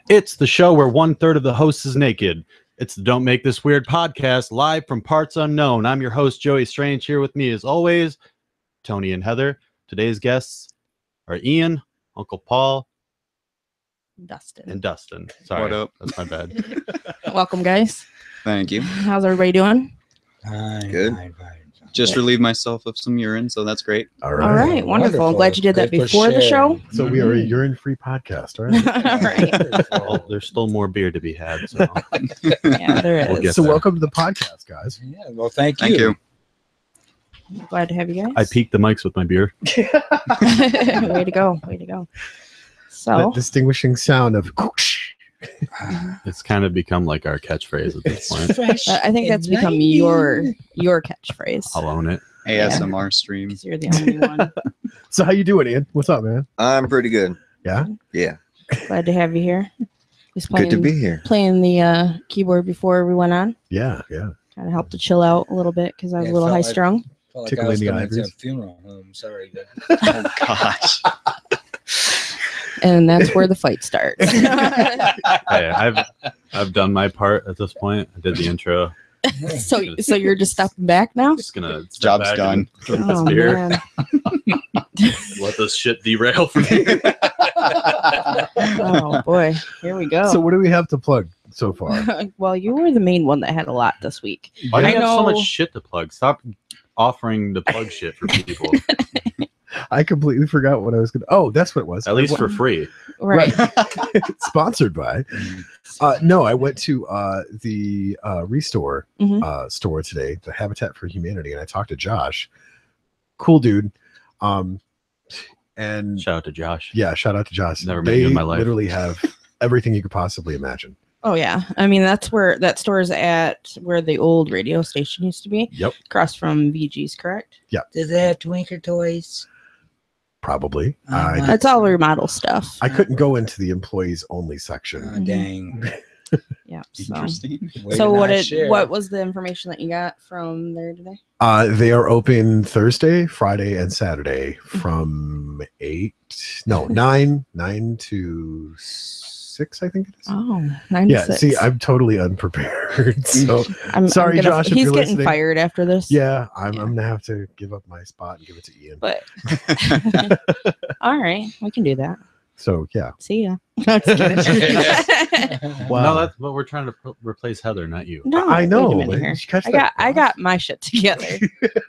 It's the show where 1/3 of the host is naked. It's the Don't Make This Weird podcast, live from parts unknown. I'm your host, Joey Strange. Here with me, as always, Tony and Heather. Today's guests are Ian, Uncle Paul, Dustan. and Dustan. Sorry, what up? That's my bad. Welcome, guys. Thank you. How's everybody doing? Good. Fine. Just relieved myself of some urine, so that's great. All right, wonderful. I'm glad you did that Good for before the show. sharing. So we are a urine-free podcast, all right? All right. Well, there's still more beer to be had. So Yeah, there is. We'll get So there. welcome to the podcast, guys. Yeah, well, thank you. Thank you. Glad to have you guys. I peaked the mics with my beer. Way to go. Way to go. That So, distinguishing sound of whoosh. It's kind of become like our catchphrase at this point. Fresh I think that's and become nice. your catchphrase. I'll own it. ASMR stream. 'Cause you're the only one. So how you doing, Ian? What's up, man? I'm pretty good. Yeah? Yeah. Glad to have you here. He's Good to be here. playing the keyboard before we went on. Yeah. Kind of helped to chill out a little bit because I was Yeah, a little felt high like- strung. Felt like Tickling I was the going to a ivories. funeral home. Sorry. Oh gosh. And that's where the fight starts. Hey, I've done my part at this point. I did the intro. so you're just stepping back now? Just gonna step Job's back done. and drink this Oh, beer. man. Let this shit derail for me. Oh boy, here we go. So what do we have to plug so far? Well, you were the main one that had a lot this week. Why do I you have so know- much shit to plug? Stop offering to plug shit for people. I completely forgot what I was going to... Oh, that's what it was. At least for free. Right. Sponsored by. No, I went to the Restore Mhm. store today, the Habitat for Humanity, and I talked to Josh. Cool dude. And Shout out to Josh. yeah, shout out to Josh. Never met They you in my life. literally have everything you could possibly imagine. Oh yeah. I mean, that's where that store is at, where the old radio station used to be, Yep, across from VG's, correct? Does it have Twinker toys? probably. Uh-huh. That's all remodel stuff. I couldn't go into the employees only section. Oh, dang. Yeah. So, Interesting. Way so to what not share. what was the information that you got from there today? They are open Thursday, Friday, and Saturday from 9 to 6, I think it is. Oh, 9 Yeah, to 6. see, I'm totally unprepared. So I'm sorry, gonna- Josh, if He's you're getting listening. fired after this. yeah, I'm Yeah. gonna have to give up my spot and give it to Ian. But all right, we can do that. So yeah. See ya. No, just kidding. No, that's what we're trying to replace Heather, not you. No, I know. wait a minute Did here. you catch I that? got my shit together.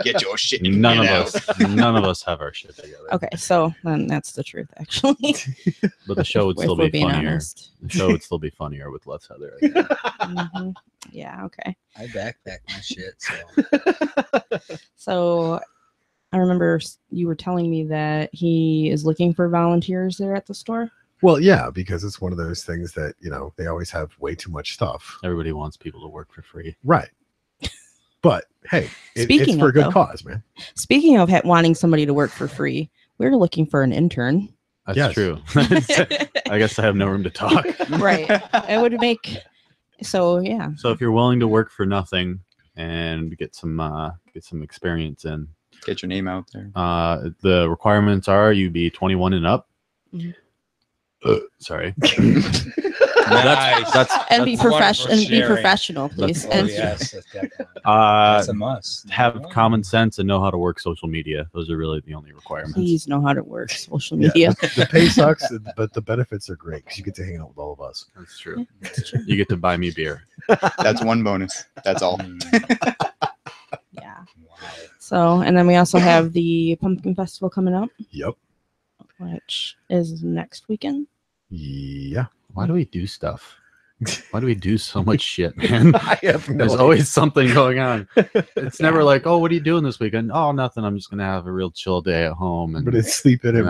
Get your shit. None of out. us have our shit together. Okay, so then that's the truth, actually. But the show would If still we're be being funnier. honest. The show would still be funnier with less Heather. I think. Mhm. Yeah. Okay. I backpack my shit. So. So I remember you were telling me that he is looking for volunteers there at the store. Well, yeah, because it's one of those things that, they always have way too much stuff. Everybody wants people to work for free. Right. But hey, it's Speaking for a of, good though. cause, man. Speaking of wanting somebody to work for free, we're looking for an intern. That's Yes. true. I guess I have no room to talk. Right. It would make so yeah. So if you're willing to work for nothing and get some experience in, Get your name out there. the requirements are you be 21 and up. Mhm. Sorry. Nice. And be That's wonderful professional and be sharing. professional, please. Oh, And yes, that's definitely. Uh, That's a must. have Oh. common sense and know how to work social media. Those are really the only requirements. please know how to work social Yeah. media. The pay sucks, but the benefits are great because you get to hang out with all of us. That's true. You get to buy me beer. That's one bonus. That's all. Yeah. Wow. So, and then we also have the Pumpkin Festival coming up, Yep. which is next weekend. Yeah. Why do we do stuff? Why do we do so much shit, man? I have no There's idea. always something going on. It's never like, oh, what are you doing this weekend? Oh, nothing. I'm just gonna have a real chill day at home and But it's sleeping and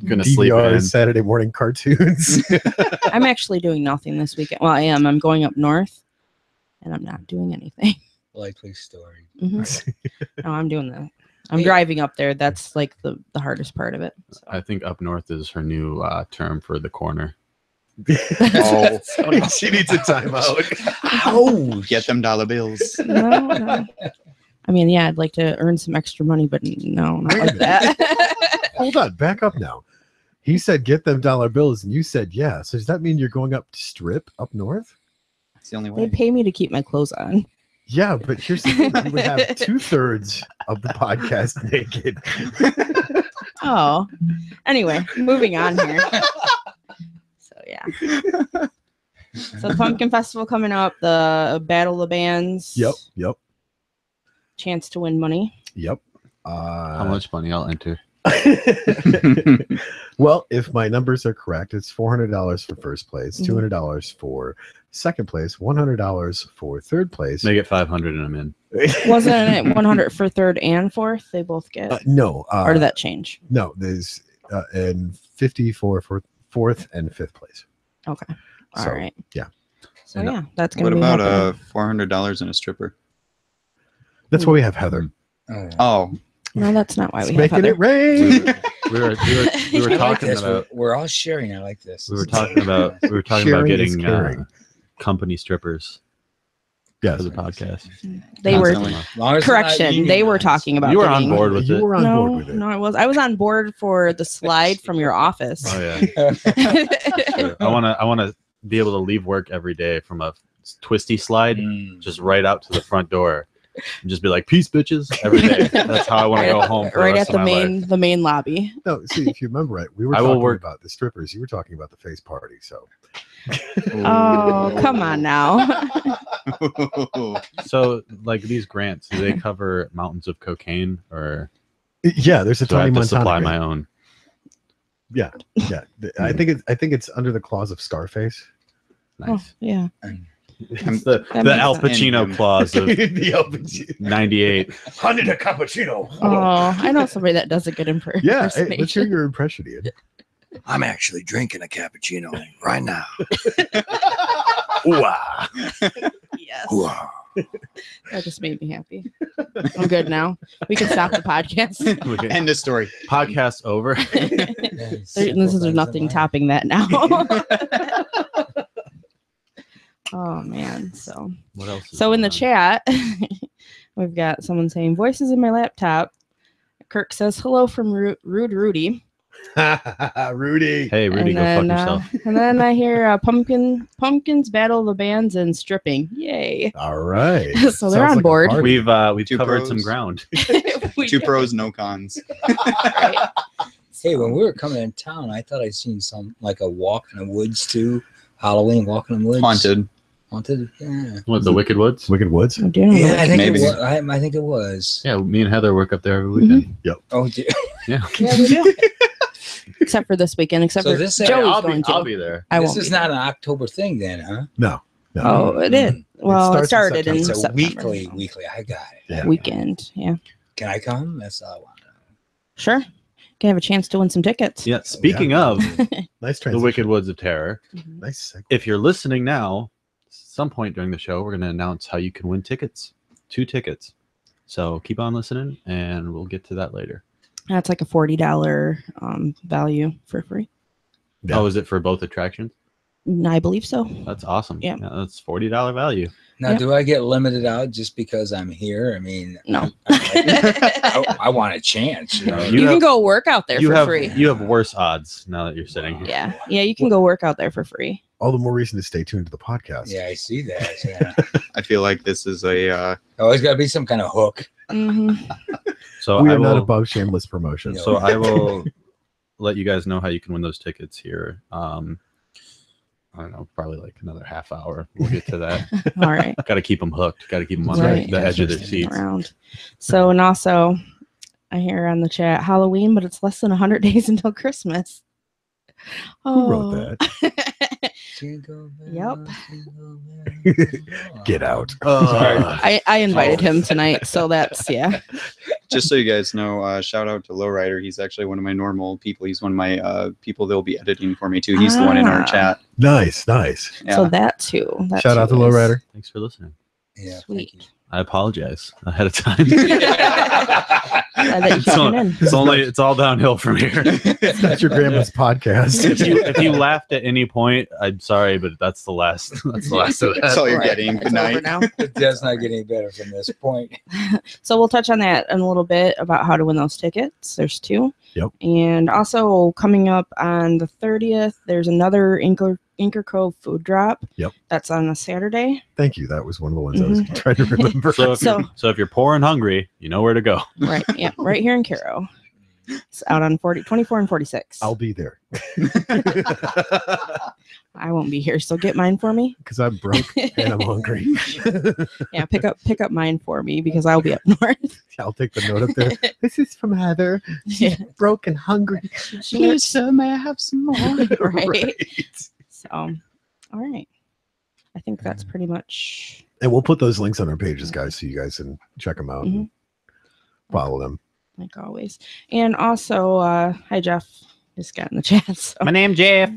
gonna sleep DVR in. Saturday morning cartoons. I'm actually doing nothing this weekend. Well, I am. I'm going up north, and I'm not doing anything. Likely story. Mhm. No, I'm doing that. I'm Hey. driving up there. That's like the hardest part of it. So. I think up north is her new term for the corner. Oh, She needs a timeout. oh, get them dollar bills. No. I mean, yeah, I'd like to earn some extra money, but no, not like that. Hold on, back up now. He said, "Get them dollar bills," and you said, "Yeah." So does that mean you're going up to strip up north? It's the only They way. pay me to keep my clothes on. Yeah, but here's the thing: you would have 2/3 of the podcast naked. Oh, anyway, moving on here. So yeah. So the Pumpkin Festival coming up, the Battle of the Bands. Yep. Chance to win money. How much money I'll enter? Well, if my numbers are correct, it's $400 for first place, Mhm. $200 for second place, $100 for third place. Make it 500 and I'm in. Wasn't it 100 for third and fourth? They both get. No. Or did that change? No, there's and 54 for fourth and fifth place. Okay. All So, right. yeah. So And, yeah, that's gonna What be about happening. $400 and a stripper? That's why we have Heather. Oh, Oh, No, that's not why It's we have making Heather. it rain. We were I like talking this. about We're all sharing. I like this. we were talking about Sharing is getting caring. company strippers Yes. for the podcast. They were Constantly. As long as it's not correction. They were unionized. talking about You were on getting- board with You it. were on no, board with it. no, I was on board for the slide from your office. Oh yeah. Sure. I want to be able to leave work every day from a twisty slide Mm. just right out to the front door and just be like, "Peace, bitches," every day. That's how I want to go home for right the at rest the of my life. main lobby. No, see, if you remember right, we were I will talking work- about the strippers. You were talking about the face party. So Oh, come on now. So, like these grants, do they cover mountains of cocaine, or yeah, there's a do I Tony have to supply Montana. my own? Yeah. I think it's under the clause of Scarface. Oh, Nice. yeah. It's the That the makes Al sense. Pacino And- clause of The open- 98. Hundred a cappuccino. Oh, I know somebody that does a good Yeah, hey, let's hear impersonation. your impression, Ian. I'm actually drinking a cappuccino right now. Wow. Yes. Wow. That just made me happy. I'm good now. We can stop the podcast. We can- End of story. Podcast over. There's nothing topping that now. Oh man. So What else? is So in the going on? chat, we've got someone saying voices in my laptop. Kirk says hello from Rude Rudy. Rudy. Hey, Rudy, go fuck yourself. And then I hear Pumpkins Battle of the Bands and stripping. Yay. All right. So they're Sounds on like a board. party. We've Two covered pros. some ground. We Two did. pros, no cons. Right. Hey, when we were coming in town, I thought I'd seen some like a walk in the woods too. Halloween walk in the woods. Haunted. Haunted. Yeah. What, the Wicked Woods? Wicked Woods. I'm doing Yeah, I think Maybe. it was. I think it was. Yeah, me and Heather work up there every weekend. Oh, dear. Yeah. Yeah, we do. Except for this weekend, except So for this- Joey's going to. I'll be there. I This won't is be not there. an October thing, then, huh? No. Oh, it is. Well, it starts in started in It's a September. weekly. I got it. Yeah. Weekend. Yeah. Can I come? That's all I want to know. Sure. Can have a chance to win some tickets. Yeah. Speaking of Nice the transition. Wicked Woods of Terror, Nice. Segue. if you're listening now, some point during the show, we're going to announce how you can win tickets. 2 tickets. So keep on listening, and we'll get to that later. That's like a $40 value for free. Yeah. Oh, is it for both attractions? I believe so. That's awesome. Yeah. That's $40 value. Now, Yeah. do I get limited out just because I'm here? I mean, No. I want a chance. You know? You You have- can go work out there You for have free. you have worse odds now that you're sitting here. Yeah. Yeah, you can go work out there for free. All the more reason to stay tuned to the podcast. Yeah, I see that. Yeah. I feel like this is a Always got to be some kind of hook. hmm So We I are not will, above shameless promotion. Yeah. so I will let you guys know how you can win those tickets here. I don't know, probably like another half hour. We'll get to that. All right. Got to keep them hooked. Got to keep them on Right. the edge of their Sticking seats. around. So, and also, I hear on the chat Halloween, but it's less than 100 days until Christmas. Who wrote that? Jingle bell, Yep. jingle bell. Get out. I invited him tonight, so that's yeah. just so you guys know, shout out to Lowrider. He's actually one of my normal people. He's one of my people that'll be editing for me too. He's the one in our Ah. chat. Nice. Yeah. So that too. That Shout out to too is Lowrider. Thanks for listening. Yeah, Sweet. thank you. I apologize ahead of time. Glad that you could tune in. It's all downhill from here. It's not your grandma's podcast. if you laughed at any point, I'm sorry, but that's the last. That's the last of that. That's all you're Right. getting. It's Good over night. now. It does not get any better from this point. So we'll touch on that in a little bit about how to win those tickets. There's 2. Yep. And also coming up on the 30th, there's another Anchor Cove food drop. Yep. That's on a Saturday. Thank you. That was one of the ones I was trying to remember. So if you're poor and hungry, you know where to go. Right. Yeah. Right here in Caro. It's out on 24 and 46. I'll be there I won't be here, so get mine for me. because I'm broke and I'm hungry. Yeah, pick up mine for me because I'll be up north. I'll take the note up there. This is from Heather. Yeah. Broke and hungry. Please, sir, may I have some more? Right. So, all right. I think that's pretty much. And we'll put those links on our pages, guys, so you guys can check them out and follow them. Like always. And also, hi Jeff. Just got in the chat. So. My name's Jeff.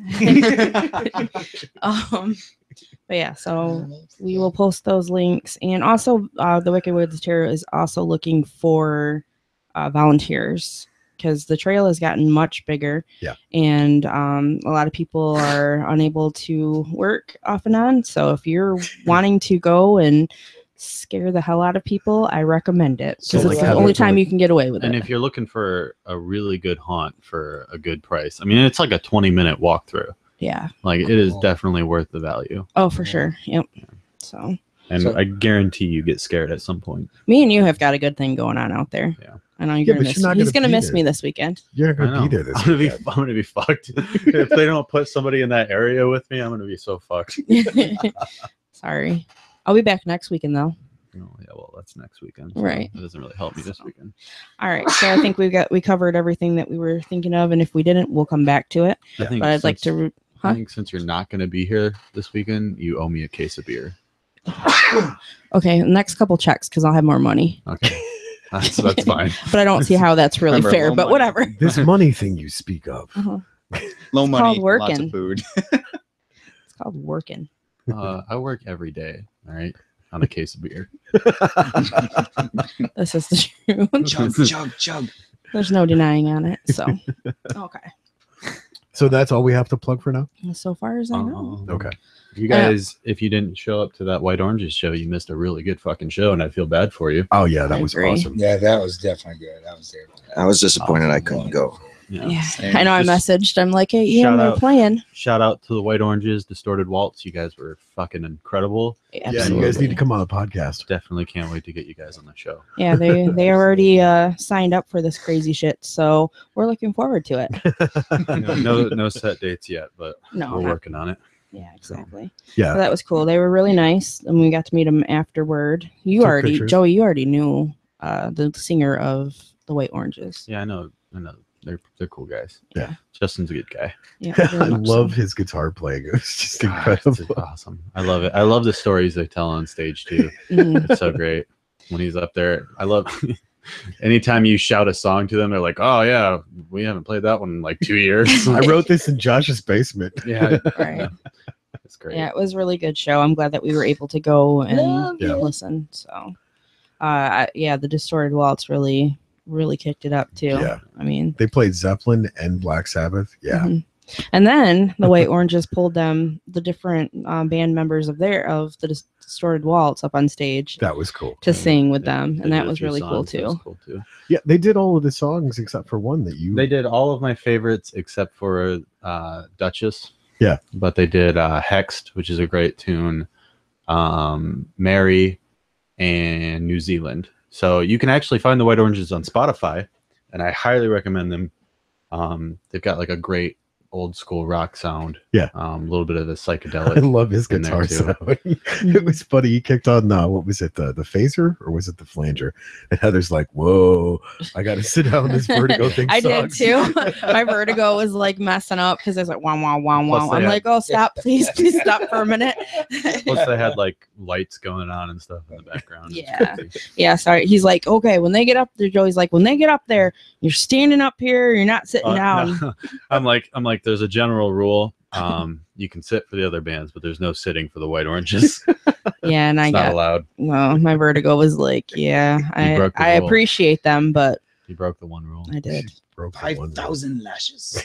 But yeah, so we will post those links. And also, the Wicked Woods Trail is also looking for volunteers because the trail has gotten much bigger. Yeah. And a lot of people are unable to work off and on. So if you're wanting to go and scare the hell out of people, I recommend it because So, it's like, the how only do time we- you can get away with And it. if you're looking for a really good haunt for a good price, I mean, it's like a 20-minute walkthrough. Yeah. Like, it is definitely worth the value. Oh, for sure. Yep. So And So- I guarantee you get scared at some point. me and you have got a good thing going on out there. Yeah. I know Yeah, you're but gonna miss. you're not He's gonna gonna be miss there. me this weekend. You're not I going to know. be there this I'm weekend. gonna be fucked. If they don't put somebody in that area with me, I'm gonna be so fucked. Sorry. I'll be back next weekend though. Oh, yeah, well, that's next weekend. so Right. It doesn't really help me this weekend. All right. So I think we covered everything that we were thinking of, and if we didn't, we'll come back to it. I think But I'd like since- to. Huh? I think since you're not going to be here this weekend, you owe me a case of beer. Okay, next couple checks because I'll have more money. Okay, that's fine. But I don't see how that's really Remember, fair. low But money. whatever. This money thing you speak of. Uh-huh. Low It's money, called lots working. of food. It's called working. I work every day. All right, on a case of beer. This is the truth. Chug, chug, chug. There's no denying on it. So okay. So that's all we have to plug for now? So far as I know. Okay. You guys, if you didn't show up to that White Oranges show, you missed a really good fucking show, and I feel bad for you. Oh, yeah, that I was agree. awesome. Yeah, that was definitely good. I was there. I was disappointed I couldn't go. Yeah, Same. I know. I Just messaged. I'm like, hey, yeah, shout they're out. playing. Shout out to the White Oranges, Distorted Waltz. You guys were fucking incredible. Yeah, you guys need to come on the podcast. Definitely can't wait to get you guys on the show. Yeah, they already signed up for this crazy shit, so we're looking forward to it. No set dates yet, but No, we're not- working on it. yeah, exactly. Yeah. So that was cool. They were really nice, and we got to meet them afterward. You Took already, pictures. Joey, you already knew the singer of the White Oranges. Yeah, I know. They're cool guys. Yeah. Justin's a good guy. Yeah, I very much so. love his guitar playing. It was just God, incredible. it's awesome. I love it. I love the stories they tell on stage too. Mhm. It's so great when he's up there. I love anytime you shout a song to them, they're like, "Oh yeah, we haven't played that one in like 2 years." I wrote this in Josh's basement. yeah, Right. it's great. Yeah, it was a really good show. I'm glad that we were able to go and Yeah. listen. So, the Distorted Waltz really kicked it up too. Yeah. I mean, They played Zeppelin and Black Sabbath. Yeah. mhm. And then the White Oranges pulled them, the different band members of the Distorted Waltz up on stage That was cool. to sing with them, They and that did a was few really cool songs that was too. cool too. Yeah, they did all of the songs except for one that you They did all of my favorites except for Duchess. Yeah. But they did Hexed, which is a great tune, Mary, and New Zealand. So you can actually find the White Oranges on Spotify, and I highly recommend them. They've got like a great old school rock sound. Yeah. A little bit of the I psychedelic. love his in there, guitar too. sound. It was funny. He kicked on what was it, the phaser or was it the flanger? And Heather's like, "Whoa, I got to sit down. This Vertigo thing I did sucks." too. My Vertigo was like messing up because I was like, wow, wow, wow, Plus wow. they I'm had- like, oh, stop, please stop for a minute. Plus they had like lights going on and stuff in the background. It was Yeah. crazy. Yeah, sorry. He's like, okay, when they get up there, Joey's like, when they get up there, you're standing up here, you're not sitting down. No. I'm like, there's a general rule. You can sit for the other bands, but there's no sitting for the White Oranges. Yeah, and I It's not got allowed. well, my Vertigo was like, yeah, broke the I rule. appreciate them, but You broke the one rule. I did. Broke the one. 5,000 lashes.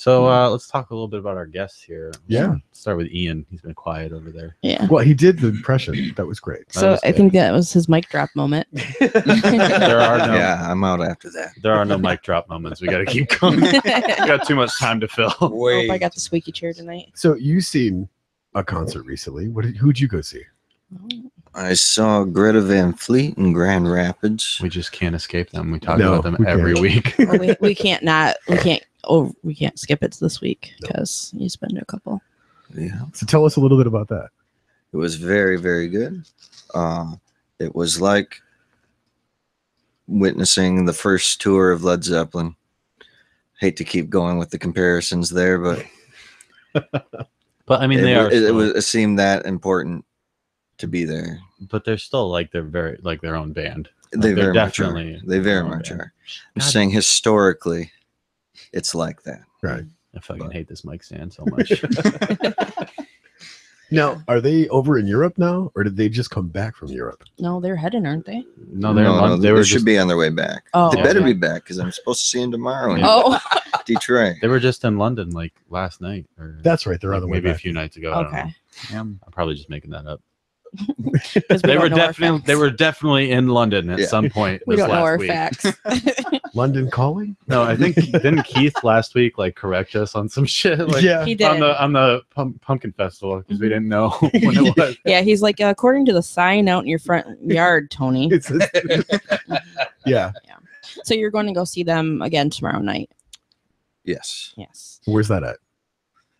So let's talk a little bit about our guests here. Yeah. Start with Ian. He's been quiet over there. Yeah. Well, he did the impression. That was great. So was I good. think that was his mic drop moment. There are no Yeah, I'm out after that. there are no mic drop moments. We got to keep going. We got too much time to fill. I hope Wait. I got the squeaky chair tonight. So you've seen a concert recently. Who'd you go see? I saw Greta Van Fleet in Grand Rapids. We just can't escape them. We talk No, about them we every can't. week. Well, we can't skip it this week because you spend a couple. Yeah, So tell us a little bit about that. it was very, very good. It was like witnessing the first tour of Led Zeppelin. Hate to keep going with the comparisons there, but But I mean, it seemed that important to be there. but they're still like they're very like their own band. They they're very much are. definitely They very their own much band. are. I'm saying historically, it's like that. Right. I fucking hate this mic stand so much. Now, are they over in Europe now, or did they just come back from Europe? No, they're heading, aren't they? No, they're in London. They were should just be on their way back. Oh, They better okay. be back because I'm supposed to see them tomorrow in Oh, Detroit. they were just in London like last night or That's right. They're on like, the way maybe a back. few nights ago. I don't know. okay. I'm probably just making that up. 'Cause we They were don't know our definitely facts. definitely in London at Yeah. some point. We this don't know last our week. facts. London calling? No, I think didn't Keith last week like correct us on some shit like Yeah. He did. on the pumpkin festival because we Mhm. didn't know when it was. Yeah, he's like, according to the sign out in your front yard, Tony. It's yeah. So you're going to go see them again tomorrow night. Yes, Yes. Where's that at?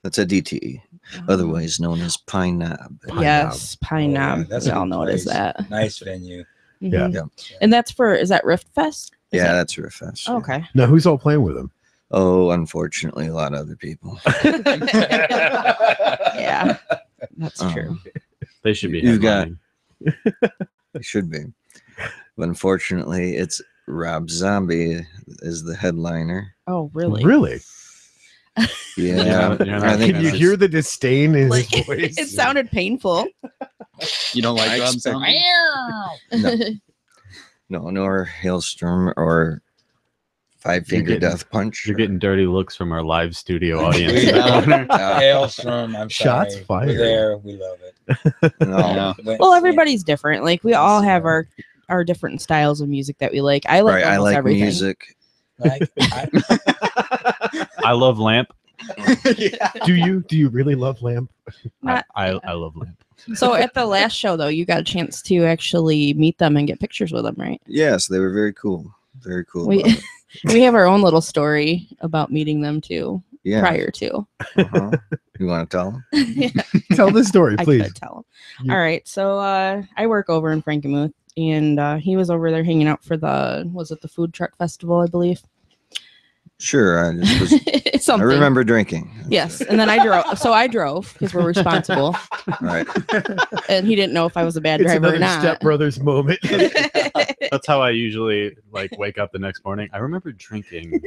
that's a DTE, otherwise known as Pine Knob. Pine Yes, Pine Oh, yeah, Knob. that's We a all good know it is place. that. Nice venue. Yeah. Mhm. Yeah. And that's is that Rift Fest? Is Yeah, that- that's real fast. Oh, okay. Now, who's all playing with them? Oh, unfortunately, a lot of other people. Yeah, that's true. Um, They should be. You've got- headlining. It should be, but unfortunately, it's Rob Zombie is the headliner. Oh, really? Really? Yeah, You're not I think Can you it's- hear the disdain in Like, his voice? it sounded painful. You don't like I Rob expect- Zombie? no, nor Hailstorm or Five Finger getting- Death Punch. You're getting dirty looks from our live studio audience. We love Corner. Hailstorm. I'm Shots sorry. fired. We're there. We love it. No, Well, everybody's different. Like we all have our different styles of music that we like. I like right. I almost like everything. music. Like, I love Lamp. Do you really love Lamp? Not- I love Lamp. So at the last show, though, you got a chance to actually meet them and get pictures with them, right? Yes, they were very cool. Very cool. We about it. we have our own little story about meeting them too. Yeah. Prior to. Uh-huh. You want to tell them? Yeah, Tell the story, I please. could tell them. You- All right, so I work over in Frankenmuth, and he was over there hanging out for the food truck festival, I believe. Sure. I just was. I Something. remember drinking. That's Yes, and then I drove. So I drove because we're responsible, it. Right. and he didn't know if I was a bad It's driver or another not. Step Brothers moment. That's how I usually like wake up the next morning. I remember drinking.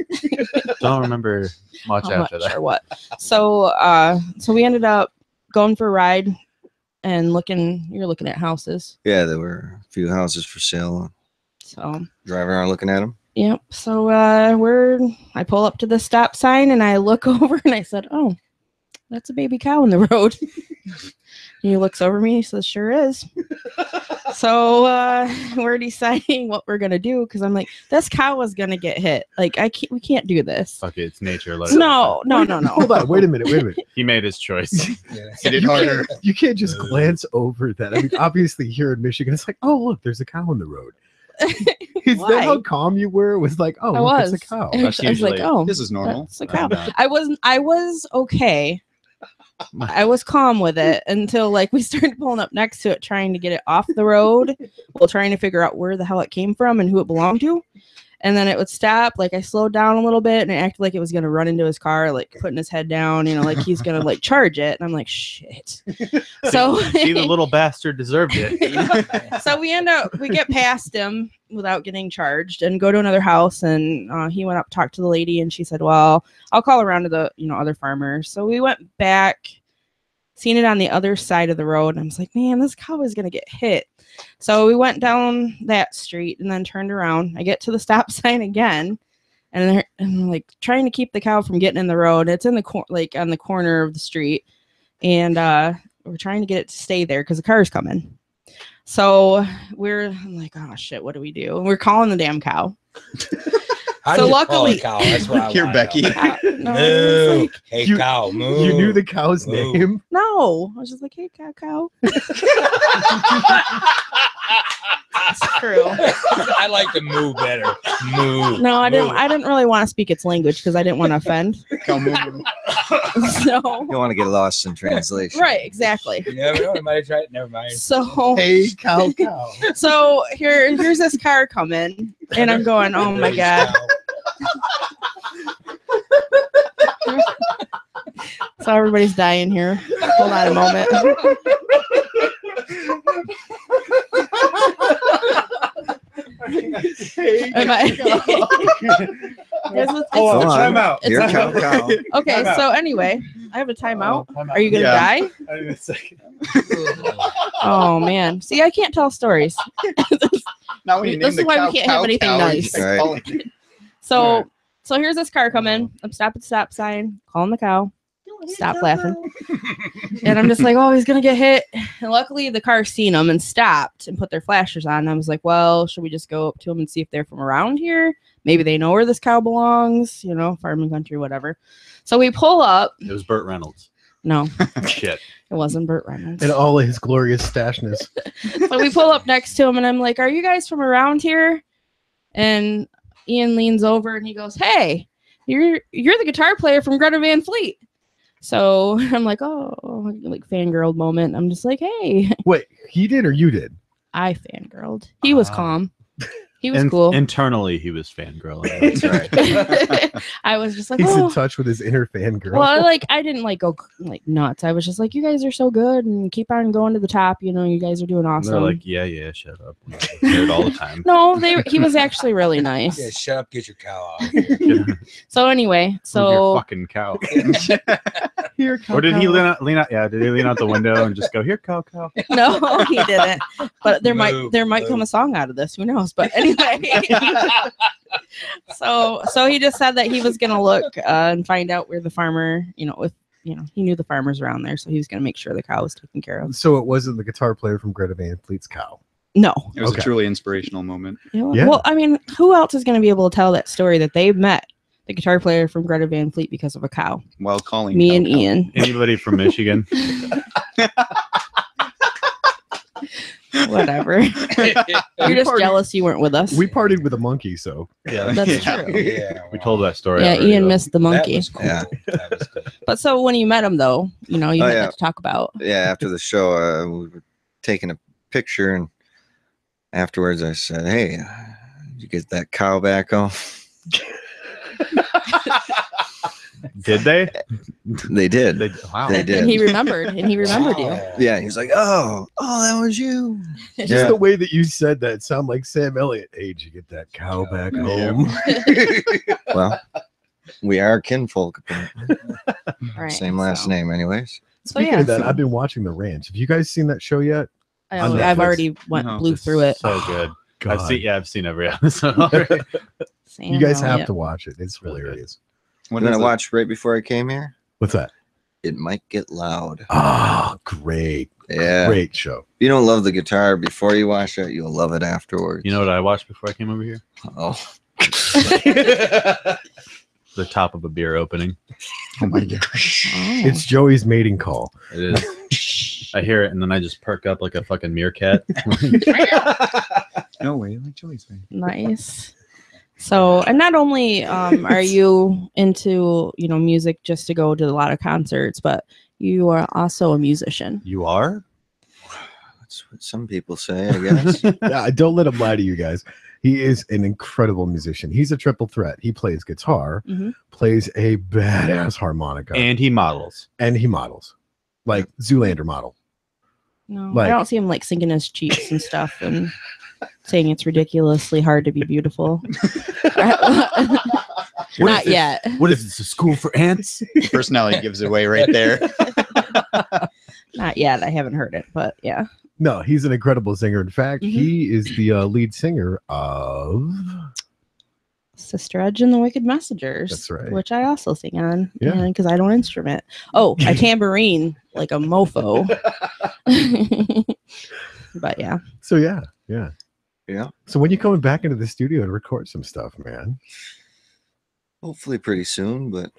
Don't remember much How after much that. or what. So so we ended up going for a ride and you're looking at houses. Yeah, there were a few houses for sale. So Driving around looking at them. yep. So I pull up to the stop sign and I look over and I said, "Oh, that's a baby cow in the road." He looks over me, he says, "Sure is." So we're deciding what we're gonna do because I'm like, this cow is gonna get hit. Like we can't do this. Fuck it, it's nature. Let it No. Hold on. Wait a minute. happen. He made his choice. Yeah. Hit it harder. You can't just glance over that. I mean, obviously here in Michigan, it's like, oh, look, there's a cow on the road. Is Why? that how calm you were? It was like, oh, I look, was. it's a cow. I was like, usually- "Oh, This is normal. that's a cow." And, I was okay. I was calm with it until like we started pulling up next to it, trying to get it off the road while trying to figure out where the hell it came from and who it belonged to. And then it would stop. Like I slowed down a little bit and it acted like it was gonna run into his car, like putting his head down, like he's gonna like charge it. And I'm like, shit. So See, the little bastard deserved it. so we get past him without getting charged and go to another house, and he went up, talked to the lady, and she said, "Well, I'll call around to the other farmers." So we went back, seen it on the other side of the road, and I was like, "Man, this cow is gonna get hit." So we went down that street and then turned around. I get to the stop sign again, and I'm like trying to keep the cow from getting in the road. It's in the like on the corner of the street, and we're trying to get it to stay there because the car's coming. So I'm like, oh shit, what do we do? And we're calling the damn cow. How So do you luckily- call a cow? That's what I Here, wanna Becky. know. No, it was Moo. like, Hey, You- cow, moo. You knew the cow's Moo. name? no, I was just like, hey, cow. It's true. I like the moo better. Moo. No, I Moo. didn't really want to speak its language because I didn't want to offend. Cow moo. So You don't want to get lost in translation. right, exactly. You never know. I might have tried it. Never mind. So Hey, cow. so here's this car coming, and I'm going, oh my god. So everybody's dying here. Hold on a moment. Am I- Here's the- Go on. Time out. Here, It's- cow, cow. Okay, Time out. so anyway, I have a timeout. Time out. Are you gonna Yeah. die? Oh man. See, I can't tell stories. Now when you This name is the why we cow can't have cow, anything cow, nice. you Right. call it- So here's this car coming. I'm stopping at the stop sign, calling the cow. Stop laughing. And I'm just like, oh, he's gonna get hit. And luckily the car seen him and stopped and put their flashers on. And I was like, well, should we just go up to him and see if they're from around here? Maybe they know where this cow belongs, farming country, whatever. So we pull up. It was Burt Reynolds. No, Shit. it wasn't Burt Reynolds. In all his glorious stashness. So we pull up next to him and I'm like, are you guys from around here? And Ian leans over and he goes, hey, you're the guitar player from Greta Van Fleet. So I'm like, oh, like fangirl moment. I'm just like, hey, Wait, he did or you did? I fangirled. He was Ah. calm. He was In- cool. Internally, he was fangirling. That's right. I was just like, He's oh. in touch with his inner fangirl. Well, I didn't go nuts. I was just like, you guys are so good and keep on going to the top. You guys are doing And awesome. they're like, yeah, shut up. I hear it all the time. no, he was actually really nice. Yeah, shut up. Get your cow out. So anyway, Move your so fucking cow. Here, cow, Or did he cow. lean out? Yeah, did he lean out the window and just go, here, cow? no, he didn't. But there might Move. come a song out of this. Who knows? But anyway, so he just said that he was gonna look and find out where the farmer, he knew the farmers around there, so he was gonna make sure the cow was taken care of. So it wasn't the guitar player from Greta Van Fleet's cow. No, It was Okay. a truly inspirational moment. Yeah. Well, I mean, who else is gonna be able to tell that story that they met the guitar player from Greta Van Fleet because of a cow? While calling Me cow, and cow. Ian. Anybody from Michigan? Whatever. You're just jealous you weren't with us. We partied with a monkey, so Yeah, That's Yeah. true. Yeah, we told that story. Yeah, already, Ian though. missed the That monkey. was cool. Yeah. That was cool. But so when you met him, though, you had yeah. that to talk about. Yeah, after the show, we were taking a picture, and afterwards I said, hey, did you get that cow back home? Did they? They did. Wow. They did. And he remembered. you. Wow. Yeah, he's like, oh, that was you. just Yeah. the way that you said that sound like Sam Elliott. Hey, did you get that cow back Yeah. home? Well, we are kinfolk, apparently. Right, Same last so- name, anyways. Speaking yeah, of that, so- I've been watching The Ranch. Have you guys seen that show yet? on I've Netflix. already No, blew It's through it. So good. God. I've seen every episode already. Sam You guys have Elliott. to watch it. It's Really good. hilarious. What When I is it? watched right before I came here, What's that? It Might Get Loud. Oh, great. Yeah. Great show. If you don't love the guitar before you watch it, you'll love it afterwards. You know what I watched before I came over here? Oh, The top of a beer opening. Oh my gosh. Oh. It's Joey's mating call. It is. I hear it and then I just perk up like a fucking meerkat. No way, like Joey's way. Nice. So, and not only are you into music just to go to a lot of concerts, but you are also a musician. You are? that's what some people say, I guess. Yeah, don't let him lie to you guys. He is an incredible musician. He's a triple threat. He plays guitar, Mhm. plays a badass harmonica, And he models. and he models. Like Zoolander model. No, Like- I don't see him sinking his cheeks and stuff and saying it's ridiculously hard to be beautiful. Not yet. What is this, a school for ants? Personality gives it away right there. Not yet. I haven't heard it, but yeah. No, he's an incredible singer. In fact, Mhm. he is the lead singer of Sister Edge and the Wicked Messengers. That's right. Which I also sing on. Yeah. Because I don't instrument. Oh, I tambourine like a mofo. But yeah. So yeah. Yeah. So when you coming back into the studio to record some stuff, man? Hopefully pretty soon, but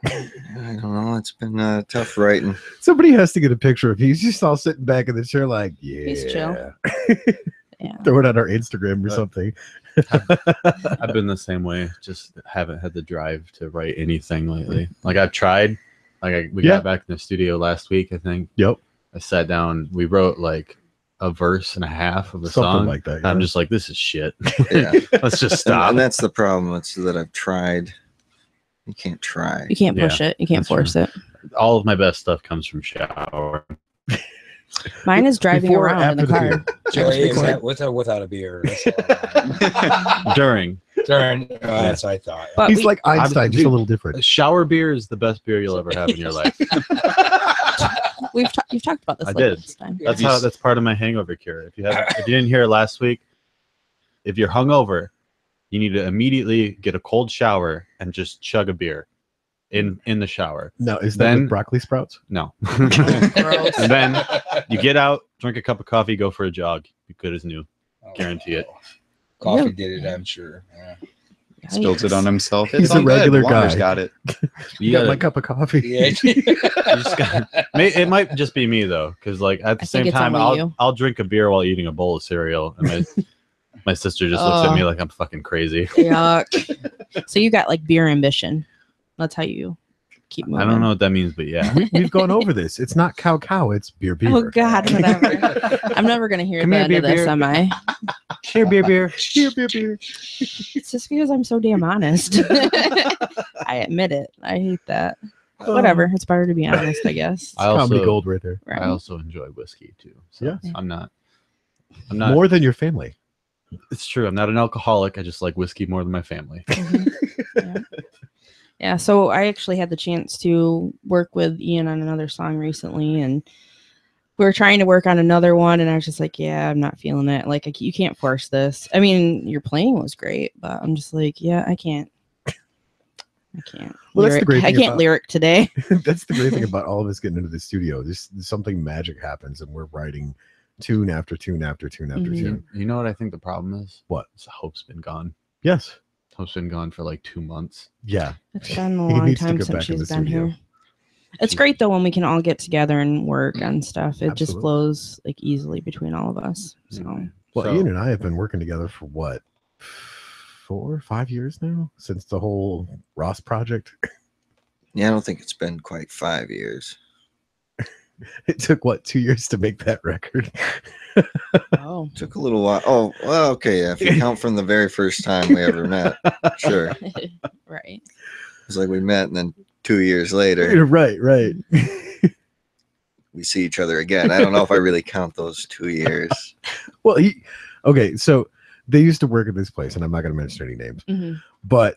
I don't know. It's been tough writing. Somebody has to get a picture of you. He's just all sitting back in the chair like, yeah. He's chill. Yeah. Throw it on our Instagram or something. I've been the same way. Just haven't had the drive to write anything lately. Like I've tried. Like we got back in the studio last week, I think. Yep. I sat down. We wrote like a verse and a half of a Something song like that. I'm just like, this is shit. Yeah. Let's just stop. And that's the problem. It's that I've tried. You can't try. You can't push it. You can't that's force it. All of my best stuff comes from shower. Mine is driving Before or around in the after the car. Joey, is that with or without a beer? During. During, that's what I thought. But He's we- like Einstein, just a dude, little different. Shower beer is the best beer you'll ever have in your life. you've talked about this I like did. this time. That's part of my hangover cure. If you didn't hear it last week, if you're hungover, you need to immediately get a cold shower and just chug a beer in the shower. No, is that Then- with broccoli sprouts? No. Gross. And then you get out, drink a cup of coffee, go for a jog. Be good as new. Guarantee it. Coffee Yeah. did it, I'm sure. Yeah. Spills it on himself. He's It's a all good. regular Water's guy. got it. You got gotta- my cup of coffee. Yeah. you just gotta- it might just be me though, because like at the I same think it's time, only you. I'll drink a beer while eating a bowl of cereal, and my sister just looks at me like I'm fucking crazy. Yuck. So you got like beer ambition. That's how you keep moving. I don't know what that means, but yeah. We've gone over this. It's not cow, it's beer. Oh God, whatever. I'm never gonna hear Come the here, end of beer, this, beer. am I? Here, beer. Beer. It's just because I'm so damn honest. I admit it. I hate that. Whatever. It's better to be honest, I guess. I Comedy also, gold right there. Right. I also enjoy whiskey too. So Yeah. I'm not. More than your family. It's true. I'm not an alcoholic. I just like whiskey more than my family. Yeah. Yeah, so I actually had the chance to work with Ian on another song recently, and we were trying to work on another one, and I was just like, yeah, I'm not feeling it. Like, you can't force this. I mean, your playing was great, but I'm just like, yeah, I can't. Well, that's the great I thing can't about- lyric today. That's the great thing about all of us getting into the studio. There's something magic happens, and we're writing tune after tune after tune after Mhm. tune. You know what I think the problem is? What? Is Hope's been gone. Yes. Hope's been gone for like 2 months. Yeah. It's been a He long needs to time get since back in she's the been studio. here. It's great though when we can all get together and work on stuff. It just Absolutely. flows like easily between all of us. So Well, So- Ian and I have been working together for what, 4 or 5 years now, since the whole Ross project. Yeah, I don't think it's been quite 5 years. It took what, 2 years to make that record. oh. Took a little while. Oh, well, okay. Yeah, if you count from the very first time we ever met, sure. Right. It's like we met, and then 2 years later Right. we see each other again. I don't know if I really count those 2 years. Well, okay, so they used to work at this place, and I'm not going to mention any names, Mhm. but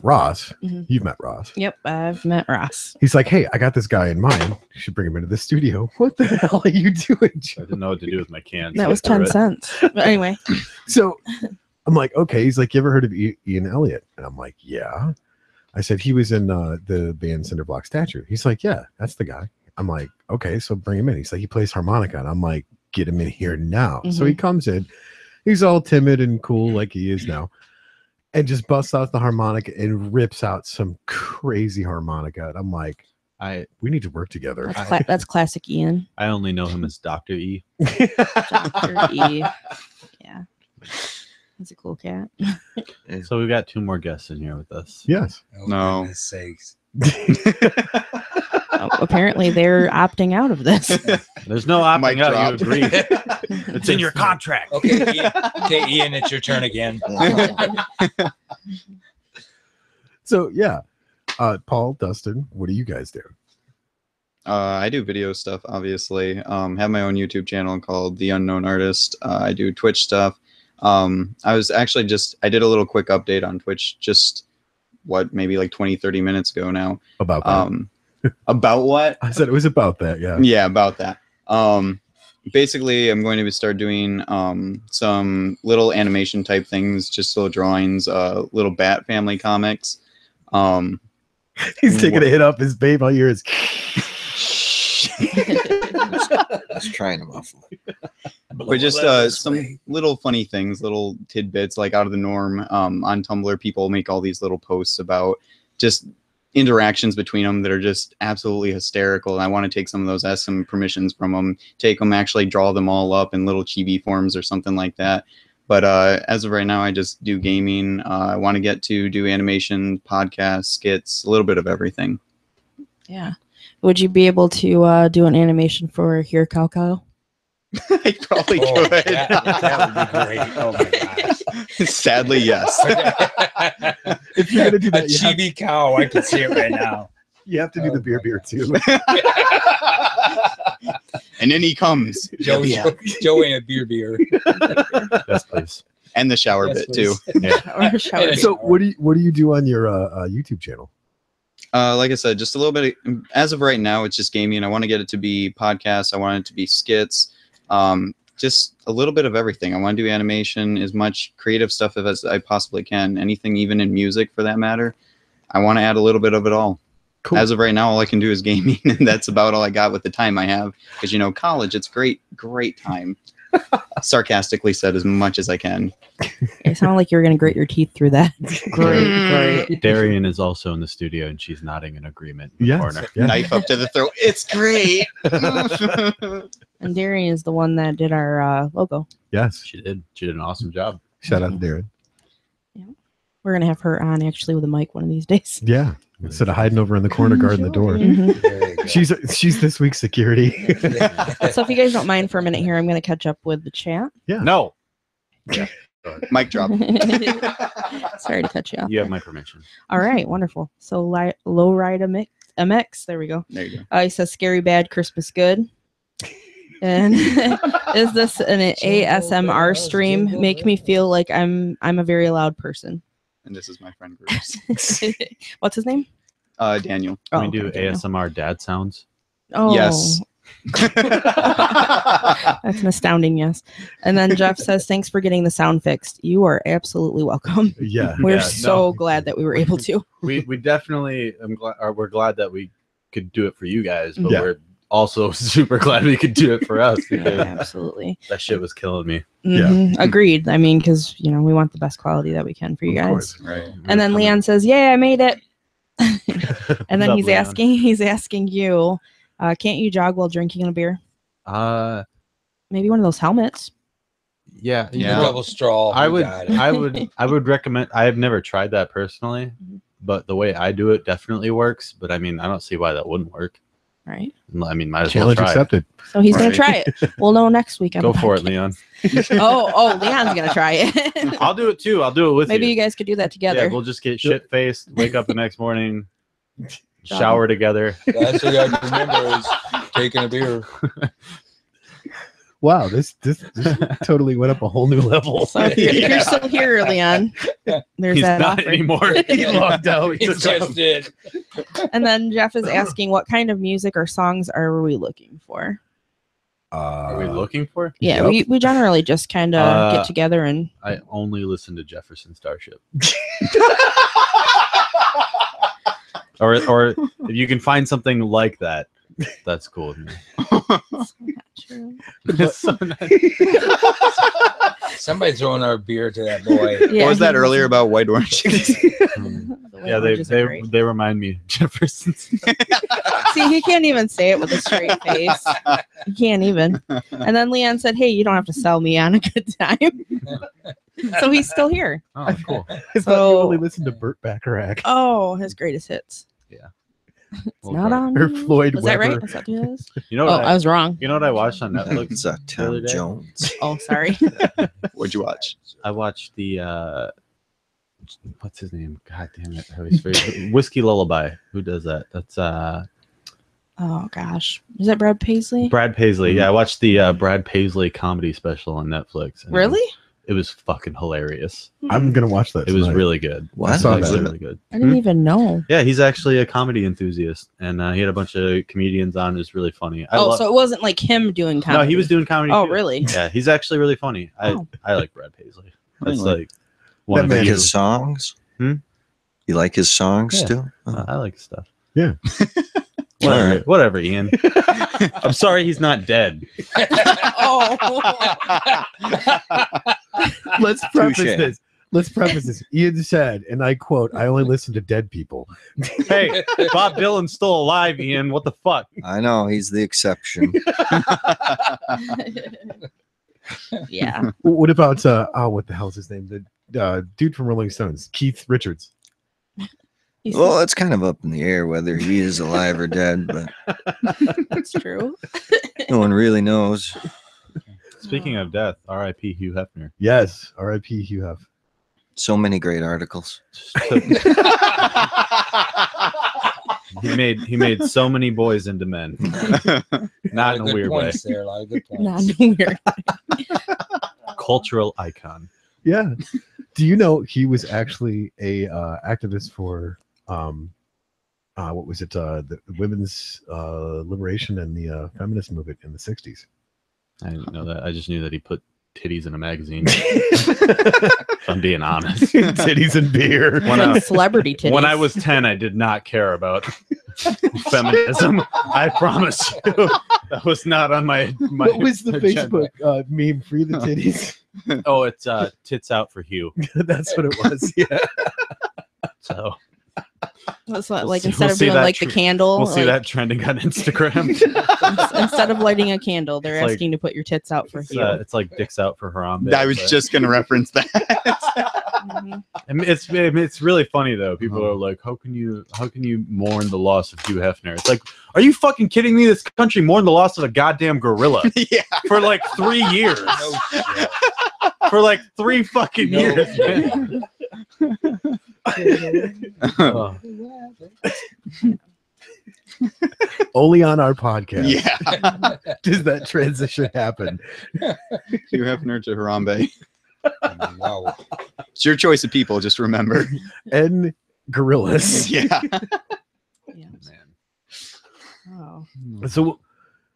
Ross, Mhm. you've met Ross. Yep, I've met Ross. He's like, hey, I got this guy in mind. You should bring him into the studio. What the hell are you doing, I Joe? didn't know what to do with my cans. That so was I threw 10 it. cents. But anyway, So I'm like, okay. He's like, you ever heard of Ian Elliot? And I'm like, yeah. I said, he was in the band Cinderblock Statue. He's like, yeah, that's the guy. I'm like, okay, so bring him in. He's like, he plays harmonica. And I'm like, get him in here now. So he comes in. He's all timid and cool like he is now. And just busts out the harmonica and rips out some crazy harmonica. And I'm like, we need to work together. that's classic Ian. I only know him as Dr. E. Dr. E. Yeah. He's a cool cat. So we've got 2 more guests in here with us. Yes. Oh, No. goodness sakes. Apparently, they're opting out of this. There's no Mic opting out. drop. You agree. It's in your contract. Okay, Ian, Ian, it's your turn again. So, yeah. Paul, Dustin, what do you guys do? I do video stuff, obviously. Have my own YouTube channel called The Unknown Artist. I do Twitch stuff. I was actually I did a little quick update on Twitch just, maybe like 20, 30 minutes ago now. About that. About what? I said it was about that, yeah. Yeah, about that. basically, I'm going to start doing some little animation type things, just little drawings, little Bat Family comics. He's taking a hit up his babe. All you hear is. Just trying to muffle it. But just some little funny things, little tidbits, like out of the norm. On Tumblr, people make all these little posts about just interactions between them that are just absolutely hysterical. And I want to take some of those, ask some permissions from them, take them, actually draw them all up in little chibi forms or something like that. But as of right now, I just do gaming. I want to get to do animation, podcasts, skits, a little bit of everything. Yeah. Would you be able to do an animation for Here Cow Cow? I probably could. That would be great. Oh my gosh. Sadly, yes. If you're gonna do A that, chibi cow. I can see it right now. you have to do the beer too. And then he comes. Joe ain't a beer. Yes, please. And the shower Yes, bit, too. Or shower? So what do you do on your YouTube channel? Like I said, just a little bit. As of right now, it's just gaming. I want to get it to be podcasts. I want it to be skits. Just a little bit of everything. I want to do animation, as much creative stuff as I possibly can. Anything, even in music, for that matter. I want to add a little bit of it all. Cool. As of right now, all I can do is gaming, and that's about all I got with the time I have. Because, college, it's great time. Sarcastically said as much as I can. It sounded like you were going to grate your teeth through that. Great. Darian is also in the studio, and she's nodding in agreement in the Yes. corner. Yeah. Knife up to the throat. It's great. And Darian is the one that did our logo. Yes. She did an awesome job. Shout out to Darren. We're going to have her on actually with a mic one of these days. Yeah. Instead of hiding over in the corner guarding the door. Mhm. There you go. She's this week's security. So if you guys don't mind for a minute here, I'm going to catch up with the chat. Yeah. No, Mic drop. Sorry to cut you off. you have my permission. All right, wonderful. So Lowride MX, there we go. There you go. He says scary bad, Christmas good. And is this an ASMR stream? Make me feel like I'm a very loud person. And this is my friend Bruce. What's his name? Daniel. Can Oh, we do okay, Daniel. ASMR dad sounds? Oh, Yes. That's an astounding yes. And then Jeff says, thanks for getting the sound fixed. You are absolutely welcome. Yeah. We're Yeah, so glad that we were able to. We definitely we're glad that we could do it for you guys, but Yeah. we're also super glad we could do it for us Yeah, because absolutely. that shit was killing me. Mhm, agreed. I mean, because we want the best quality that we can for you Of guys. course. Right. And then Leon says, "Yeah, I made it." And then What's up, he's Leon? asking you, can't you jog while drinking a beer? Maybe one of those helmets. Yeah. Yeah. Double straw. I you would got it. I would recommend. I have never tried that personally, Mhm. but the way I do it definitely works. But I mean, I don't see why that wouldn't work. Right. I mean, might as Challenge well try. accepted. So he's gonna Right. try it. We'll know next week. On Go the for it, podcast. Leon. Oh, Leon's gonna try it. I'll do it too. I'll do it with Maybe you. you guys could do that together. Yeah, we'll just get shit faced, wake up the next morning, shower together. That's what you have to remember is taking a beer. Wow, this totally went up a whole new level. So if you're still here, Leon, there's He's that not offer. anymore. He logged out. He just did. And then Jeff is asking, what kind of music or songs are we looking for? Are we looking for? Yeah, Yep. we generally just kind of get together and I only listen to Jefferson Starship. or if you can find something like that, that's cool with me. It's so nice. Somebody throwing our beer to that boy. Yeah, What was that he earlier about white oranges? The white Yeah, oranges are great. they remind me of Jefferson. See, he can't even say it with a straight face. He can't even. And then Leon said, "Hey, you don't have to sell me on a good time." So he's still here. Oh, cool. I thought So- you only listened to Burt Bacharach Oh, his greatest hits. It's Well, not on. or Floyd Was that right? Webber. Was that who that is? You know Oh, what? I was wrong. You know what I watched on Netflix? It's the other Tom day? Jones. Oh, sorry. What'd you watch? I watched the what's his name? God damn it! I always forget. Whiskey Lullaby. Who does that? That's Oh gosh, is that Brad Paisley? Brad Paisley. Yeah, I watched the Brad Paisley comedy special on Netflix. and Really? It was fucking hilarious. I'm gonna watch that. It was tonight. really good. What? I saw It was that. really good. I didn't even know. Yeah, he's actually a comedy enthusiast, and he had a bunch of comedians on. It was really funny. So it wasn't like him doing comedy. No, he was doing comedy. Oh, too. really? Yeah, he's actually really funny. I like Brad Paisley. That's Really? like one That of man Like the his songs? Hmm? You like his songs Yeah. still? I like his stuff. Yeah. Whatever, Alright. whatever, Ian. I'm sorry he's not dead. Let's preface Touche. this. Let's preface this. Ian said, and I quote, "I only listen to dead people." Hey, Bob Dylan's still alive, Ian. What the fuck? I know he's the exception. Yeah. What about what the hell's his name? The dude from Rolling Stones, Keith Richards. He's Well, it's kind of up in the air whether he is alive or dead, but that's true. no one really knows. Speaking of death, R.I.P. Hugh Hefner. Yes, R.I.P. Hugh Hef. So many great articles. He made so many boys into men. Not in a weird way. There, a lot of good points. Not weird. Cultural icon. Yeah. Do you know he was actually a activist for what was it? The women's liberation and the feminist movement in the 60s. I didn't know that. I just knew that he put titties in a magazine. If I'm being honest. Titties and beer. When Celebrity titties. When I was 10, I did not care about feminism. I promise you. That was not on my What was the agenda. Facebook meme? Free the titties. Oh, it's tits out for Hugh. That's what it was. Yeah. So That's what, like We'll instead of see doing that like the candle, we'll see like, that trending on Instagram. instead of lighting a candle, they're It's like- asking to put your tits out for you. It's like dicks out for Harambe. I was but- just going to reference that. Mhm. I mean, it's really funny though. People are like, how can you mourn the loss of Hugh Hefner? It's like, are you fucking kidding me? This country mourned the loss of a goddamn gorilla Yeah. for like 3 years. No shit. For like 3 fucking No years. shit. man. Oh. Only on our podcast Yeah. does that transition happen. Hugh Hefner to Harambe. Wow. It's your choice of people, just remember. And gorillas. Yeah. Yeah. Man. Oh. So,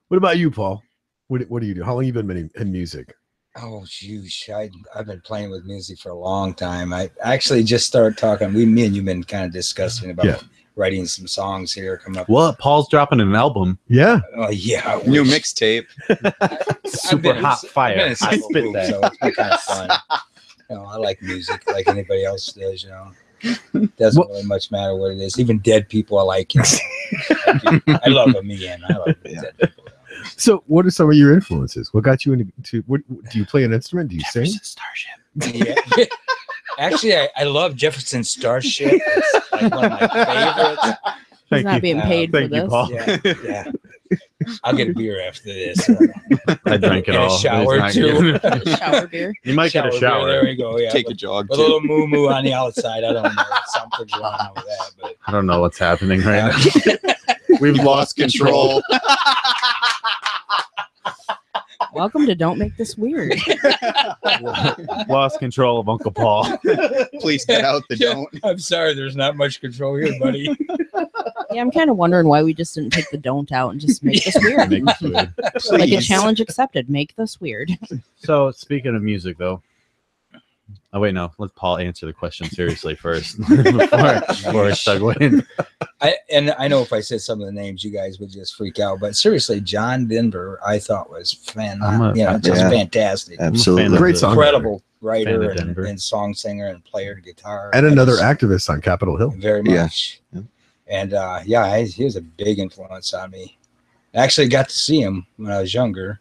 what about you, Paul? What do you do? How long you been in music? Oh, sheesh. I've been playing with music for a long time. I actually just started talking. Me and you've been kind of discussing about Yeah. writing some songs here coming up. What? Paul's dropping an album. Yeah. Oh, yeah. I New wish. mixtape. Super hot fire. I've I been a spit single that. so it's been kind of fun. You know, I like music like anybody else does, you know. Doesn't What- really much matter what it is. Even dead people I like. You know. I love them again. I love dead people. So, what are some of your influences? What got you into? What do you play an instrument? Do you sing? Starship. Yeah. Actually, I love Jefferson Starship. It's like one of my favorites. He's Thank not you. being paid for Thank you, this. Paul. Yeah. I'll get a beer after this. I drank it And a all. shower, It's not too. good. Shower beer. You might get a Beer, shower. There we go. Yeah. Take a jog. With a little moo moo on the outside. I don't know. Something's wrong with that. But I don't know what's happening right now. We've lost control. Welcome to Don't Make This Weird. Lost control of Uncle Paul. Please cut out the don't. I'm sorry. There's not much control here, buddy. Yeah, I'm kind of wondering why we just didn't take the don't out and just make this weird. Make this weird. Like a Please. challenge accepted. Make this weird. So speaking of music, though. Oh wait, no. Let Paul answer the question seriously first before I segue in. I know if I said some of the names, you guys would just freak out. But seriously, John Denver, I thought was just Yeah. fantastic. Absolutely. Great song. Incredible Fan writer of Denver. and song singer and player guitar. And another Just activist on Capitol Hill. very Yeah. much. Yeah. And he was a big influence on me. I actually got to see him when I was younger.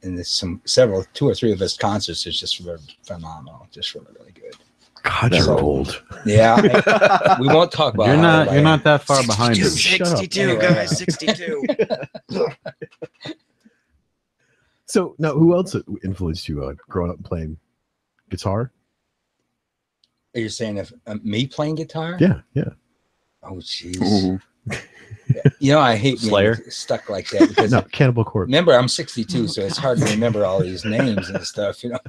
And there's 2 or 3 of his concerts is just really phenomenal, just really, really good. God, That's you're all. old. Yeah, we won't talk about. You're how not. I You're am. not that far behind him. Shut up. 62, Anyway. guys. 62. So, now who else influenced you growing up playing guitar? Are you saying if me playing guitar? Yeah, yeah. Oh, jeez. Ooh. You know, I hate Slayer? being stuck like that because No, Cannibal Corpse. remember, I'm 62, so it's hard to remember all these names and stuff. You know.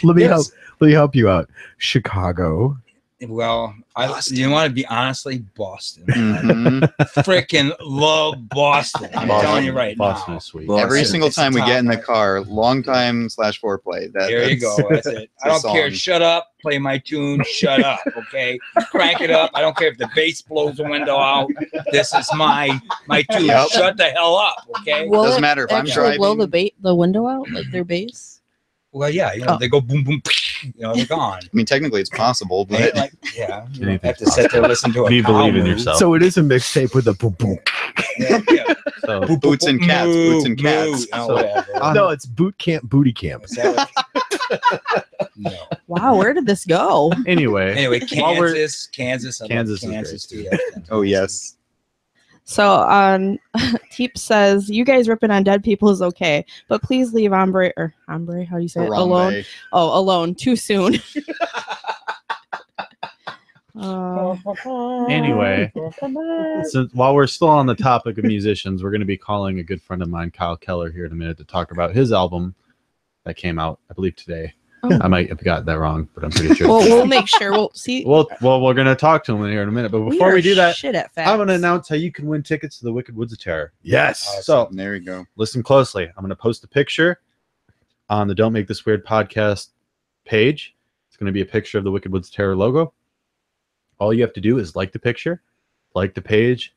Let me Yes. help you out. Chicago. Well, you want to be honestly Boston. Mhm. Freaking love Boston. I'm telling you right Boston now. is sweet. Every Boston. single It's time we top get in the notch. car, long time /foreplay. There you go. That's it. I don't care. Shut up. Play my tune. Shut up. Okay. Crank it up. I don't care if the bass blows the window out. This is my tune. Yep. Shut the hell up. Okay. Will Doesn't it matter if I'm actually blow driving. the window out, like their bass? Well, yeah. You know, Oh. they go boom, boom. You know, they're gone. I mean, technically, it's possible, They ain't but like, yeah. You don't Anything's have to sit there and listen to a If you cow believe in moo. yourself. So it is a mixtape with a boom boom. Yeah, yeah. So boots and cats, boots and Moo, cats. moo. So- Whatever. No, it's boot camp, booty camp. Is that what- no. Wow, where did this go? anyway, Anyway, While we're- Kansas. I love Kansas is Kansas great, too. Oh yes. So Teep says, you guys ripping on dead people is okay, but please leave Hombre, how do you say it? Alone. Harambe. Oh, alone too soon. anyway, since while we're still on the topic of musicians, we're going to be calling a good friend of mine, Kyle Keller, here in a minute to talk about his album that came out, I believe, today. Oh. I might have got that wrong, but I'm pretty sure. well, we'll make sure. We'll see. well, we're going to talk to him here in a minute. But before are we do that, shit at facts. I'm going to announce how you can win tickets to the Wicked Woods of Terror. Yes. So There we go. listen closely. I'm going to post a picture on the Don't Make This Weird podcast page. It's going to be a picture of the Wicked Woods of Terror logo. All you have to do is like the picture, like the page,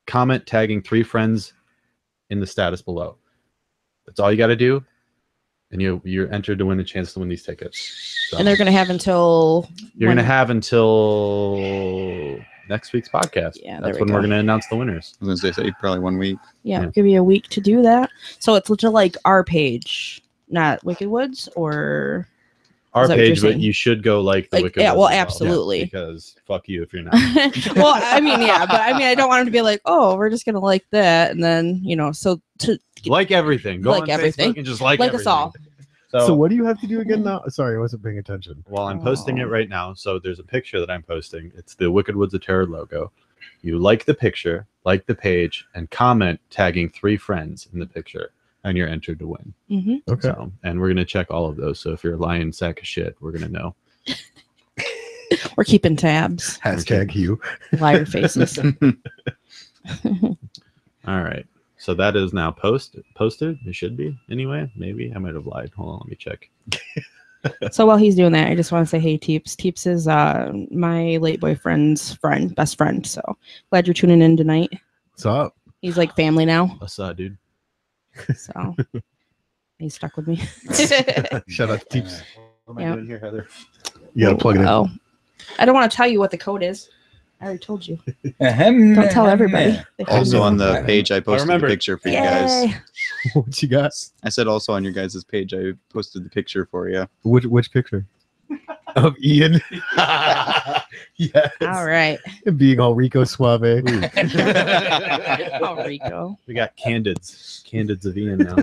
comment tagging 3 friends in the status below. That's all you got to do. And you're entered to win a chance to win these tickets. So And they're going to have until. you're when- going to have until next week's podcast. Yeah, there That's we when we're go. going to announce the winners. I was going to say probably 1 week. Yeah, Yeah. give you a week to do that. So it's literally like our page, not Wicked Woods, or Our Is that what you're page, but saying? you should go like the Like, Wicked yeah, Woods well, as absolutely. because fuck you if you're not. well, I mean, yeah, but I mean, I don't want them to be like, oh, we're just gonna like that, and then so to Like everything. Go Like on everything. Facebook and just like Like everything. us all. So what do you have to do again now? Sorry, I wasn't paying attention. Well, I'm posting it Oh. right now. So there's a picture that I'm posting. It's the Wicked Woods of Terror logo. You like the picture, like the page, and comment tagging 3 friends in the picture, and you're entered to win. hmm Okay. So, and we're gonna check all of those. So if you're a lying sack of shit, we're gonna know. we're keeping tabs. Hashtag Hugh. Liar faces. All right. So that is now posted. It should be anyway. Maybe I might have lied. Hold on, let me check. So while he's doing that, I just want to say, hey, Teeps. Teeps is my late boyfriend's best friend. So glad you're tuning in tonight. What's up? He's like family now. What's up, dude? So he's stuck with me. Shout out to Teeps. What am I Yeah. doing here, Heather? You gotta plug it in. Oh, I don't want to tell you what the code is. I already told you. Don't Don't tell everybody. They can Also know. on the page, I posted the remembered. picture for you guys. Yay. What you got? I said also on your guys' page, I posted the picture for you. Which picture? Of Ian. Yes. All right. Being all Rico Suave. Oh, Rico. We got Candids of Ian now.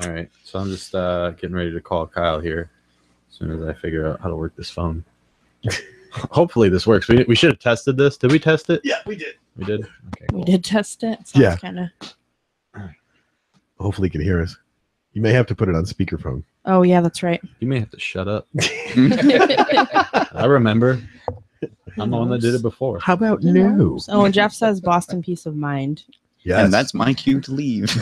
All right. So I'm just getting ready to call Kyle here as soon as I figure out how to work this phone. Hopefully this works. We should have tested this. Did we test it? Yeah, we did. We did? Okay, We cool. did test it. Sounds Yeah. kind of. Hopefully, you can hear us. You may have to put it on speakerphone. Oh, yeah, that's right. You may have to shut up. I remember. I'm the one that did it before. How about no? Oh, and Jeff says Boston peace of mind. Yes. And that's my cue to leave.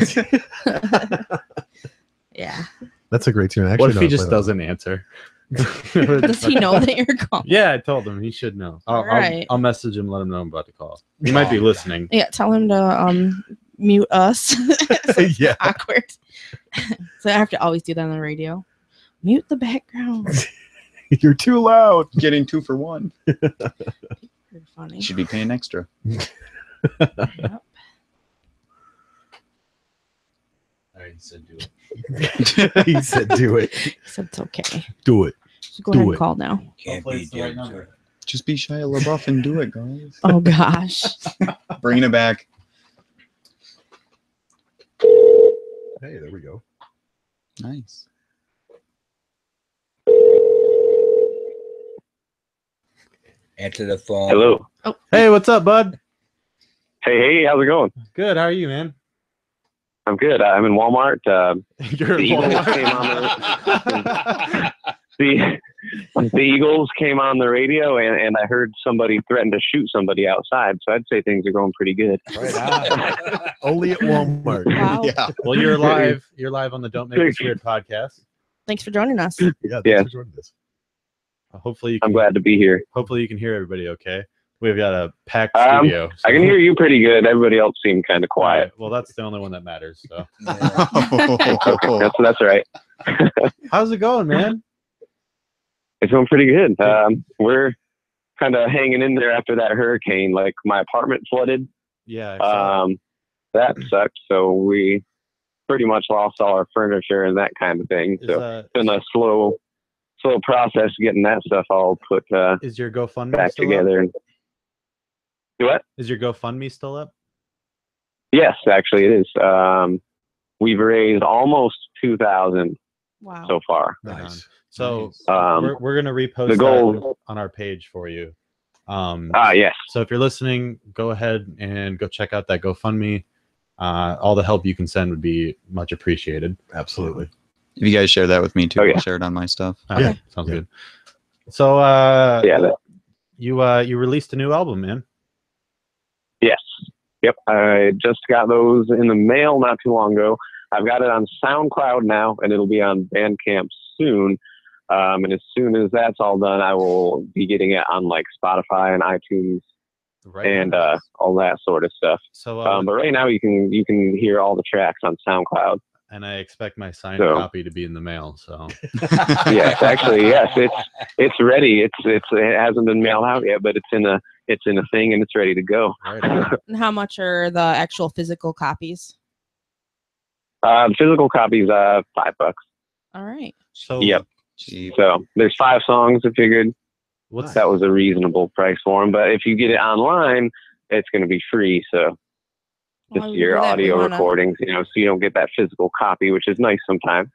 Yeah. That's a great tune. Actually, What if no, he I just play that. doesn't answer? Does he know that you're calling? Yeah, I told him. He should know. All right. I'll message him, let him know I'm about to call. He might be listening. Yeah, tell him to mute us. It's Yeah. awkward. So I have to always do that on the radio. Mute the background. You're too loud. Getting 2 for 1. You're funny. You should be paying extra. Yep. All right, he said do it. He said, "Do it. He said it's okay. Do it." So go Do ahead it. and call now. Can't Hopefully be it's the right done. number. Just be Shia LaBeouf and do it, guys. Oh gosh. Bringing it back. Hey, there we go. Nice. Answer the phone. Hello. Hey, what's up, bud? Hey, how's it going? Good. How are you, man? I'm good. I'm in Walmart. You're The Eagles came the Eagles came on the radio, and I heard somebody threaten to shoot somebody outside. So I'd say things are going pretty good. Right on. Only at Walmart. Wow. Yeah. Well, you're live. You're live on the Don't Make This Weird podcast. Thanks for joining us. Yeah, Yeah. thanks for joining us. Hopefully, you I'm can, glad to be here. hopefully you can hear everybody. Okay, we've got a packed studio. I can hear you pretty good. Everybody else seemed kind of quiet. Well, that's the only one that matters. So, That's right. how's it going, man? It's going pretty good. We're kind of hanging in there after that hurricane. Like my apartment flooded. Yeah. I saw That sucked. So we pretty much lost all our furniture and that kind of thing. Is, So it's been a slow process getting that stuff all put is your GoFundMe back still together. up? Do what? Is your GoFundMe still up? Yes, actually it is. We've raised almost 2,000 Wow. so far. Nice. So Um, we're gonna repost the that goal. on our page for you. Yes. So if you're listening, go ahead and go check out that GoFundMe. All the help you can send would be much appreciated. Absolutely. If you guys share that with me too, Oh, yeah. I'll share it on my stuff. Okay, sounds Yeah. good. So Yeah. you released a new album, man. Yes. Yep. I just got those in the mail not too long ago. I've got it on SoundCloud now, and it'll be on Bandcamp soon. And as soon as that's all done, I will be getting it on like Spotify and iTunes Right. and all that sort of stuff. So But right now, you can hear all the tracks on SoundCloud. and I expect my signed So- copy to be in the mail. So Yes, actually, yes, it's ready. It hasn't been mailed out yet, but it's in a thing and it's ready to go. right on. And how much are the actual physical copies? Physical copies, $5. All right. So Yep. Gee, So there's 5 songs. I figured what's that was a reasonable price for them. But if you get it online, it's going to be free. So just Why would your we do that? We audio wanna- recordings, so you don't get that physical copy, which is nice sometimes.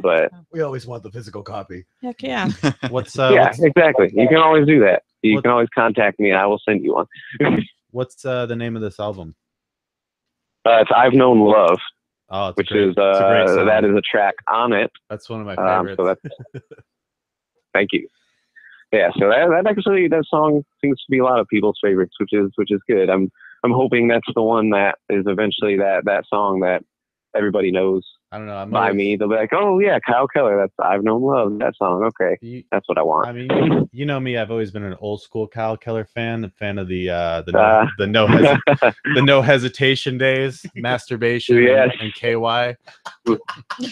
But We always want the physical copy. Heck yeah. what's yeah, exactly. You can always do that. You what- can always contact me, and I will send you one. what's the name of this album? It's "I've Known Love," Oh, it's which a great, is it's a great song. that is a track on it. That's one of my favorites. So that's thank you. Yeah, so that song seems to be a lot of people's favorites, which is good. I'm hoping that's the one that is eventually that song that everybody knows I don't know. I'm by always- me. They'll be like, "Oh yeah, Kyle Keller. That's I've Known Love. That song. Okay, You- that's what I want." I mean, you know me. I've always been an old school Kyle Keller fan. A fan of the no hesitation days, masturbation, Yes. and KY.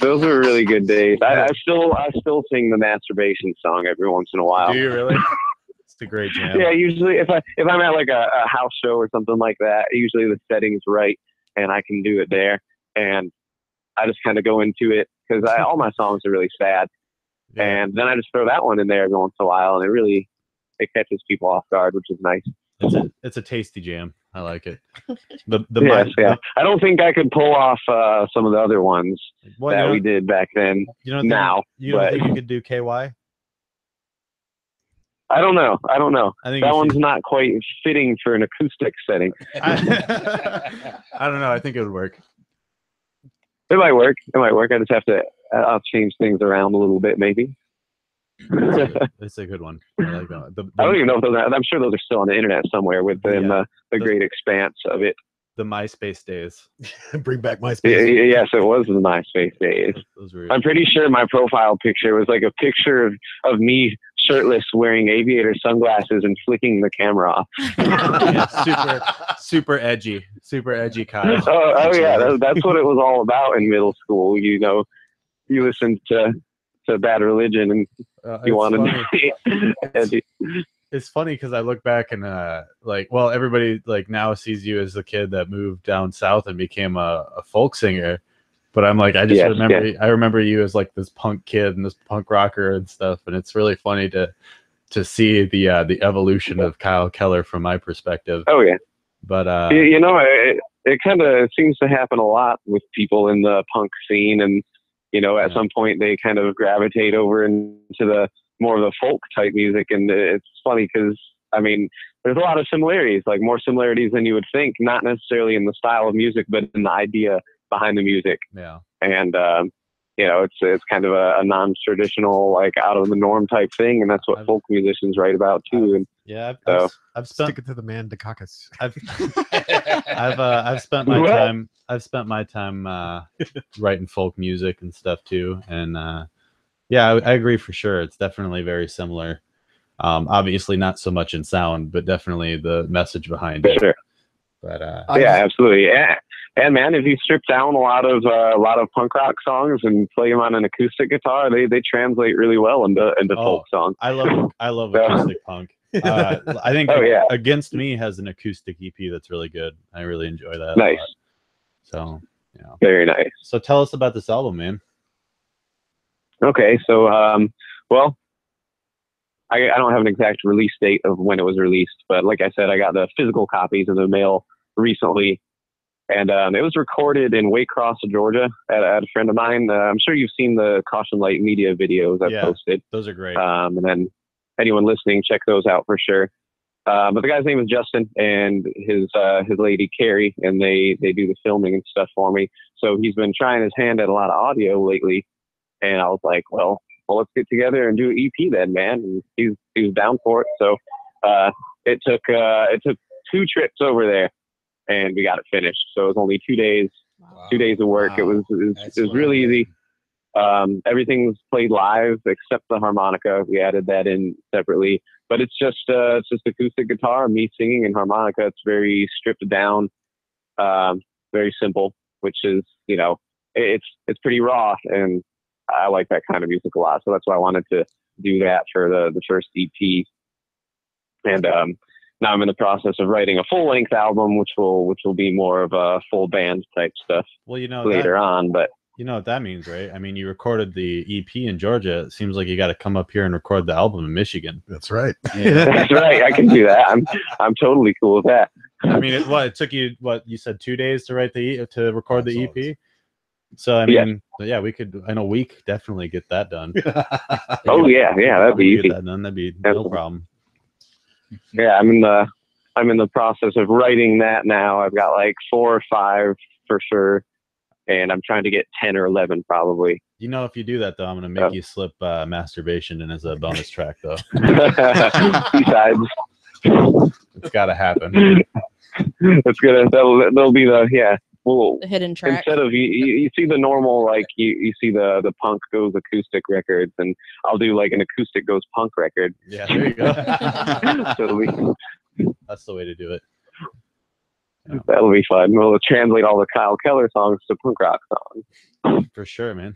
Those were really good days. I still sing the masturbation song every once in a while. Do you really? It's a great jam. Yeah, usually if I'm at like a house show or something like that, usually the setting's right and I can do it there, and I just kind of go into it because all my songs are really sad, Yeah. and then I just throw that one in there every once in a while, and it catches people off guard, which is nice. It's a tasty jam. I like it. The Yes, yeah. I don't think I could pull off some of the other ones What, that we did back then. you don't think, now, you don't but- think you could do KY? I don't know. I think That you one's should- not quite fitting for an acoustic setting. I don't know. I think it would work. It might work. I just have to. I'll change things around a little bit, maybe. It's a good one. I like that one. I don't even know if those are. I'm sure those are still on the internet somewhere within Yeah. the great expanse of it. The MySpace days. Bring back Y- MySpace. Yes, it was in MySpace days. Those were. I'm pretty sure my profile picture was like a picture of me shirtless, wearing aviator sunglasses and flicking the camera off. Yeah, super edgy Kyle. Oh yeah, that's what it was all about in middle school. You listened to Bad Religion and you wanted to be edgy. It's funny because I look back and everybody like now sees you as the kid that moved down south and became a folk singer, but I'm like I remember you as like this punk kid and this punk rocker and stuff, and it's really funny to see the evolution of Kyle Keller from my perspective. Oh yeah. But it kind of seems to happen a lot with people in the punk scene, and at some point they kind of gravitate over into the more of the folk type music. And it's funny because I mean, there's a lot of similarities, like more similarities than you would think, not necessarily in the style of music, but in the idea behind the music. Yeah. And, you know, it's kind of a non-traditional, like out of the norm type thing. And that's what folk musicians write about too. And Yeah. so, I've spent Stick it to the man, Dukakis. I've spent my time writing folk music and stuff too, and yeah, I agree for sure. It's definitely very similar. Obviously not so much in sound, but definitely the message behind it. sure. But Yeah, absolutely. Yeah. And man, if you strip down a lot of punk rock songs and play them on an acoustic guitar, they translate really well into folk songs. I love acoustic punk. I think Against Me has an acoustic EP that's really good. I really enjoy that. Nice. So yeah, very nice. So tell us about this album, man. Okay, so well, I don't have an exact release date of when it was released, but like I said, I got the physical copies in the mail recently, and it was recorded in Waycross, Georgia, at a friend of mine. I'm sure you've seen the Caution Light Media videos I've posted. Those are great. And then anyone listening, check those out for sure. But the guy's name is Dustan, and his lady Carrie, and they do the filming and stuff for me. So he's been trying his hand at a lot of audio lately, and I was like, well, let's get together and do an EP then, man. And he was down for it. So it took 2 trips over there, and we got it finished. So it was only 2 days, Wow. 2 days of work. Wow. It was really easy. Everything was played live except the harmonica. We added that in separately, but it's just acoustic guitar, me singing, and harmonica. It's very stripped down, very simple, which is, you know, it's pretty raw, and I like that kind of music a lot. So that's why I wanted to do that for the first EP. And now I'm in the process of writing a full length album, which will be more of a full band type stuff. Well, you know, later on, but you know what that means, right? I mean, you recorded the EP in Georgia. It seems like you got to come up here and record the album in Michigan. That's right. Yeah. That's right. I can do that. I'm totally cool with that. I mean, it took you, you said 2 days to record the EP. Songs. So I mean, yeah, we could in a week definitely get that done. Oh yeah, that'd be easy. Get that done. That'd be no problem. Yeah, I'm in the process of writing that now. I've got like 4 or 5 for sure, and I'm trying to get 10 or 11 probably. You know, if you do that though, I'm gonna make you slip masturbation in as a bonus track though. Besides, it's got to happen. It's gonna that'll be the hidden track. Instead of you see the normal, like you see the punk goes acoustic records, and I'll do like an acoustic goes punk record. Yeah, there you go. So That's the way to do it. Yeah. That'll be fun. We'll translate all the Kyle Keller songs to punk rock songs. For sure, man.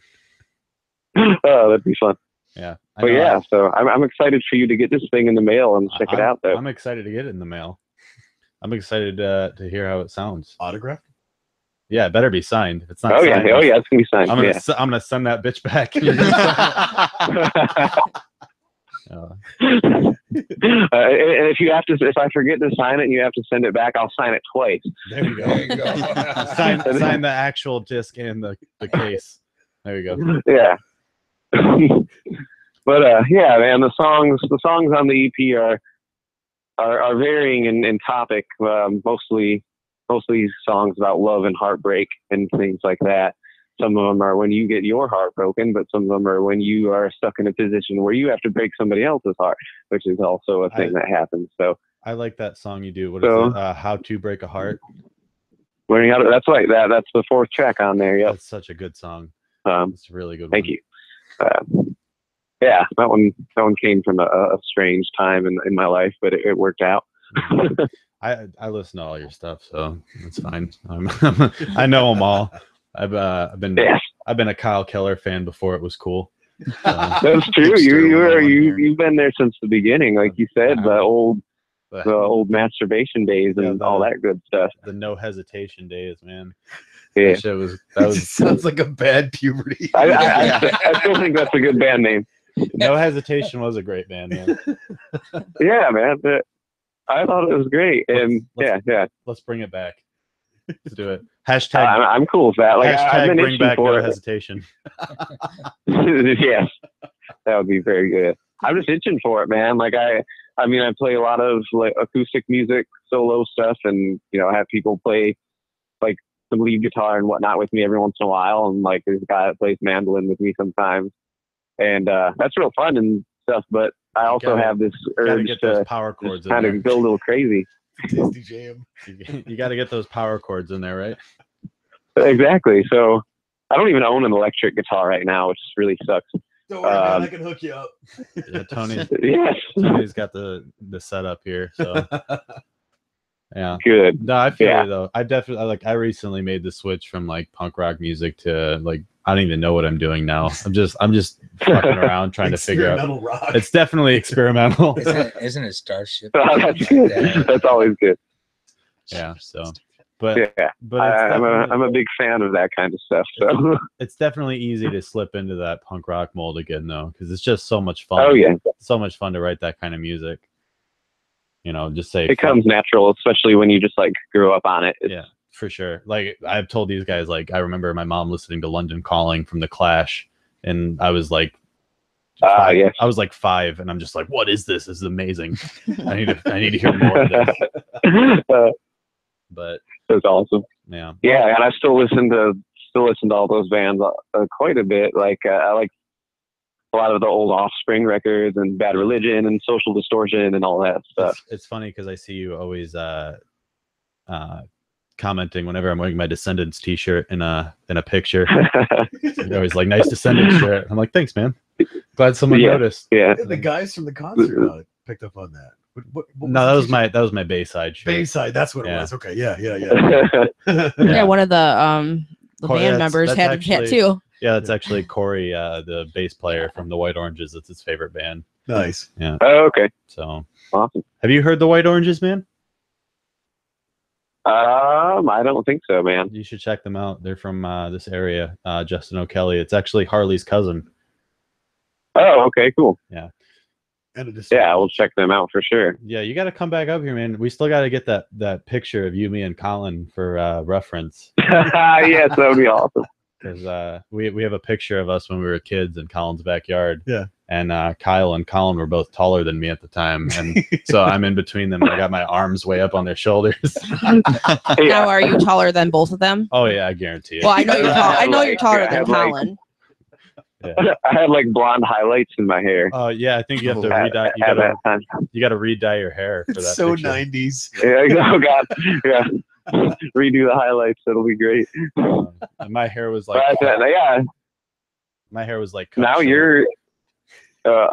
Oh, that'd be fun. Yeah. But yeah, so I'm excited for you to get this thing in the mail and check it out though. I'm excited to get it in the mail. I'm excited to hear how it sounds. Autographed? Yeah, it better be signed. If it's not signed, it's gonna be signed. I'm gonna send that bitch back. If I forget to sign it and you have to send it back, I'll sign it twice. There you go. sign the actual disc and the case. There you go. Yeah. But yeah, man, the songs on the EP are varying in topic. Mostly songs about love and heartbreak and things like that. Some of them are when you get your heart broken, but some of them are when you are stuck in a position where you have to break somebody else's heart, which is also a thing that happens. So I like that song you do. What is it? How to Break a Heart. Learning how to. That's right. That's the 4th track on there. Yep. That's such a good song. It's a really good. Thank you. Yeah, that one came from a strange time in my life, but it worked out. I listen to all your stuff, so it's fine. I know them all. I've been a Kyle Keller fan before it was cool. That's true. You've been there since the beginning, like you said, the old masturbation days and all that good stuff. The No Hesitation days, man. Yeah, that was sounds like a bad puberty. I still think that's a good band name. No Hesitation was a great band, man. Yeah, man. I thought it was great, and let's bring it back. Let's do it. Hashtag. I'm cool with that. Like, I've been bring itching back for No it. Hesitation. Yes, that would be very good. I'm just itching for it, man. Like I I mean, I play a lot of like acoustic music, solo stuff, and I have people play like some lead guitar and whatnot with me every once in a while. And like there's a guy that plays mandolin with me sometimes, and that's real fun and stuff. But I also have this urge get those to power chords kind of go a little crazy. Disney Jam. You got to get those power chords in there, right? Exactly. So I don't even own an electric guitar right now, which really sucks. Don't worry, man, I can hook you up. Yeah, Tony's got the setup here. So yeah, good. No, I feel you though. I definitely I recently made the switch from like punk rock music to like I don't even know what I'm doing now. I'm just fucking around trying to figure out. Rock. It's definitely experimental. Isn't it Starship? Oh, that's good. That's always good. Yeah. So, but I'm a big fan of that kind of stuff. So it's definitely easy to slip into that punk rock mold again, though, because it's just so much fun. Oh yeah, so much fun to write that kind of music. Just say it comes natural, especially when you just like grew up on it. Yeah, for sure. Like I've told these guys, like I remember my mom listening to London Calling from The Clash, and I was like, I was like 5, and I'm just like, what is this? This is amazing. I need to hear more of this. But that's awesome. Yeah, and I still listen to all those bands quite a bit. Like I like a lot of the old Offspring records and Bad Religion and Social Distortion and all that stuff. It's funny because I see you always commenting whenever I'm wearing my Descendants t-shirt in a picture. You're always like, nice Descendants shirt. I'm like, thanks, man. Glad someone noticed. Yeah. The guys from the concert picked up on that. What no, that was my Bayside shirt. Bayside, that's what it was. Okay, yeah. Yeah, one of the band members had a tattoo. Yeah, that's actually Corey, the bass player from the White Oranges. It's his favorite band. Nice. Yeah. Oh, okay. So awesome. Have you heard the White Oranges, man? I don't think so, man. You should check them out. They're from this area, Justin O'Kelly. It's actually Harley's cousin. Oh, okay, cool. Yeah. Yeah, we'll check them out for sure. Yeah, you got to come back up here, man. We still got to get that picture of you, me, and Colin for reference. Yes, that would be awesome. Because we have a picture of us when we were kids in Colin's backyard. Yeah. And Kyle and Colin were both taller than me at the time, and so I'm in between them. I got my arms way up on their shoulders. Now, are you taller than both of them? Oh yeah, I guarantee it. Well, I know you're tall. I know you're taller than Colin. Yeah. I had like blonde highlights in my hair. Oh yeah, I think you have to redye. You got to redye your hair for that. It's so picture. 90s. Yeah. Oh god. Yeah. Redo the highlights. That'll be great. And my hair was like. My hair was like. Now you're. Go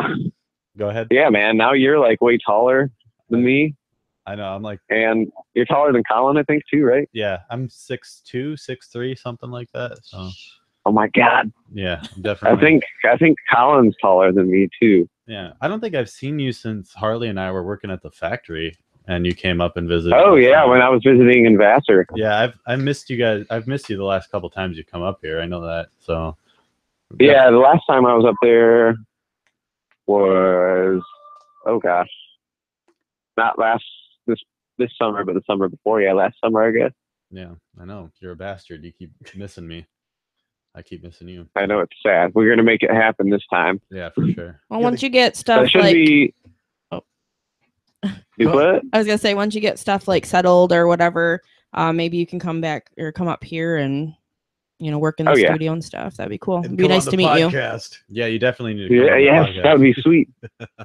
ahead. Yeah, man. Now you're like way taller than me. I know. I'm like. And you're taller than Colin, I think, too, right? Yeah, I'm 6'2", 6'3", something like that. So. Oh my god. Yeah, definitely. I think Colin's taller than me too. Yeah, I don't think I've seen you since Harley and I were working at the factory, and you came up and visited. Oh yeah, when I was visiting in Vassar. Yeah, I've missed you guys. I've missed you the last couple times you come up here. I know that. So. Yeah, the last time I was up there was not this summer, but the summer before. Yeah, last summer I guess. Yeah, I know. You're a bastard. You keep missing me. I keep missing you. I know, it's sad. We're gonna make it happen this time. Yeah, for sure. Well, once you get stuff that should like be... What? I was gonna say, once you get stuff like settled or whatever, maybe you can come back or come up here and work in the studio and stuff. That'd be cool. It'd be nice to meet you. Yeah, you definitely need to. Yes, that would be sweet.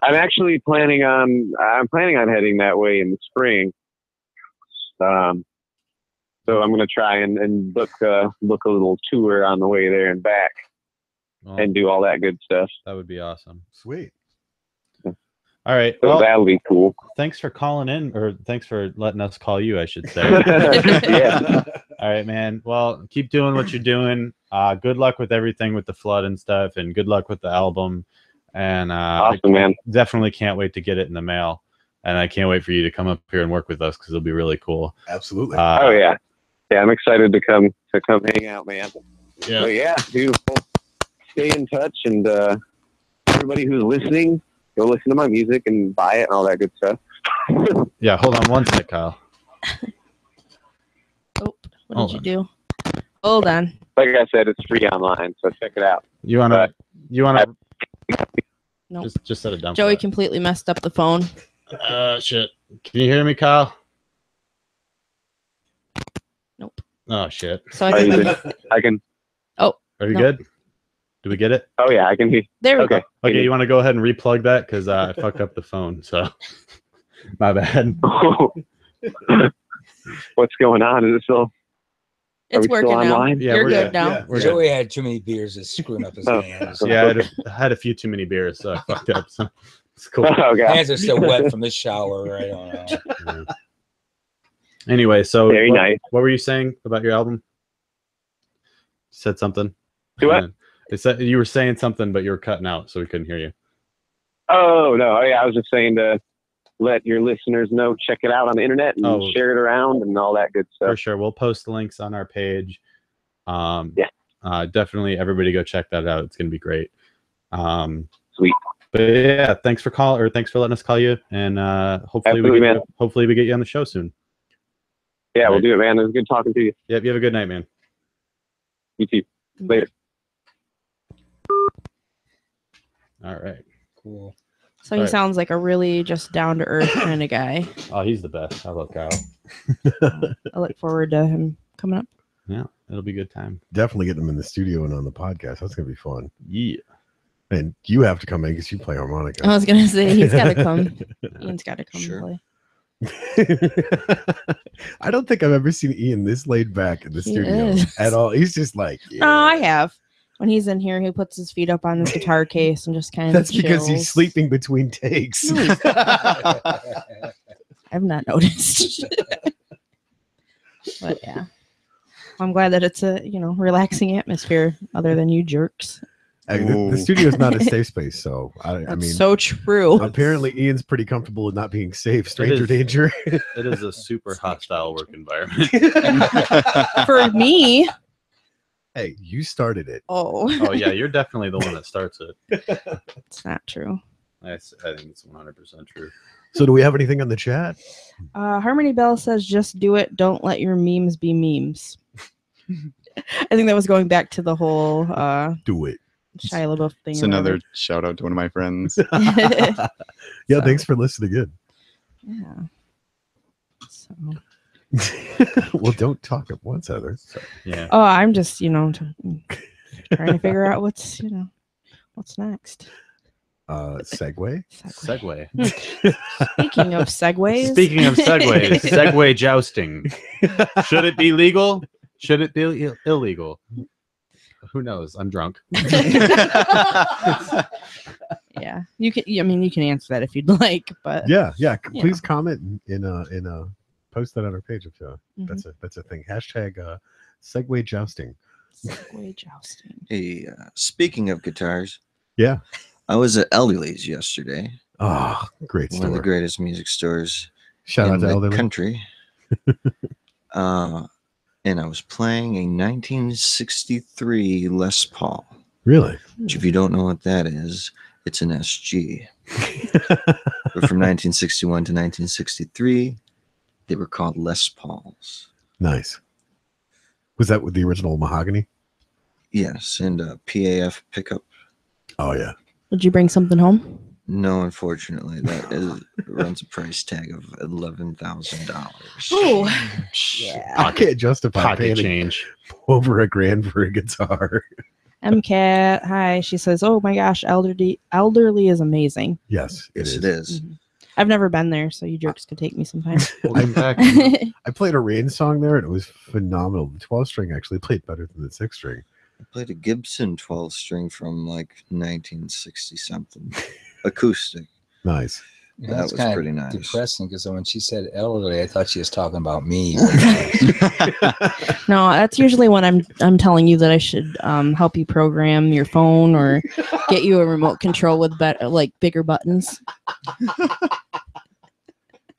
I'm actually planning on heading that way in the spring. So I'm gonna try and book a little tour on the way there and back, and do all that good stuff. That would be awesome. Sweet. All right. So that'll be cool. Thanks for calling in, or thanks for letting us call you, I should say. Yeah. All right, man. Well, keep doing what you're doing. Good luck with everything with the flood and stuff, and good luck with the album. And awesome, man. Definitely can't wait to get it in the mail, and I can't wait for you to come up here and work with us because it'll be really cool. Absolutely. Oh yeah. Yeah, I'm excited to come hang out, man. Yeah. But yeah, beautiful. Stay in touch, and everybody who's listening, go listen to my music and buy it and all that good stuff. Yeah, hold on one sec, Kyle. What did you do? Hold on. Like I said, it's free online, so check it out. You wanna Nope. just set it down. Joey completely messed up the phone. Shit. Can you hear me, Kyle? Nope. Oh shit. So I think I can. Are we No. good? Do we get it? Oh yeah, I can hear. there we Okay. go. Okay, you want to go ahead and replug that because I fucked up the phone. So my bad. What's going on? Is it still? It's we still working now. online? Yeah, You're we're good good. now. Yeah. We're good. Joey had too many beers. It's screwing up his Oh. hands. Yeah, I had a few too many beers, so I fucked up. So it's cool. Okay. Hands are still wet from the shower. I don't know. Yeah. Anyway, so Very nice. what were you saying about your album? You said something. Do what? It said you were saying something, but you were cutting out, so we couldn't hear you. Oh no! Yeah, I was just saying to let your listeners know, check it out on the internet and share it around and all that good stuff. For sure, we'll post the links on our page. Yeah. Definitely, everybody go check that out. It's gonna be great. Sweet. But yeah, thanks for letting us call you, and hopefully Absolutely, we get you on the show soon. Yeah, All we'll right. do it, man. It was good talking to you. Yep, you have a good night, man. You too. Later. All right. Cool. So he Right. sounds like a really just down to earth kind of guy. Oh, he's the best. I love Kyle. I look forward to him coming up. Yeah, it'll be a good time. Definitely getting him in the studio and on the podcast. That's gonna be fun. Yeah. And you have to come in because you play harmonica. I was gonna say he's got to come. Ian's got to come Sure. play. I don't think I've ever seen Ian this laid back in the He studio is. at all. He's just like, No, I have. When he's in here, he puts his feet up on his guitar case and just kind of. That's because he's sleeping between takes. No, he's I've not noticed. But yeah, I'm glad that it's a relaxing atmosphere other than you jerks. Hey, the studio is not a safe space, so I That's mean, so true. apparently Ian's pretty comfortable with not being safe. Stranger is. danger. It is a super hostile work environment. For me. Hey, you started it. Oh, Oh yeah, you're definitely the one that starts it. it's not true. I think it's 100% true. So, do we have anything on the chat? Harmony Bell says, "Just do it. Don't let your memes be memes." I think that was going back to the whole Do it. Shia LaBeouf thing. It's or another whatever. shout out to one of my friends. Yeah. Thanks for listening in. So. Well, don't talk at once, Heather. Yeah. Oh, I'm just trying to figure out what's next. Segue. Segue. Speaking of segues. Speaking of segues, segue jousting. Should it be legal? Should it be illegal? Who knows? I'm drunk. Yeah, you can. I mean, you can answer that if you'd like, but Yeah. You Please comment in post that on our page if Mhm. that's a thing. Hashtag segue jousting. segue jousting. Hey, speaking of guitars, Yeah. I was at Elliot's yesterday, Oh, great one of the store. greatest music stores Shout out in to the Elderly. country. And I was playing a 1963 Les Paul, Really? which if you don't know what that is, it's an SG. But from 1961 to 1963, they were called Les Pauls. Nice. Was that with the original mahogany? Yes, and a PAF pickup. Oh yeah. Did you bring something home? No, unfortunately, that runs a price tag of $11,000. Oh, yeah. I can't justify Pocket paying change. over $1,000 for a guitar. MCAT. Hi. She says, "Oh my gosh, elderly is amazing." Yes, Yes, it is. Mhm. I've never been there, so you jerks could take me sometime. We'll get back. I played a Rain song there, and it was phenomenal. The 12-string actually played better than the 6-string. I played a Gibson 12-string from like 1960 something, acoustic. Nice. Yeah, That that's was kind pretty of nice. depressing because when she said elderly, I thought she was talking about me. No, that's usually when I'm telling you that I should help you program your phone or get you a remote control with bigger buttons.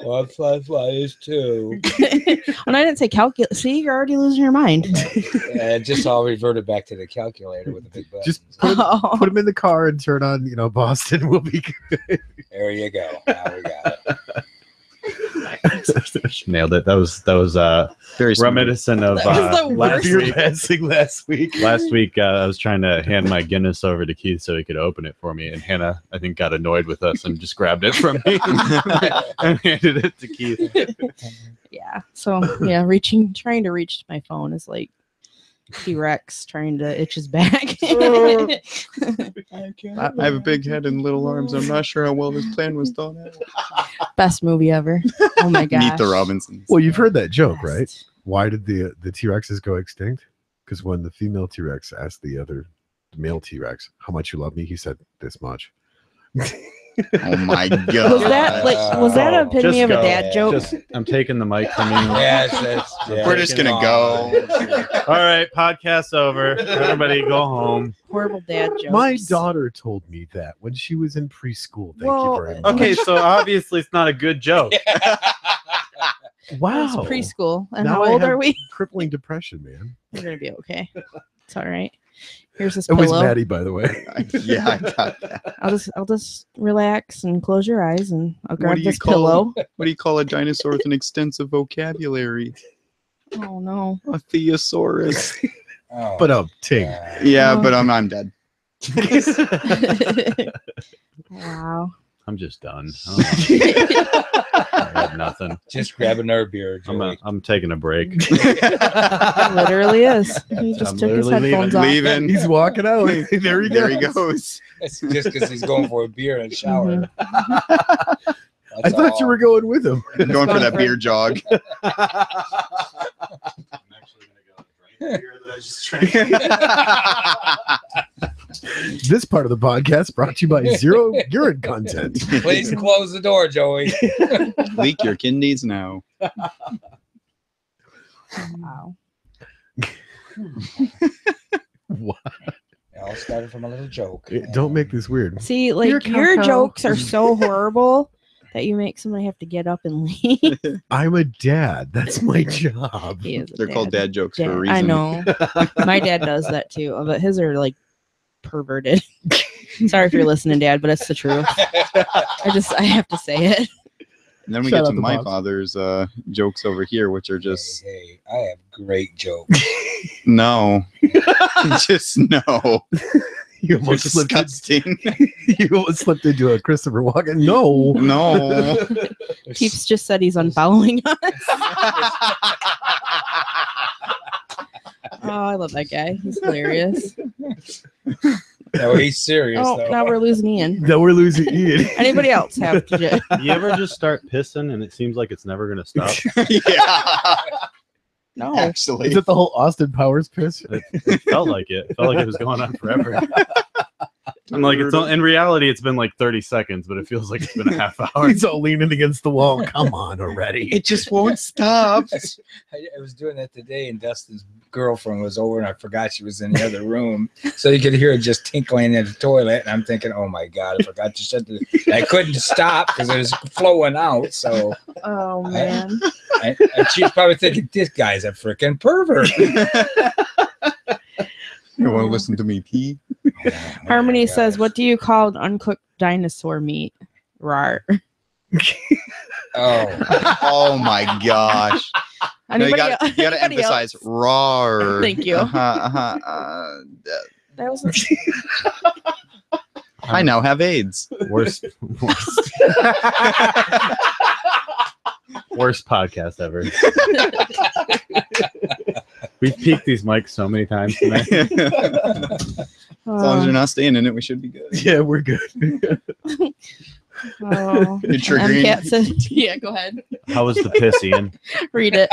Well, fly is too. When I didn't say calculate, see, you're already losing your mind. It just all reverted back to the calculator with the big buttons. Just put them in the car and turn on, Boston. We'll be good. There you go. Now we got it. Nailed it. That was Very smooth. reminiscent of That was the last worst. Beer week. passing last week. Last week, I was trying to hand my Guinness over to Keith so he could open it for me, and Hannah, I think, got annoyed with us and just grabbed it from me and handed it to Keith. Yeah. So yeah, trying to reach my phone is like T-Rex trying to itch his back. I have a big head and little arms. I'm not sure how well this plan was thought out. Best movie ever. Oh my gosh. Meet the Robinsons. Well, you've heard that joke, right? Best. Why did the T-Rexes go extinct? Because when the female T-Rex asked the male T-Rex, how much you love me, he said this much. Oh my god! Was that an epitome Just of a go. dad joke? I'm taking the mic from you. Yes, We're just gonna go. All right, podcast over. Everybody go home. Horrible dad jokes. My daughter told me that when she was in preschool. Thank Well, you very much. Okay, so obviously it's not a good joke. Wow. It's preschool. And Now how I old have are we? Crippling depression, man. We're gonna be okay. It's all right. Here's this It was pillow. Maddie, by the way. Yeah, I got that. I'll just relax and close your eyes, and I'll grab do you this call- pillow. What do you call a dinosaur with an extensive vocabulary? Oh no. A theosaurus. Oh, But Tink. yeah. Yeah, but I'm dead. Wow. I'm just done. I got nothing. Just grab another beer, Joey. I'm taking a break. It literally is. He just I'm took his literally headphones off. Leaving. He's walking out. There he goes. There he goes. It's just because he's going for a beer and a shower. I thought you were going with him. I'm going for that beer jog. I'm actually gonna go drink beer that I just drank. This part of the podcast brought to you by Zero Urine Content. Please close the door, Joey. Leak your kidneys now. Wow. What? It all started from a little joke. Don't make this weird. See, like Here, your Coco. jokes are so horrible that you make somebody have to get up and leave. I'm a dad. That's my job. He is a They're called dad jokes for a dad. reason. I know. My dad does that too, but his are like perverted. Sorry if you're listening, Dad, but it's the truth. I have to say it. And then we Shout get out to to my Bob. father's jokes over here, which are just Hey, I have great jokes. no, just no. You They're almost slipped. disgusting. You almost slipped into a Christopher Walken. No. No. Keeps just said he's unfollowing us. Oh, I love that guy. He's hilarious. No, he's serious Oh, though. now we're losing Ian. No, we're losing Ian. Anybody else have to You ever just start pissing and it seems like it's never gonna stop? Yeah. No. Actually. Is it the whole Austin Powers piss? It felt like it. It felt like it was going on forever. I'm like, in reality, it's been like 30 seconds, but it feels like it's been a half hour. He's all leaning against the wall. Come on already. It just won't stop. I was doing that today, and Dustin's girlfriend was over, and I forgot she was in the other room, so you could hear it just tinkling in the toilet. And I'm thinking, "Oh my god, I forgot to shut the." I couldn't stop because it was flowing out. So, Oh man. and she's probably thinking, "This guy's a freaking pervert." You want to listen to me pee? Harmony says, "What do you call an uncooked dinosaur meat?" Rar. Oh, Oh my gosh. No, you got to anybody emphasize else? raw. Thank you. That was I now have AIDS. Worst podcast ever. We've peaked these mics so many times tonight. As long as you're not staying in it, we should be good. Yeah, we're good. Oh, You're triggering. Cat said, yeah, go ahead. How was the piss, Ian? Read it.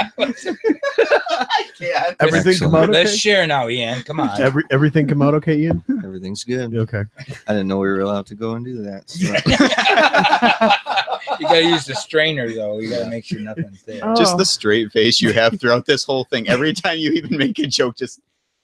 Everything come out let's okay? share now, Ian. Come on. Everything come out okay, Ian? Everything's good. Okay. I didn't know we were allowed to go and do that. So. You gotta use the strainer though. You gotta make sure nothing's there. Oh. Just the straight face you have throughout this whole thing. Every time you even make a joke, just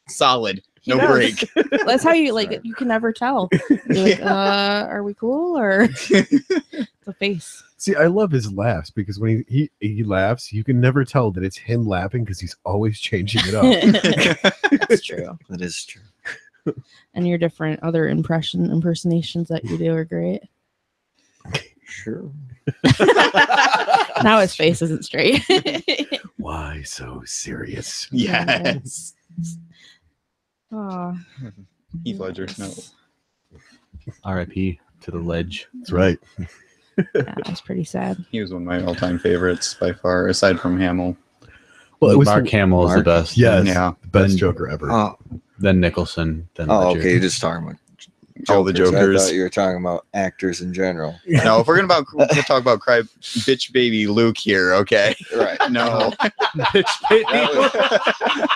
solid. No He does. break. That's how you like. You can never tell. You're like, are we cool or the face? See, I love his laughs because when he laughs, you can never tell that it's him laughing because he's always changing it up. That's true. That is true. And your different other impersonations that you do are great. Sure. Now his face isn't straight. Why so serious? Yes. Oh, Heath Ledger. No. R.I.P. to the ledge. That's right. yeah, that's pretty sad. He was one of my all-time favorites by far, aside from Hamill. Well, it was Mark Hamill is the Mark. best. Yes, Yeah. the best Then- Joker ever. Oh, Then Nicholson. Then oh Ledger. okay. You're just talking about All the I Jokers. thought you were talking about actors in general. No, if we're gonna talk about cry bitch baby Luke here, okay? Right. No.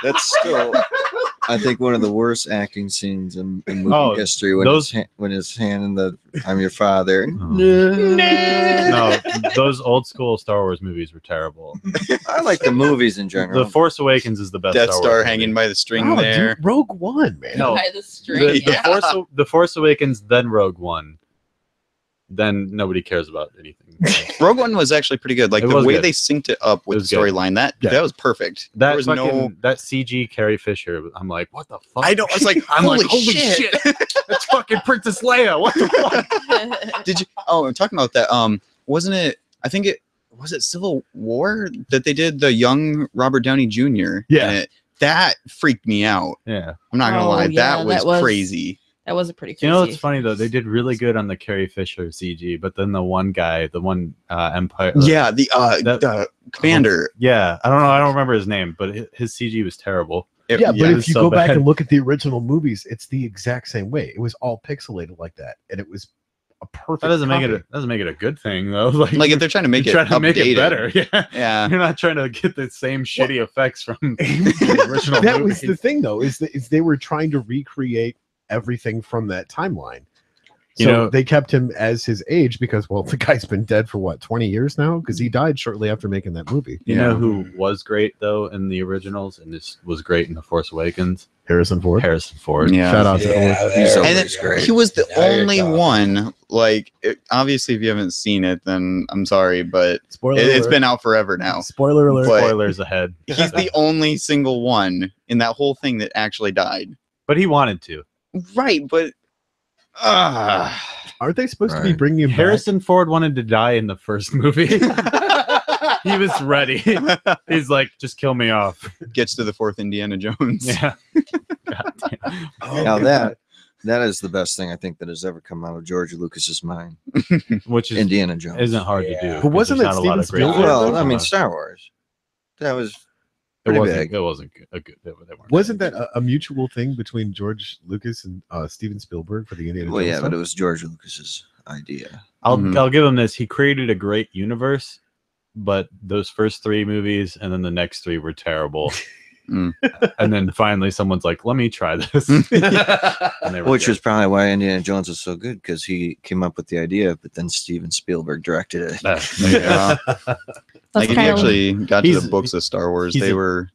That's still, I think, one of the worst acting scenes in movie Oh, history. When those- when his hand in the "I'm your father." No, those old school Star Wars movies were terrible. I like the movies in general. The Force Awakens is the best. Death Star Star Wars hanging movie. by the string Oh, there. dude, Rogue One, man. No. By the The, string. Yeah. the Force Awakens, then Rogue One. Then nobody cares about anything. Rogue One was actually pretty good. Like It the was way good. they synced it up with was the good. storyline, that Yeah. was perfect. There That was fucking that CG Carrie Fisher. I'm like, what the fuck? I don't. I was like, I'm holy, like, holy shit. That's fucking Princess Leia. What the fuck? Did you? Oh, I'm talking about that. Wasn't it? I think it was it Civil War that they did the young Robert Downey Jr. Yeah. in it? That freaked me out. Yeah. I'm not gonna Oh, lie. yeah, that was that was- crazy. That was a pretty crazy. You know what's funny though? They did really good on the Carrie Fisher CG, but then the one guy, the one Empire. Yeah, the that- commander. Yeah, I don't know. I don't remember his name, but his CG was terrible. It- Yeah, but it if was you so go back bad. and look at the original movies, it's the exact same way. It was all pixelated like that, and it was a perfect. That doesn't make copy. it a good thing though. Like, like if they're trying to make you're it trying to make it updated. better. Yeah. Yeah. You're not trying to get the same shitty effects from the original that movie. was the thing, though, is they were trying to recreate everything from that timeline. So You know- they kept him as his age because, well, the guy's been dead for what, 20 years now? Because he died shortly after making that movie. You Yeah. know who was great though in the originals and this was great in the Force Awakens? Harrison Ford. Harrison Ford. Yeah. Shout out to Yeah, Ford. He's there And always we it, go. great. he was the Now you're only talking. one. Like, obviously, if you haven't seen it, then I'm sorry, but Spoiler it's alert. been out forever now. Spoiler alert. But- Spoilers ahead. He's the only single one in that whole thing that actually died. But he wanted to. Right, but Aren't they supposed to be Right. bringing him Harrison Ford wanted to die in the first movie. He was ready. He's like, just kill me off. gets to the fourth Indiana Jones. Yeah. God damn. Now that is the best thing I think that has ever come out of George Lucas's mind. Which is Indiana Jones. isn't hard Yeah. to do. But wasn't There's that not a lot Steven of great Spielberg? well, films I mean, on it. Star Wars. That was it pretty wasn't, big. it wasn't a good. They weren't Wasn't that good. a mutual thing between George Lucas and Steven Spielberg for the Indiana Well, Jones yeah, stuff? but it was George Lucas's idea. Mhm. I'll give him this. He created a great universe, but those first three movies and then the next three were terrible. Mm. And then finally, someone's like, "Let me try this," and they were Which good. was probably why Indiana Jones was so good, because he came up with the idea, but then Steven Spielberg directed it. There you go. Yeah. That's Like if you kind of actually got to He's- the books of Star Wars, he's they a- were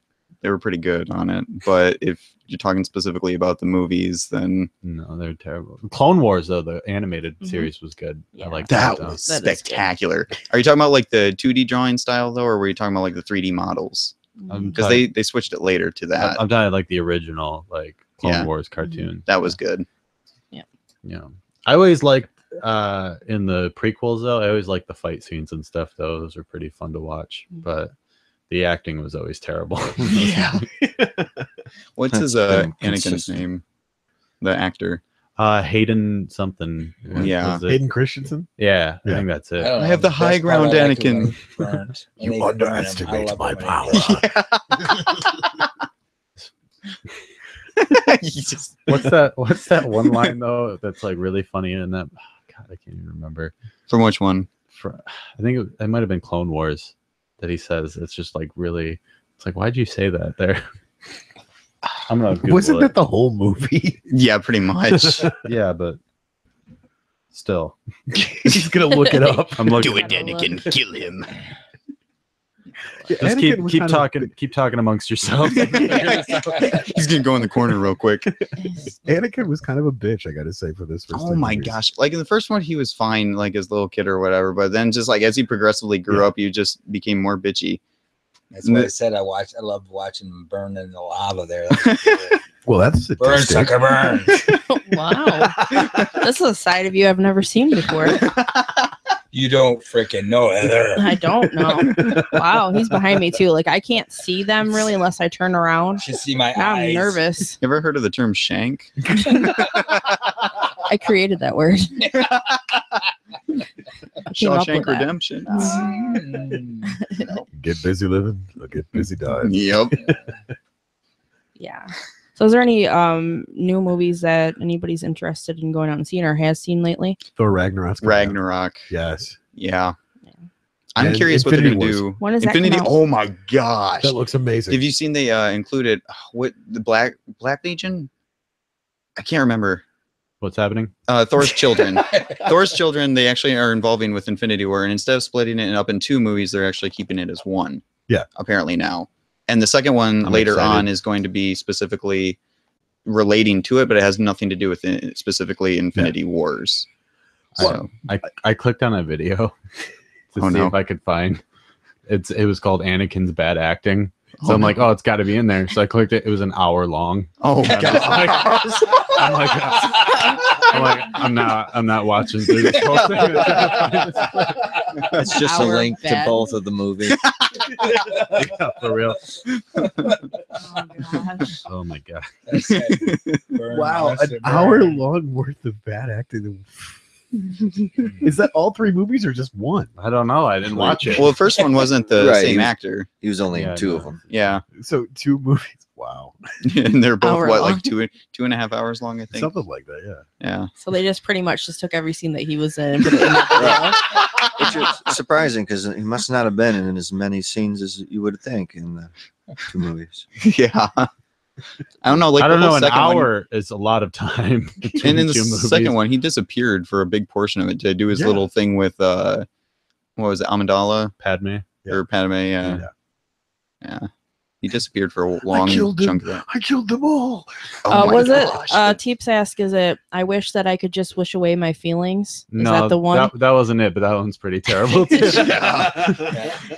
pretty good on it. But if you're talking specifically about the movies, then No, they're terrible. Clone Wars, though, the animated Mhm. series was good. I Yeah. like that though. was That is good. spectacular. Are you talking about like the 2D drawing style though, or were you talking about like the 3D models? I'm Because talking- they switched it later to that. I'm talking like the original, like Clone Yeah. Wars cartoon. That was good. Yeah, I always liked in the prequels though. I always liked the fight scenes and stuff. Though those were pretty fun to watch, but the acting was always terrible. Yeah. What's That's his been Anakin's consistent. name? The actor. Hayden something. What Yeah. was it? Hayden Christensen? Yeah, I Yeah. think that's it. don't I have the Best high part ground, I liked Anakin. when he burned. When they burned him, I underestimate love my it when he power. burned. He just- What's that one line though that's like really funny in that? God, I can't even remember. From which one? I think it might have been Clone Wars that he says. It's just like really. It's like, why'd you say that there? I'm gonna Google Wasn't it. that the whole movie? Yeah, pretty much. Yeah, but still, He's gonna look it up. I'm looking. Do it, Anakin. Kill him. Yeah, Just Anakin was keep kind of- talking. Keep talking amongst yourselves. He's gonna go in the corner real quick. Anakin was kind of a bitch, I gotta say, for this first. Oh three my movies. gosh! Like in the first one, he was fine, like as a little kid or whatever. But then, just like as he progressively grew up, you just became more bitchy. That's what I said. I loved watching him burn in the lava there. Well, that's a Burn, tasty. sucker, burn. wow. This is a side of you I've never seen before. You don't freaking know, Heather. I don't know. Wow, he's behind me too. Like I can't see them really unless I turn around. You should see my Now eyes. I'm nervous. You ever heard of the term shank? I created that word. I came up with Shawshank that. Redemption. Get busy living or get busy dying. Yep. Yeah. So is there any new movies that anybody's interested in going out and seeing or has seen lately? Thor Ragnarok. Ragnarok. Yes. Yeah. Yeah. I'm And curious what they're Infinity going to Wars. do. When does that Infinity. come out? Oh my gosh. That looks amazing. Have you seen they included what the Black Legion? I can't remember. What's happening? Thor's children. Thor's children. They actually are involving with Infinity War, and instead of splitting it up in 2 movies, they're actually keeping it as one. Yeah. Apparently now, and the second one I'm later excited. on is going to be specifically relating to it, but it has nothing to do with specifically Infinity Wars. So I clicked on a video to Oh, see no. if I could find it was called Anakin's bad acting. So Oh, I'm no. like, oh, it's got to be in there. So I clicked it. It was an hour long. oh my god. I'm like, I'm not watching through this whole thing. It's just a Our link to bad. both of the movies. Yeah, for real. Oh, gosh. Oh my god. Wow, an hour long worth of bad acting. Is that all 3 movies or just one? I don't know. I didn't watch it. Well, the first one wasn't the Right, same he was- actor. He was only Yeah, in 2 no. of them. Yeah, So 2 movies. Wow, and they're both Hour what, long. like 2.5 hours long, I think. something like that. Yeah. Yeah. So they just pretty much just took every scene that he was in and put it in the Which is surprising because he must not have been in as many scenes as you would think in the 2 movies. Yeah. I don't know. Like I don't the know. whole An second one- hour is a lot of time. and in the 2 movies. second one, he disappeared for a big portion of it to do his Yeah. little thing with what was it, Amidala Padme. or Padme? Yeah. Yeah. He disappeared for a long killed chunk of it. I killed them all. Oh my was gosh. it Teeps ask, is it I wish that I could just wish away my feelings? Is that the one? That wasn't it, but that one's pretty terrible too.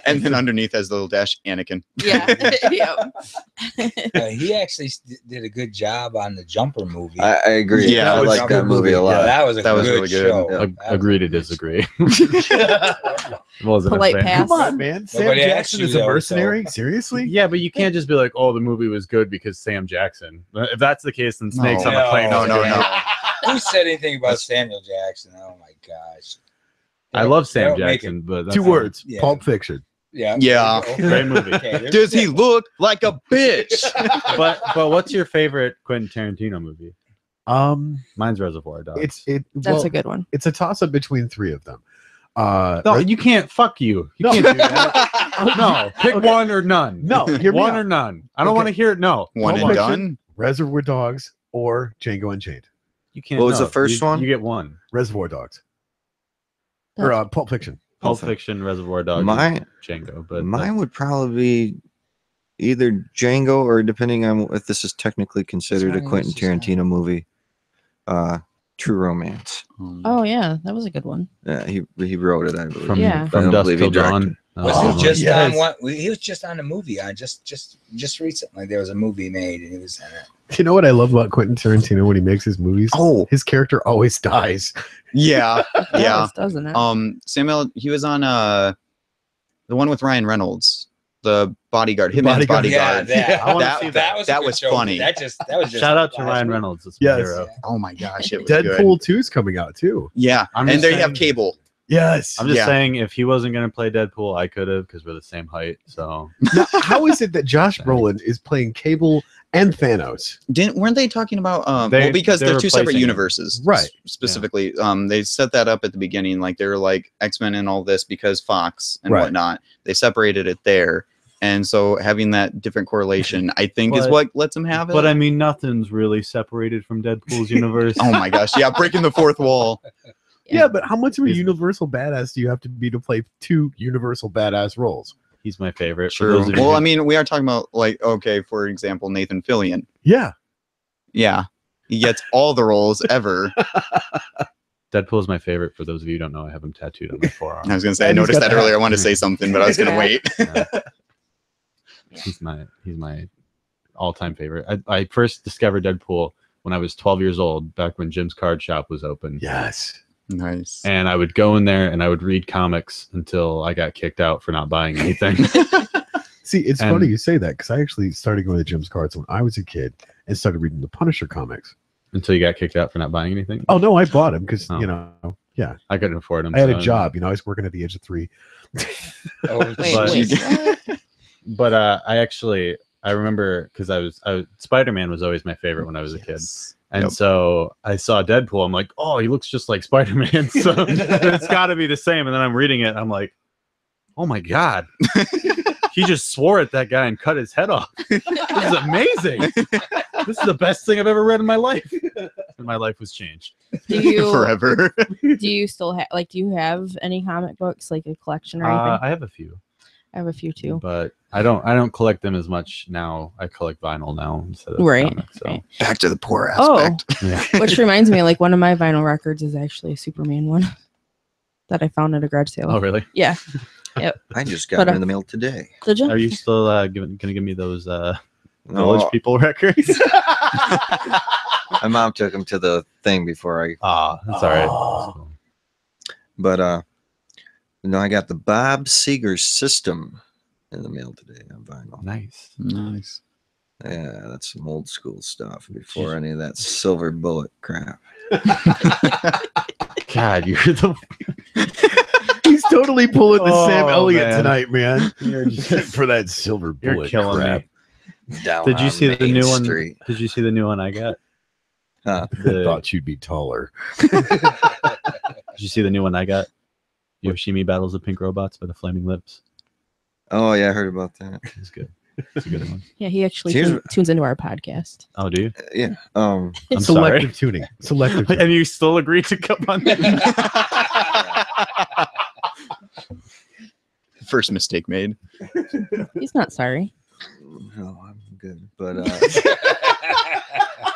And then underneath has the little dash Anakin. Yeah. He actually did a good job on the Jumper movie. I agree. Yeah, I that was like a that good movie a Yeah, lot. that was a That was good really good. show. Yeah. That was Agree a to good disagree. show. Wasn't a Polite fan. pass. Come on, man. Sam Nobody asked Jackson you is a though, mercenary. Seriously? Yeah, but you can't just be like, "Oh, the movie was good because Sam Jackson." If that's the case, then Snakes No. on a plane. No, is no, good. no. Who said anything about Samuel Jackson? Oh my gosh. I love They Sam don't make Jackson, but that's 2 words. Yeah. Pulp Fiction. Yeah. Yeah. Great movie. Okay, Does he look like a bitch? But what's your favorite Quentin Tarantino movie? Mine's Reservoir Dogs. That's a good one. It's a toss up between 3 of them. No, you can't. Fuck you. You No. can't do that. No, pick Okay. one or none. No, hear me one out. or none. I don't Okay. want to hear it. No, One Pulp and Fiction, done. Reservoir Dogs, or Django Unchained. you can't. What was no. the first You- one? You get one. Reservoir Dogs. Or Pulp Fiction. Pulp Pulp Fiction, Reservoir Dogs, Mine, Django. But mine would probably be either Django or, depending on if this is technically considered a Sorry, Quentin this is not- Tarantino movie, True Romance. Oh yeah, that was a good one. Yeah, he wrote it, I believe. from Yeah. I from don't Dusk believe Till he directed. Dawn. Was Oh, he just yes. on one? He was just on a movie on just recently. There was a movie made and he was in it. You know what I love about Quentin Tarantino when he makes his movies? Oh, His character always dies. yeah. Yeah. Yes, doesn't it? Samuel, he was on the one with Ryan Reynolds, the bodyguard, Hitman's Bodyguard. bodyguard. Yeah, I wanna that, see that, was a that good was show. funny. That was just Shout out to last Ryan week. Reynolds. It's Yes. my hero. Oh my gosh, it was good. Deadpool 2 is coming out too. Yeah, I'm and just there you have saying- Cable. Yes. I'm just Yeah. saying, if he wasn't going to play Deadpool, I could have because we're the same height. So Now, how is it that Josh Brolin is playing Cable and Thanos? Weren't they talking about They- because they're they're two separate replacing them. universes, Right. Specifically, they set that up at the beginning, like they were like X-Men and all this because Fox and Right. whatnot. They separated it there, and so having that different correlation, I think, is But- what lets them have it. but I mean, nothing's really separated from Deadpool's universe. oh my gosh, yeah, breaking the fourth wall. Yeah, but how much of a He's- universal badass do you have to be to play 2 universal badass roles? He's my favorite. For True. those of you Well, who- I mean, we are talking about, like, okay, for example, Nathan Fillion. Yeah. Yeah, he gets all the roles ever. Deadpool is my favorite. For those of you who don't know, I have him tattooed on my forearm. I was gonna say, I And he's noticed got that the earlier. I hat. wanted to say something, but I was gonna wait. He's my all-time favorite. I first discovered Deadpool when I was 12 years old, back when Jim's Card Shop was open. Yes. Nice. And I would go in there and I would read comics until I got kicked out for not buying anything. See, it's And- funny you say that because I actually started going to Jim's Cards when I was a kid and started reading the Punisher comics. Until you got kicked out for not buying anything. Oh no, I bought them because Oh. you know, yeah, I couldn't afford them. I had a job. You know, I was working at the age of 3. Oh, But- Wait. But I remember because I was Spider-Man was always my favorite when I was a kid. And Yep. so I saw Deadpool. I'm like, oh, he looks just like Spider-Man. So it's got to be the same. And then I'm reading it. I'm like, oh my God. He just swore at that guy and cut his head off. This is amazing. This is the best thing I've ever read in my life. And my life was changed. Do you Forever. do you still have do you have any comic books, like a collection or anything? I have a few, I have a few too. but I don't collect them as much now. I collect vinyl now instead of Right, comics, so. right. Back to the poor Oh. aspect. Yeah. Which reminds me, like one of my vinyl records is actually a Superman one that I found at a garage sale. Oh, really? Yeah. I just got But, them in the mail today. Did you? Are you still gonna give me those Village No, People records? my mom took them to the thing before I. Ah, that's all right. Oh. But no, I got the Bob Seger System in the mail today on vinyl. Nice. Nice. Yeah, that's some old school stuff before any of that silver bullet crap. God, you're the He's totally pulling the Sam Oh, Elliott man. tonight, man. For that silver you're bullet killing crap. me. Down Did you on see the Main new one? Street. Did you see the new one I got? Huh. The- Thought you'd be taller. Did you see the new one I got? Yoshimi Battles of Pink Robots by the Flaming Lips. Oh yeah, I heard about that. It's good. It's a good one. Yeah, he actually Here's- tunes into our podcast. Oh, do you? Yeah. I'm Selective sorry. tuning. Selective tuning. And you still agreed to come on that? First mistake made. He's not sorry. No, I'm good. But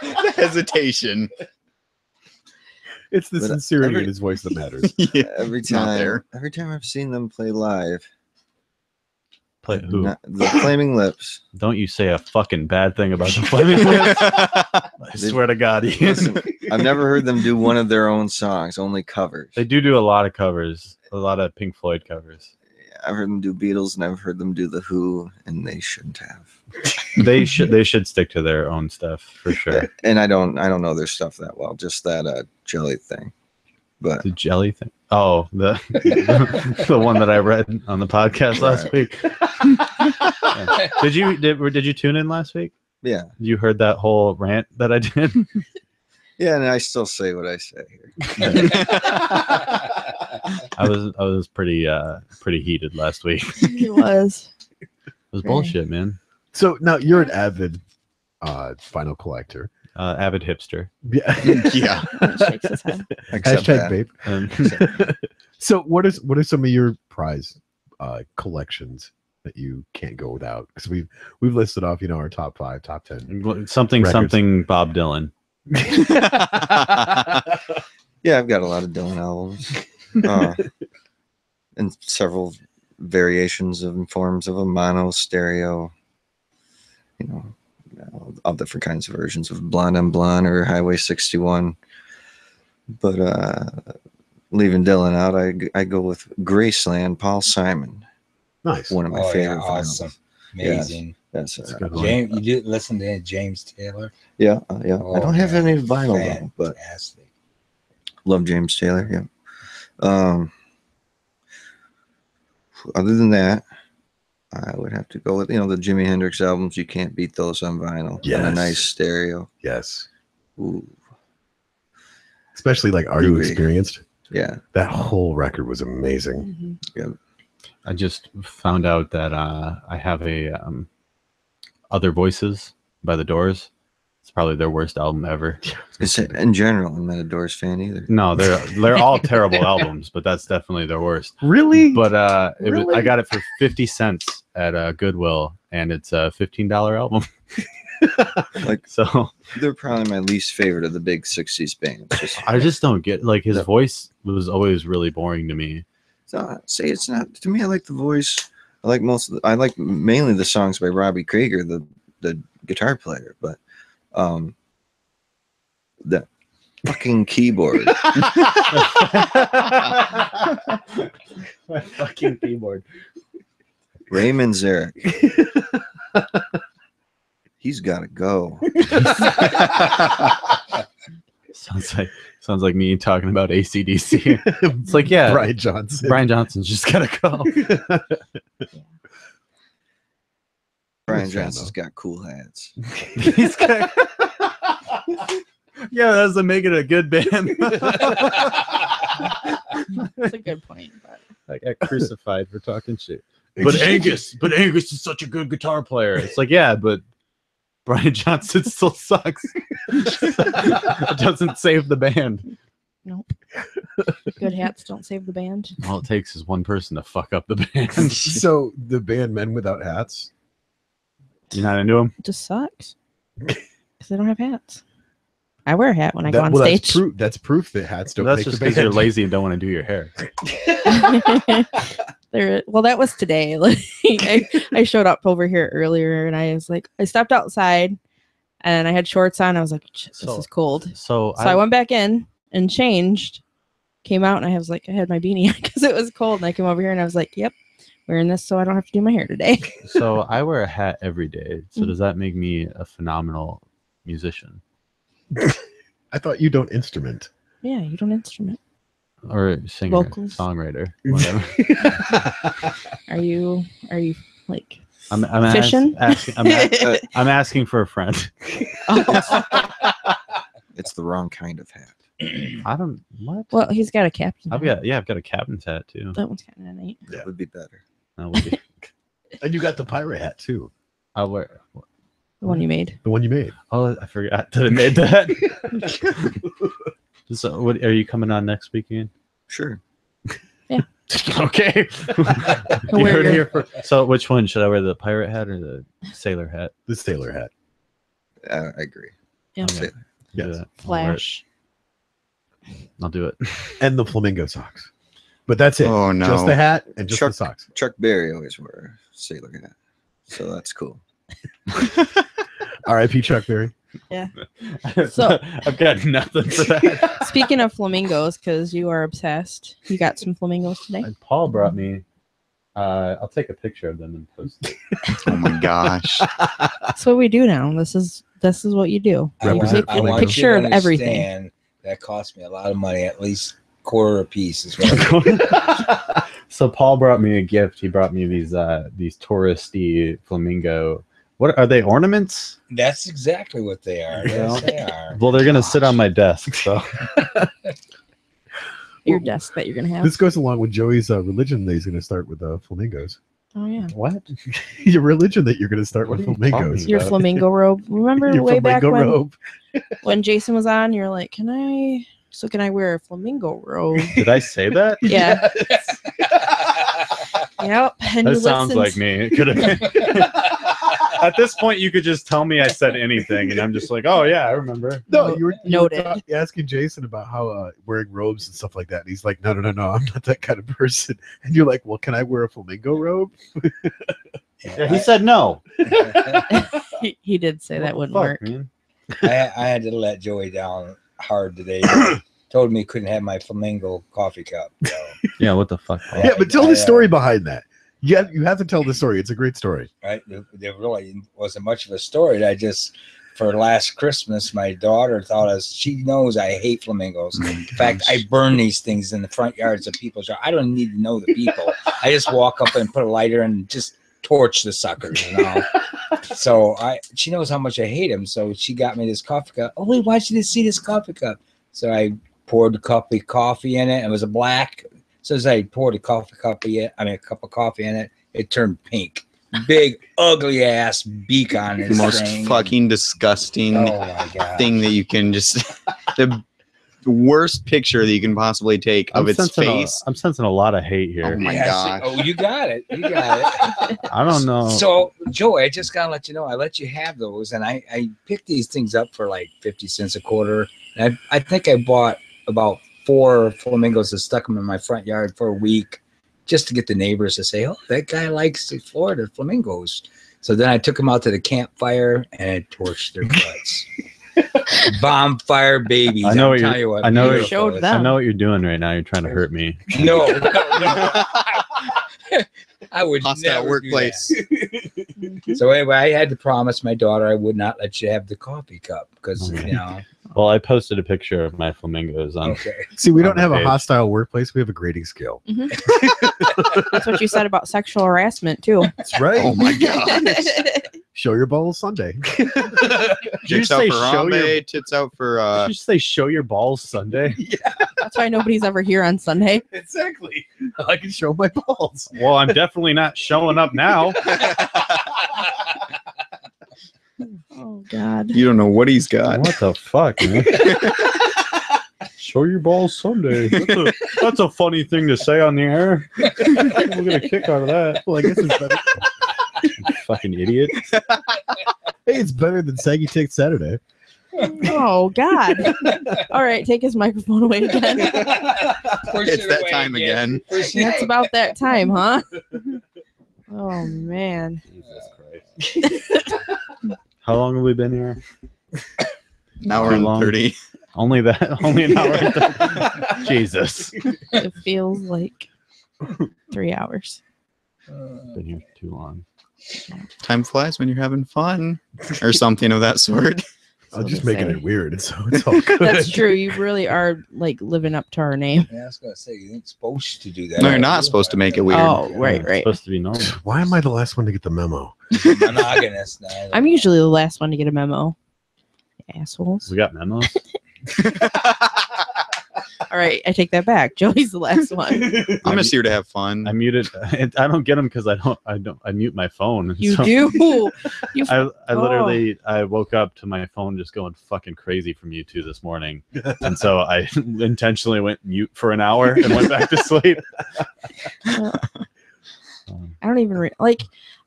The hesitation. It's the But, sincerity every- in his voice that matters. Yeah. every not time, there. I've seen them play live, Play who? the Flaming Lips. Don't you say a fucking bad thing about the Flaming Lips. I swear to God, Ian. Listen, I've never heard them do one of their own songs, only covers. They do a lot of covers, a lot of Pink Floyd covers. I've heard them do Beatles, and I've heard them do the Who, and they shouldn't have. They should stick to their own stuff for sure. And I don't know their stuff that well. Just that jelly thing. But The jelly thing. Oh, the the one that I read on the podcast last week. Yeah. Did you tune in last week? yeah, You heard that whole rant that I did? yeah, and I still say what I say here. I was pretty heated last week. It He was. was bullshit, man. So now you're an avid vinyl collector. Avid hipster. Yeah. Yeah. Shakes his head. Except Hashtag that. vape. Um, So what are some of your prize collections that you can't go without? Because we've listed off, our top 5, top 10. something Records. Bob Dylan. Yeah, I've got a lot of Dylan albums, and several variations of forms of a mono, stereo. All different kinds of versions of Blonde on Blonde or Highway 61. But leaving Dylan out, I go with Graceland, Paul Simon, Nice. one of my Oh, yeah, favorite awesome. vinyls. Amazing. That's That's a good one. James, you did listen to James Taylor? yeah. I Oh, don't have man. any vinyl though, but Fantastic. love James Taylor. Yeah. Other than that, I would have to go with the Jimi Hendrix albums. You can't beat those on vinyl. And a Yes. nice stereo. Yes. Ooh, Especially like Are You Groovy. Experienced? yeah. That whole record was amazing. Mhm. I just found out that I have a Other Voices by The Doors. It's probably their worst album ever. In general, I'm not a Doors fan either. No, they're all terrible albums, but that's definitely their worst. Really? But I Really? got it for 50 cents at Goodwill, and it's a $15 album. Like So they're probably my least favorite of the big '60s bands. I just don't get his No. voice was always really boring to me. It's not to me. I like the voice. I like mainly the songs by Robbie Krieger, the guitar player. But that fucking keyboard. My fucking keyboard. Raymond Zarek. He's got to go. Sounds like me talking about AC/DC. It's like, yeah, Brian Johnson. Brian Johnson's just gotta go. Brian Johnson's got cool hats. He's got... Yeah, that doesn't make it a good band. That's a good point. But I got crucified for talking shit. But Angus is such a good guitar player. It's like, yeah, but Brian Johnson still sucks. It doesn't save the band. nope. Good hats don't save the band. All it takes is one person to fuck up the band. So the band Men Without Hats. You're not into them? It just sucks because they don't have hats. I wear a hat when I go on stage. That's proof that hats don't That's make just the because band. you're lazy and don't want to do your hair. Well, that was today. Like, I showed up over here earlier, and I was like, I stepped outside, and I had shorts on. I was like, this is cold. So I went back in and changed. Came out, and I was like, I had my beanie on because it was cold, and I came over here, and I was like, yep, wearing this so I don't have to do my hair today. So I wear a hat every day. So does that make me a phenomenal musician? I thought you don't instrument. Yeah, you don't instrument. Or singer, Vocals. songwriter, whatever. Are you like I'm fishing? I'm asking for a friend. It's the wrong kind of hat. I don't what? Well, he's got a captain. I've got a captain's hat too. That one's kind of neat. That would be better. That would be, And you got the pirate hat too. I'll wear. The one you made. The one you made. Oh, I forgot that I made that. So, what are you coming on next weekend? Sure. Okay. You wear heard it your- here so, which one should I wear? The pirate hat or the sailor hat? The sailor hat. I agree. Yeah. Okay. Yes. Do that. Flash. I'll do it. And the flamingo socks. But that's it. Oh, no. Just the hat and just the socks. Chuck Berry always wore a sailor hat, so that's cool. R.I.P. Chuck Berry. So- I've got nothing for that. Speaking of flamingos, because you are obsessed, you got some flamingos today. And Paul brought me. I'll take a picture of them and post it. Oh my gosh. That's what we do now. This is what you do. You Represent take a flamingos. picture of everything. everything. That cost me a lot of money, at least quarter a piece is what So Paul brought me a gift. He brought me these touristy flamingo. What are they? Ornaments? That's exactly what they are. Yes, they are. Well, they're gonna sit on my desk. So Your desk that you're gonna have. This goes along with Joey's religion that he's going to start with flamingos. Oh yeah. what? Your religion that you're going to start What with are you flamingos. talking Your about? flamingo robe. Remember Your way back flamingo when, robe. when Jason was on? You're like, can I wear a flamingo robe? Did I say that? Yeah. Yep. And That you sounds like listened. me. It could have been. At this point, you could just tell me I said anything, and I'm just like, oh yeah, I remember. No, you were Noted. asking Jason about how wearing robes and stuff like that. And he's like, no, I'm not that kind of person. And you're like, well, can I wear a flamingo robe? Yeah, he said no. He did say that wouldn't work. Man? I had to let Joey down hard today. Told me he couldn't have my flamingo coffee cup. So. Yeah, what the fuck? Paul? Yeah, but tell the story behind that. You have to tell the story. It's a great story. Right? There really wasn't much of a story. I just, for last Christmas, my daughter thought she knows I hate flamingos. In fact, I burn these things in the front yards of people's yard. I don't need to know the people. I just walk up and put a lighter and just torch the suckers, you know. So she knows how much I hate them. So she got me this coffee cup. Oh, wait, why should you see this coffee cup? So I poured a cup of coffee in it. It was a black. So as I poured a cup of coffee in it, it turned pink. Big, ugly ass beak on The this most thing. fucking disgusting Oh my god! thing that you can just the worst picture that you can possibly take of its face. I'm sensing a lot of hate Oh here. my Yes. gosh. Oh, you got it. You got it. I don't know. So, Joey, I just gotta let you know, I let you have those, and I picked these things up for like 50 cents a quarter. And I think I bought about 4 flamingos and stuck them in my front yard for a week, just to get the neighbors to say, "Oh, that guy likes the Florida flamingos." So then I took them out to the campfire and I torched their guts. Bonfire babies. I know what I'm you're- telling you what. I know what beautiful showed is. them. I know what you're doing right now. You're trying to hurt me. No. I would Hostile never workplace. do that. So anyway, I had to promise my daughter I would not let you have the coffee cup because Okay. you know. Well, I posted a picture of my flamingos on. Okay. See, we On don't the have a page. hostile workplace. We have a grading scale. That's what you said about sexual harassment too. That's right. Oh my god. Show your balls Sunday. Did you Dicks out say for show your? Harambe, tits out for Did you say show your balls Sunday? That's why nobody's ever here on Sunday. Exactly. I can show my balls. Well, I'm definitely not showing up now. Oh God. You don't know what he's got. What the fuck, man? Show your balls Sunday. That's a funny thing to say on the air. We'll get a kick out of that. Well, I guess it's better. You fucking idiot. Hey, it's better than Saggy Tick Saturday. Oh God. All right, take his microphone away again. It's that time again. That's about that time, huh? Oh man. Jesus Christ. How long have we been here? An hour Too and long. 30. Only an hour and 30. Jesus. It feels like 3 hours. Been here too long. Time flies when you're having fun, or something of that sort. I'm So just to making say. it weird. So it's all good. That's true. You really are like living up to our name. Yeah, I was gonna say you ain't supposed to do that. No, you're not supposed to make it weird. Oh, right, It's right. supposed to be normal. Why am I the last one to get the memo? Monogamous now. I'm usually the last one to get a memo. Assholes. We got memos. All right, I take that back. Joey's the last one. I'm just here to have fun. I muted. I don't get them because I mute my phone. You So do. You I literally I woke up to my phone just going fucking crazy from you two this morning, and so I intentionally went mute for an hour and went back to sleep. I don't even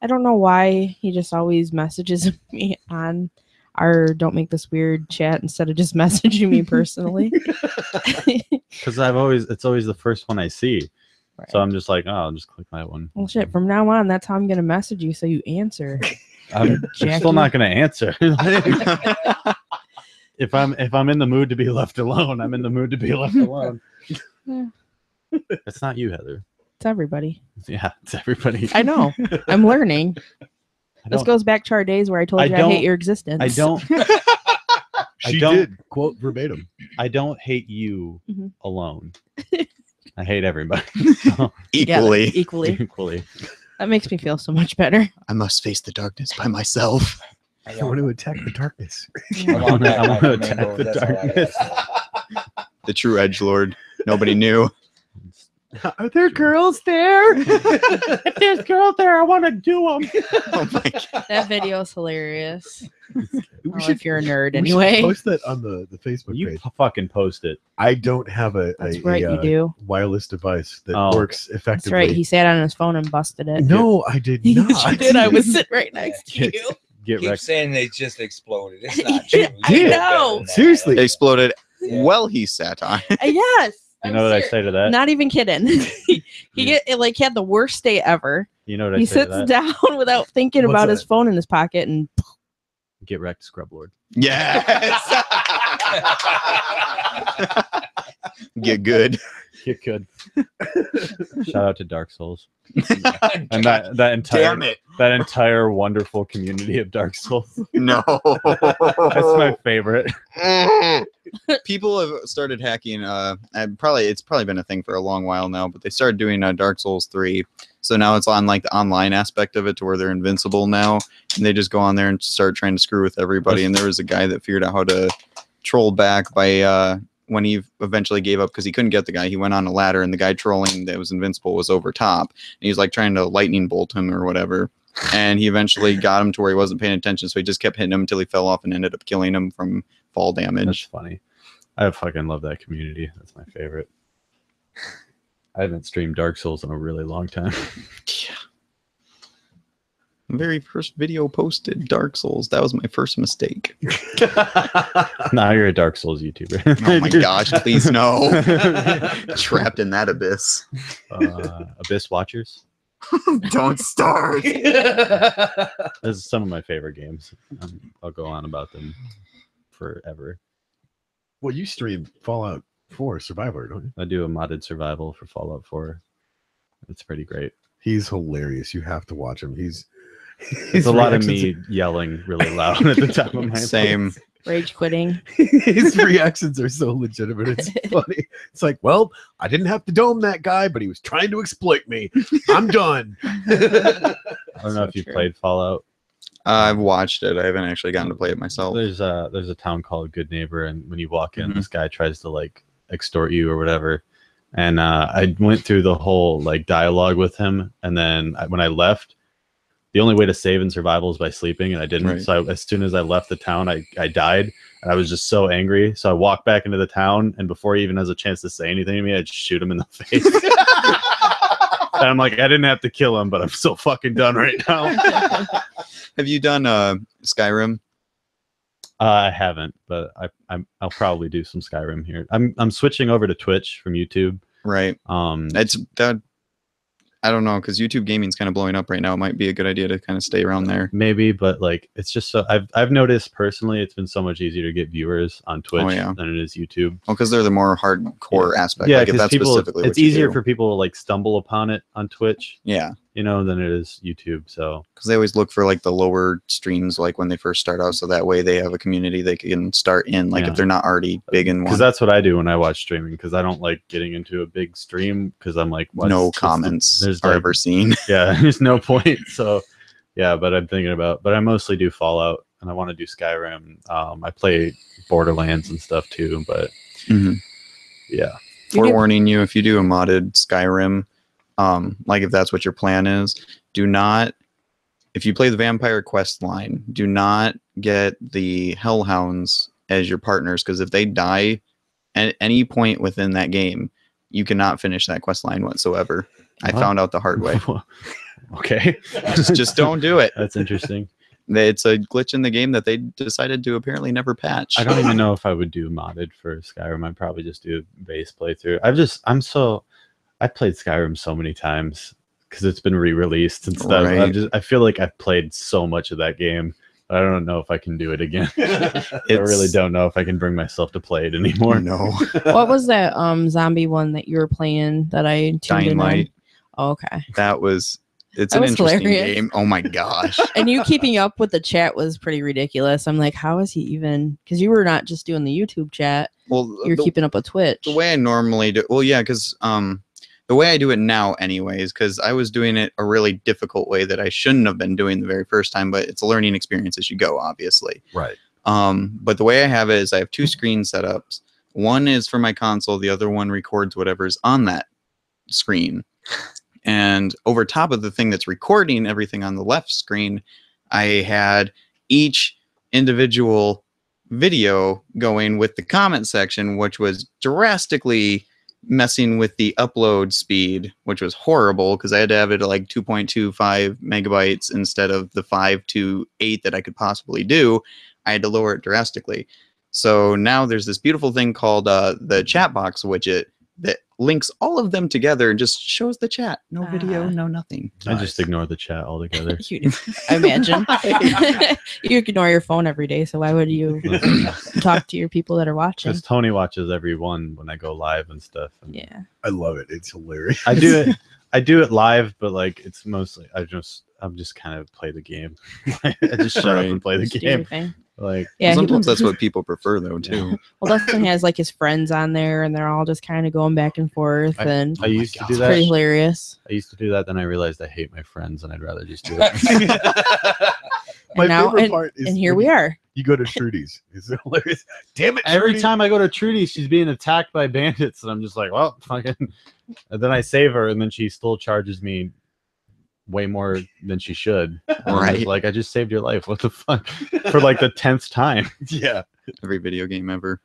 I don't know why he just always messages me on our "Don't Make This Weird" chat instead of just messaging me personally. Because it's always the first one I see, Right. so I'm just like, oh, I'll just click that one. Well, shit. From now on, that's how I'm gonna message you, so you answer. I'm Jackie. still not gonna answer. If I'm in the mood to be left alone, I'm in the mood to be left alone. Yeah. It's not you, Heather. It's everybody. Yeah, it's everybody. I know. I'm learning. I This don't- goes back to our days where I told I you I don't- hate your existence. I don't. She don't- did quote verbatim. I don't hate you Mhm. alone. I hate everybody Equally. Equally. equally. That makes me feel so much better. I must face the darkness by myself. I want to attack the darkness. I want that I like wanna a attack mango, the that's all I darkness. got. The true edgelord. Nobody knew. Are there girls there? If there's girls there, I want to do them. Oh my god. That video is hilarious. We Well, should if you're a nerd, we should anyway. post that on the Facebook You page. fucking post it. I don't have a That's right, you a do. wireless device that Oh. works That's effectively. right. He sat on his phone and busted it. No, I did Yes, not. you did. I was sitting right next to Get- you. Get Keep wrecked. saying they just exploded. It's not true. I You know. better than that. Seriously. It exploded Yeah. while he sat on it. Yes. You know what I say to that? Not even kidding. he had the worst day ever. You know what I He say to sits that? down without thinking What's about that? his phone in his pocket and Get wrecked, Scrub Lord. Yes. Get good. Get good. Shout out to Dark Souls and that entire wonderful community of Dark Souls. No. That's my favorite. People have started hacking. It's probably been a thing for a long while now, but they started doing Dark Souls 3. So now it's on like the online aspect of it to where they're invincible now, and they just go on there and start trying to screw with everybody. And there was a guy that figured out how to troll back by when he eventually gave up because he couldn't get the guy. He went on a ladder, and the guy trolling that was invincible was over top, and he was like trying to lightning bolt him or whatever. And he eventually got him to where he wasn't paying attention, so he just kept hitting him until he fell off and ended up killing him from fall That's damage. funny. I fucking love that community. That's my favorite. I haven't streamed Dark Souls in a really long time. Yeah. Very first video posted Dark Souls. That was my first mistake. Now you're a Dark Souls YouTuber. Oh my gosh, please no. Trapped in that abyss. Abyss Watchers. Don't start. This is some of my favorite games. I'll go on about them forever. Well, you stream Fallout 4 Survivor, don't you? I do a modded survival for Fallout 4. It's pretty great. He's hilarious. You have to watch him. It's a lot of me yelling really loud at the top of my Same. voice. Rage quitting. His reactions are so legitimate. It's funny. It's like, well, I didn't have to dome that guy, but he was trying to exploit me. I'm done. I don't know if you've played Fallout. I've watched it. I haven't actually gotten to play it myself. There's a town called Good Neighbor, and when you walk in, this guy tries to like extort you or whatever. And I went through the whole like dialogue with him, and then when I left, the only way to save in survival is by sleeping, and I didn't. Right. So as soon as I left the town, I died, and I was just so angry. So I walked back into the town, and before he even has a chance to say anything to me, I just shoot him in the face. And I'm like, I didn't have to kill him, but I'm so fucking done right now. Have you done Skyrim? I haven't, but I'll probably do some Skyrim here. I'm switching over to Twitch from YouTube. Right. It's that. I don't know, because YouTube gaming is kind of blowing up right now. It might be a good idea to kind of stay around there. Maybe, but like it's just so I've noticed personally, it's been so much easier to get viewers on Twitch than it is YouTube. Well, because they're the more hardcore aspect. Yeah, like if that's people, specifically it's easier for people to like stumble upon it on Twitch. Yeah. You know, than it is YouTube. So because they always look for like the lower streams, like when they first start out, so that way they have a community they can start in, like if they're not already big in one. Because that's what I do when I watch streaming. Because I don't like getting into a big stream because I'm like, no comments are like, ever seen. Yeah, there's no point. So yeah, but I'm thinking about. But I mostly do Fallout, and I want to do Skyrim. I play Borderlands and stuff too. But yeah, forewarning you, if you do a modded Skyrim. Like if that's what your plan is, do not, if you play the Vampire quest line, do not get the Hellhounds as your partners, because if they die at any point within that game, you cannot finish that quest line whatsoever. I found out the hard way. Okay. just don't do it. That's interesting. It's a glitch in the game that they decided to apparently never patch. I don't even know if I would do modded for Skyrim. I'd probably just do base playthrough. I played Skyrim so many times because it's been re-released and stuff. Right. I feel like I've played so much of that game. I don't know if I can do it again. I really don't know if I can bring myself to play it anymore. No. What was that zombie one that you were playing that I tuned in on? Oh, okay. It's an interesting game. Oh my gosh. And you keeping up with the chat was pretty ridiculous. I'm like, how is he even? Because you were not just doing the YouTube chat. Well, you're keeping up with Twitch. The way I normally do, well, yeah, because the way I do it now anyways, because I was doing it a really difficult way that I shouldn't have been doing the very first time, but it's a learning experience as you go, obviously. Right. But the way I have it is I have two screen setups. One is for my console. The other one records whatever's on that screen. And over top of the thing that's recording everything on the left screen, I had each individual video going with the comment section, which was drastically messing with the upload speed, which was horrible because I had to have it at like 2.25 megabytes instead of the 5 to 8 that I could possibly do. I had to lower it drastically. So now there's this beautiful thing called the chat box widget that links all of them together and just shows the chat. No video, no nothing. I just ignore the chat altogether. I imagine. You ignore your phone every day, so why would you talk to your people that are watching? Because Tony watches every one when I go live and stuff. And yeah. I love it. It's hilarious. I do it live, but like it's mostly I'm just kind of play the game. I just shut up and play the game. Like yeah, sometimes that's what people prefer though too. Well, Dustin has like his friends on there, and they're all just kind of going back and forth. And I used to do that. Pretty hilarious. I used to do that, then I realized I hate my friends, and I'd rather just do it. My favorite part is and here we are. You go to Trudy's. It's hilarious. Damn it! Every Trudy. time I go to Trudy's, she's being attacked by bandits, and I'm just like, well, fucking. And then I save her, and then she still charges me way more than she should. Right. Like, I just saved your life. What the fuck? For like the 10th time. Yeah. Every video game ever.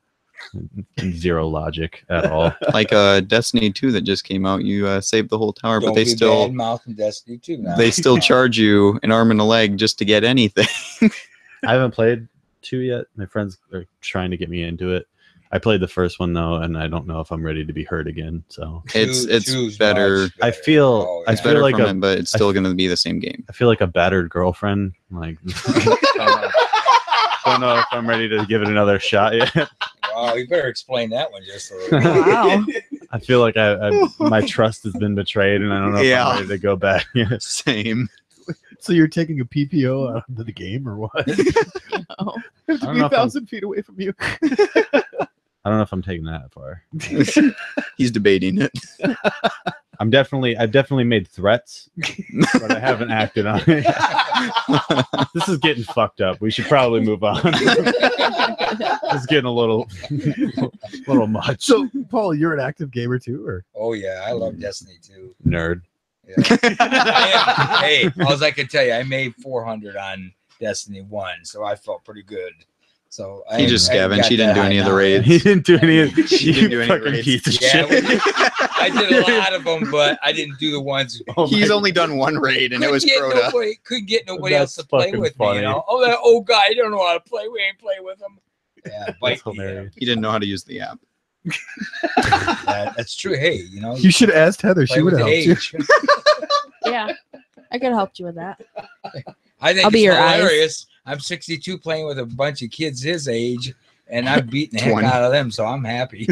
Zero logic at all. Like Destiny 2 that just came out, you saved the whole tower, Don't but they be still bad-mouthing Destiny 2 now. they still charge you an arm and a leg just to get anything. I haven't played 2 yet. My friends are trying to get me into it. I played the first one though, and I don't know if I'm ready to be hurt again. So it's better. I feel It's I feel better like from it, but it's still going to be the same game. I feel like a battered girlfriend. Like Don't know if I'm ready to give it another shot yet. Wow, you better explain that one just a little bit. Wow. I feel like my trust has been betrayed, and I don't know if I'm ready to go back. Same. So you're taking a PPO out of the game or what? No. I have to don't be know if I'm- 1,000 feet away from you. I don't know if I'm taking that far. He's debating it. I've definitely made threats, but I haven't acted on it. This is getting fucked up. We should probably move on. It's getting a little much. So, Paul, you're an active gamer too, or? Oh yeah, I love Destiny too. Nerd. Yeah. Hey, all I can tell you, I made 400 on Destiny 1, so I felt pretty good. So He just scavenged. He didn't do any of the He raids. didn't do any of He didn't do any fucking raids. piece of Yeah, shit. I did a lot of them, but I didn't do the ones. He's only done one raid, and it was Crota. Couldn't get nobody That's else to play fucking with me. funny. You know, oh that old guy, he don't know how to play. We ain't play with him. Yeah, That's bite me, hilarious. He didn't know how to use the app. That's true. Hey, you know, You should have asked Heather. play She would with have the helped you. age. Yeah. I could have helped you with that. I think I'll be it's your eyes. hilarious. I'm 62 playing with a bunch of kids his age, and I'm beating the heck 20. out of them, so I'm happy.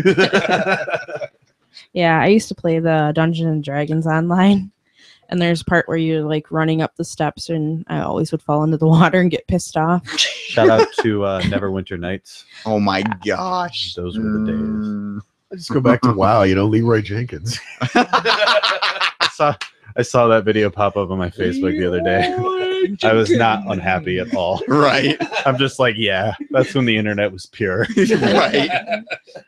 Yeah, I used to play the Dungeons and Dragons online, and there's a part where you're like running up the steps, and I always would fall into the water and get pissed off. Shout out to Neverwinter Nights. Oh my gosh. Those were the days. I just go back to WoW, Leroy Jenkins. I saw that video pop up on my Facebook the other day. I was not unhappy at all. Right. I'm just like, yeah, that's when the internet was pure. Right.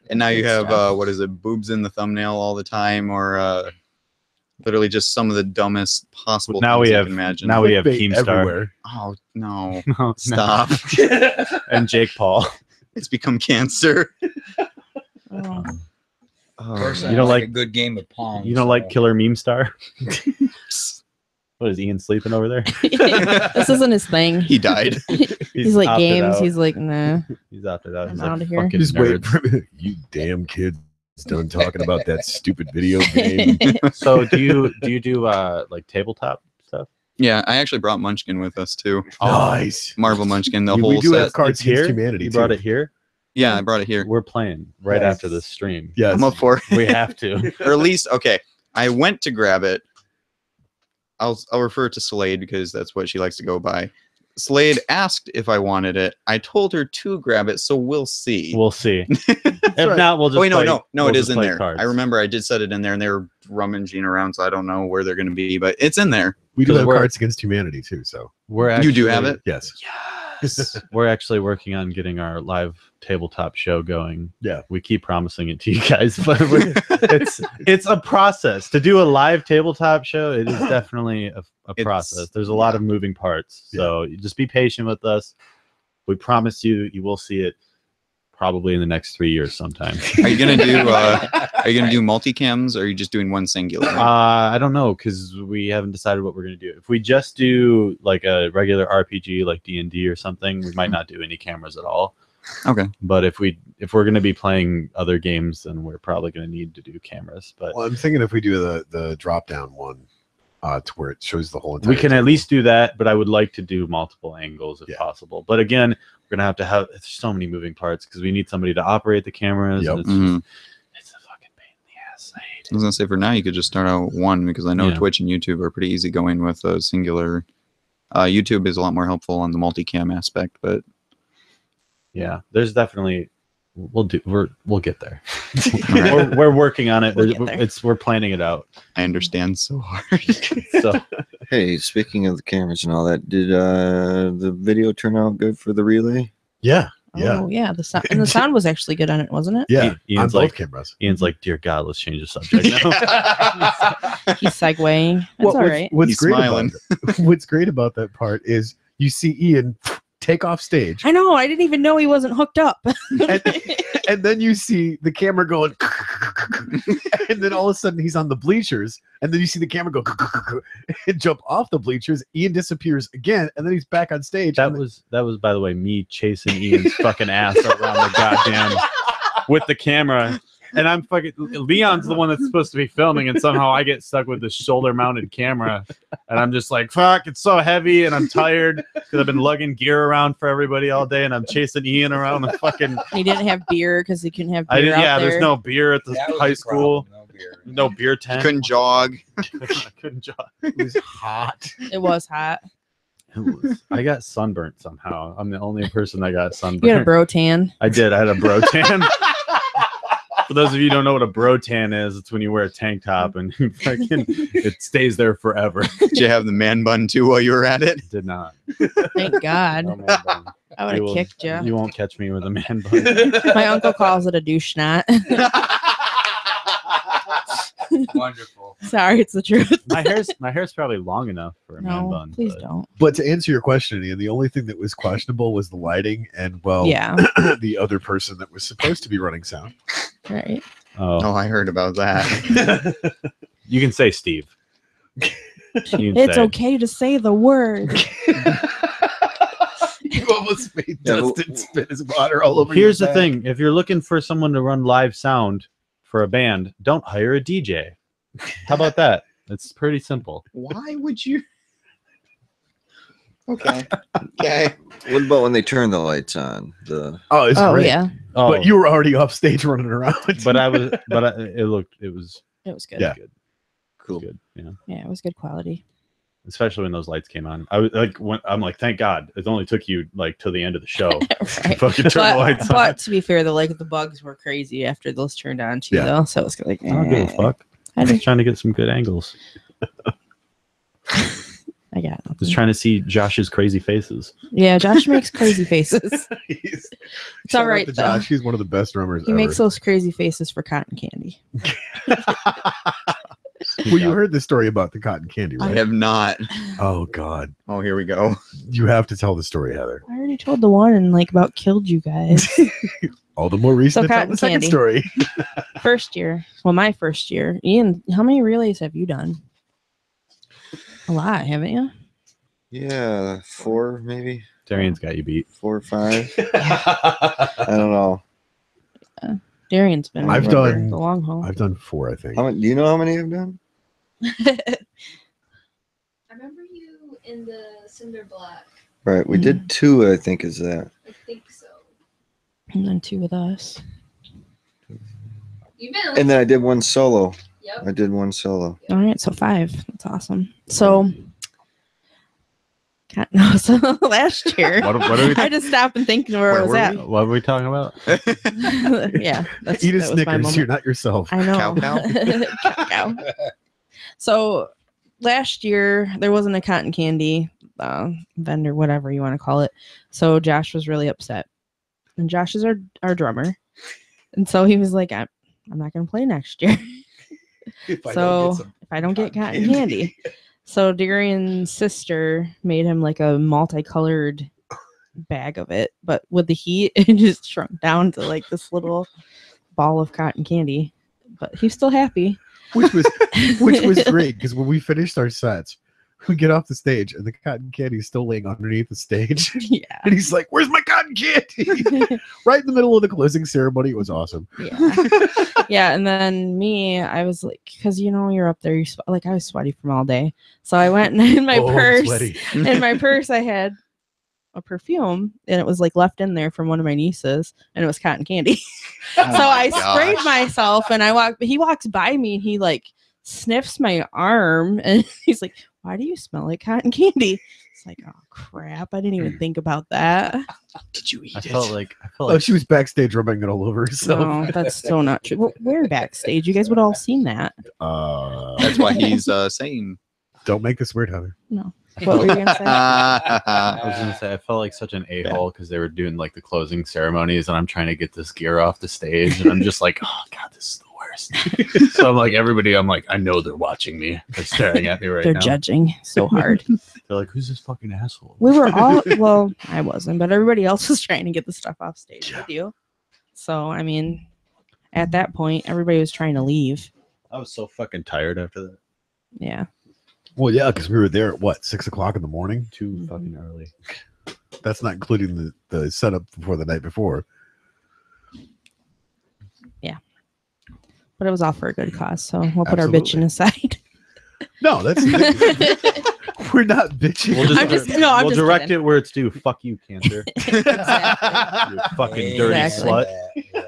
And now you have what is it, boobs in the thumbnail all the time, or literally just some of the dumbest possible Now things we you have can imagine. now we have Clickbait Keemstar. everywhere. Oh no. No, Stop. and Jake Paul. It's become cancer. Oh. Personally, You don't I like a good game of Pong. You don't so- like Killer Meme Star? What is Ian sleeping over there? This isn't his thing. He died. He's like opted games. out. He's like, nah. He's opted out. I'm He's like, outta here. fucking Just wait nerds. for you damn kids done talking about that stupid video game. So do you do like tabletop stuff? Yeah, I actually brought Munchkin with us too. Nice. Marvel Munchkin, the Yeah, whole we do set. have Cards It's here. Against Humanity. You brought too. it here. Yeah, I brought it here. We're playing right Yes. after this stream. Yes. I'm up for it. We have to. Or at least, okay, I went to grab it. I'll refer to Slade because that's what she likes to go by. Slade asked if I wanted it. I told her to grab it, so we'll see. We'll see. If right. not, we'll just. Oh, wait, play, no, we'll it just is in play there. cards. I remember I did set it in there, and they were rummaging around, so I don't know where they're going to be, but it's in there. We do Because have we're- Cards Against Humanity too. So We're actually, You do have it? yes. Yes. We're actually working on getting our live tabletop show going. Yeah. We keep promising it to you guys, but it's a process to do a live tabletop show. It is definitely a It's- process. There's a lot of moving parts, so you just be patient with us. We promise you will see it probably in the next 3 years sometime. Are you gonna do? Are you gonna do multicams, or are you just doing one singular? I don't know, because we haven't decided what we're gonna do. If we just do like a regular RPG like D&D or something, we might not do any cameras at all. Okay. But if we're gonna be playing other games, then we're probably gonna need to do cameras. But Well, I'm thinking if we do the drop down one, to where it shows the whole entire. we can at table. least do that. But I would like to do multiple angles if Yeah. possible. But again, we're gonna have there's so many moving parts because we need somebody to operate the cameras. Yep. And Mhm. it's a fucking pain in the ass. I hate I was gonna say for now you could just start out one, because I know Yeah. Twitch and YouTube are pretty easy going with a singular. YouTube is a lot more helpful on the multicam aspect, but Yeah, there's definitely we'll get there. Alright. we're working on it. We'll get there. We're planning it out. I understand so hard. So Hey, speaking of the cameras and all that, did the video turn out good for the relay? Yeah. Yeah. Oh, yeah. The sound, and the sound was actually good on it, wasn't it? Yeah. Ian's on both like- cameras. Ian's like, dear God, let's change the subject now. He's segueing. That's all right. What's He's great smiling. about what's great about that part is you see Ian take off stage, I know. I didn't even know he wasn't hooked up. and then you see the camera going, and then all of a sudden he's on the bleachers, and then you see the camera go and jump off the bleachers. Ian disappears again, and then he's back on stage. that and was by the way me chasing Ian's fucking ass around the goddamn with the camera. And I'm fucking Leon's the one that's supposed to be filming, and somehow I get stuck with this shoulder-mounted camera, and I'm just like, fuck, it's so heavy, and I'm tired because I've been lugging gear around for everybody all day, and I'm chasing Ian around the fucking. He didn't have beer because he couldn't have beer. Yeah, out there. there's no beer at the That was high the school. problem, no beer. No beer tent. Couldn't jog. I couldn't jog. It was hot. It was hot. I got sunburnt somehow. I'm the only person that got sunburnt. You had a bro tan. I did. I had a bro tan. For those of you who don't know what a bro tan is, it's when you wear a tank top and fucking it stays there forever. Did you have the man bun too while you were at it? Did not. Thank God. No man bun. I would have kicked you. You won't catch me with a man bun. My uncle calls it a douche knot. Wonderful. Sorry, it's the truth. My hair's probably long enough for a man No, bun. please but- don't. But to answer your question, Ian, the only thing that was questionable was the lighting and, well, Yeah, the other person that was supposed to be running sound. right. Oh, I heard about that. You can say Steve. You can It's say. okay to say the word. You almost made Yeah, but- Dustin spit his water all over. Here's your the back. thing: if you're looking for someone to run live sound for a band, don't hire a DJ. How about that? It's pretty simple. Why would you? Okay. Okay. What about when they turn the lights on? Oh, it's Oh great. yeah, Oh, But you were already off stage running around. it was it was good. Yeah. good. Cool. Good. Yeah. Yeah, it was good quality. Especially when those lights came on. I was like, I'm like, thank God, it only took you like till the end of the show. to Right. fucking turn the lights on. But to be fair, the bugs were crazy after those turned on too, Yeah. though. So it's like, I don't give a fuck. I I'm just just, trying to get some good angles. I got nothing. Just trying to see Josh's crazy faces. Yeah, Josh makes crazy faces. It's all right, though. Josh. He's one of the best drummers He ever. makes those crazy faces for cotton candy. Well, you heard the story about the cotton candy, I right? have not. Oh God, Oh, here we go. you have to tell the story, Heather. I already told the one and like about killed you guys. All the more reason So to tell cotton the second candy. story. First year. Well, my first year. Ian, how many relays have you done? A lot, haven't you? Yeah, 4 maybe, Darian's got you beat. 4 or 5. I don't know. Darian's been I've over done- the long haul. I've done 4, I think. How many? Do you know how many I've done? I remember you in the Cinder Block. Right, we did 2. I think is that. I think so. And then 2 with us. You've been. And then I did 1 solo. Yep. I did 1 solo. All right, so 5. That's awesome. So, so last year, What are we? I just stopped and think where I was were at. we? What were we talking about? Yeah, that's, Eat a that was my Snickers. moment. You're not yourself. I know. Cow-cow? Cow-cow. So last year there wasn't a cotton candy vendor, whatever you want to call it. So Josh was really upset, and Josh is our drummer, and so he was like, "I'm not going to play next year." If I don't So get some if I don't get cotton candy. So Darian's sister made him like a multicolored bag of it, but with the heat, it just shrunk down to like this little ball of cotton candy. But he's still happy. which was great because when we finished our sets, we get off the stage and the cotton candy is still laying underneath the stage, Yeah. and he's like, "Where's my cotton candy?" Right in the middle of the closing ceremony. It was awesome. Yeah. Yeah. And then me, I was like, because you're up there, like I was sweaty from all day. So I went and in my Oh, purse, sweaty. in my purse, I had a perfume and it was like left in there from one of my nieces and it was cotton candy. Oh So my I sprayed gosh. myself and he walks by me and he like sniffs my arm and he's like, "Why do you smell like cotton candy?" It's like, oh crap, I didn't even think about that. Did you eat I felt like Oh, she was backstage rubbing it all over herself. No, that's still not true. Well, we're backstage. You guys would all seen that. That's why he's saying. Don't make this weird, Heather. No. What were you gonna say? I was gonna say I felt like such an a-hole because they were doing like the closing ceremonies and I'm trying to get this gear off the stage and I'm just like, oh god, this is the worst. So I'm like everybody, I'm like, I know they're watching me. They're staring at me right They're now. judging so hard. They're like, who's this fucking asshole? We were all, well, I wasn't, but everybody else was trying to get the stuff off stage with you. So, I mean, at that point, everybody was trying to leave. I was so fucking tired after that. Yeah. Well, yeah, because we were there at what, 6 o'clock in the morning. Too fucking early. That's not including the setup before the night before. Yeah. But it was all for a good cause, so we'll put our bitching aside. No, that's we're not bitching. We'll I'm just direct kidding. it where it's due. Fuck you, cancer. Exactly. You fucking dirty Exactly. slut.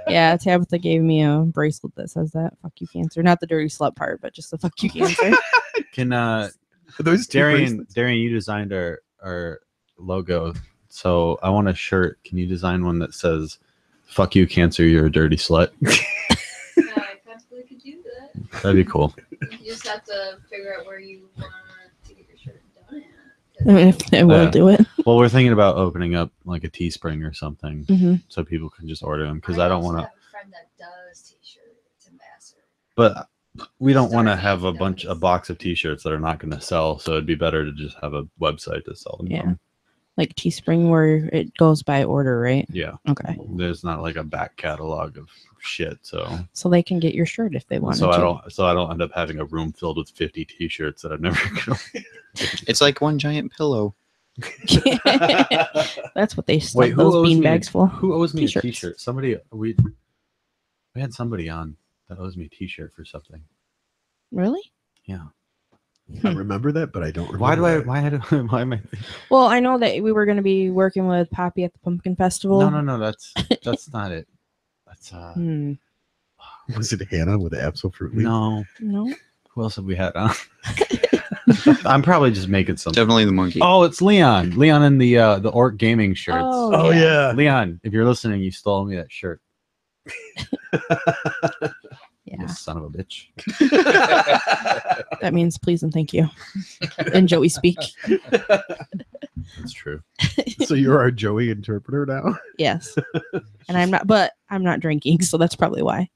Yeah, Tabitha gave me a bracelet that says that. Fuck you, cancer. Not the dirty slut part, but just the fuck you, cancer. Can Those two Darian, bracelets? you designed our logo, so I want a shirt. Can you design one that says "Fuck you, cancer, you're a dirty slut"? I possibly could do that. That'd be cool. You just have to figure out where you want to get your shirt done I mean, if they will Yeah. do it. Well, we're thinking about opening up like a Teespring or something, hmm so people can just order them. Because I don't want to. have a friend that does t-shirts, ambassador. But we don't want to Sorry, have a don't. box of T-shirts that are not going to sell. So it'd be better to just have a website to sell them. Yeah. from. Like Teespring, where it goes by order, right? Yeah. Okay. There's not like a back catalog of shit. So they can get your shirt if they want So to. I don't end up having a room filled with 50 T-shirts that I've never. It's like one giant pillow. That's what they stuff Wait, who those owes bean me a- bags for. Who owes me T-shirts. a T-shirt? Somebody we had somebody on that owes me a T-shirt for something. Really? Yeah. I remember that, but I don't remember. Why do I? that. Why am I? Well, I know that we were going to be working with Poppy at the Pumpkin Festival. No. That's not it. That's Hmm. Was it Hannah with Absolutely? no. No. Who else have we had on? I'm probably just making something. Definitely the monkey. Oh, it's Leon. Leon in the Orc Gaming shirts. Oh, Oh yeah. Leon, if you're listening, you stole me that shirt. Yeah. You son of a bitch. That means please and thank you. In Joey speak. That's true. So you're our Joey interpreter now. Yes. And I'm not drinking, so that's probably why.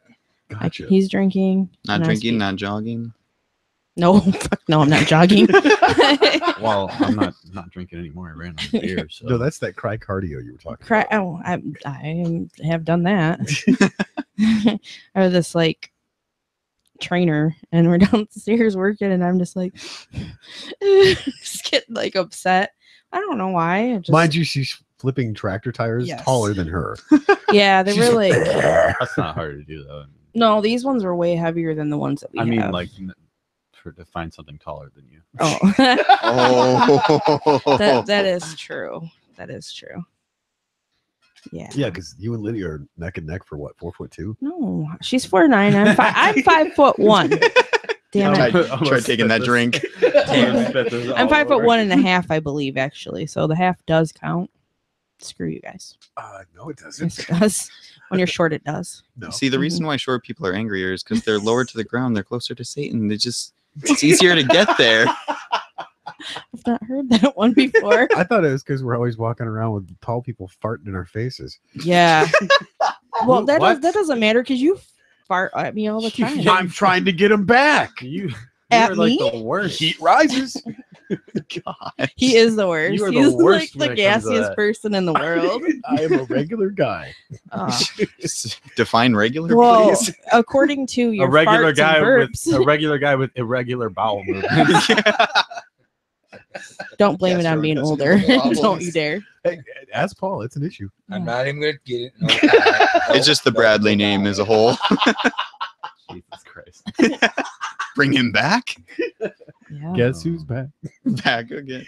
Like, Gotcha. he's drinking. Not and I drinking, speak. not jogging. No, fuck no, I'm not jogging. Well, I'm not drinking anymore. I ran out of beer. So No, that's that cry cardio you were talking Cry- about. oh, I have done that. I have this like trainer, and we're downstairs working, and I'm just like, just getting like upset. I don't know why. I just, Mind you, she's flipping tractor tires Yes. taller than her. yeah, they were like, that's not hard to do though. no, these ones are way heavier than the ones that we I mean, have. like to find something taller than you. Oh, Oh, that is true. That is true. Yeah. Yeah, because you and Lydia are neck and neck for what, 4'2"? No, she's 4'9". I'm 5'1". Damn it. Try taking that drink. I'm 5'1.5", I believe, actually. So the half does count. Screw you guys. No, it doesn't. Yes, it does. When you're short, it does. No. See, the reason why short people are angrier is because they're lower to the ground. They're closer to Satan. It's easier to get there. I've not heard that one before. I thought it was because we're always walking around with tall people farting in our faces. Yeah. Well, that What? doesn't matter because you fart at me all the time. I'm trying to get him back. You At are like me? the worst. Heat rises. God. He is the worst. You are the He's worst like when the it comes to gassiest that. person in the world. I am a regular guy. Define regular, Well, please. according to your A regular farts guy and with burps, a regular guy with irregular bowel movements. don't blame it on Yes, being that's older. no problem. Don't you dare. Hey, ask Paul. It's an issue. I'm not even gonna get it. No, It's just the Bradley name as a whole. Jesus Christ. Bring him back. Yeah. Guess who's back? Back again.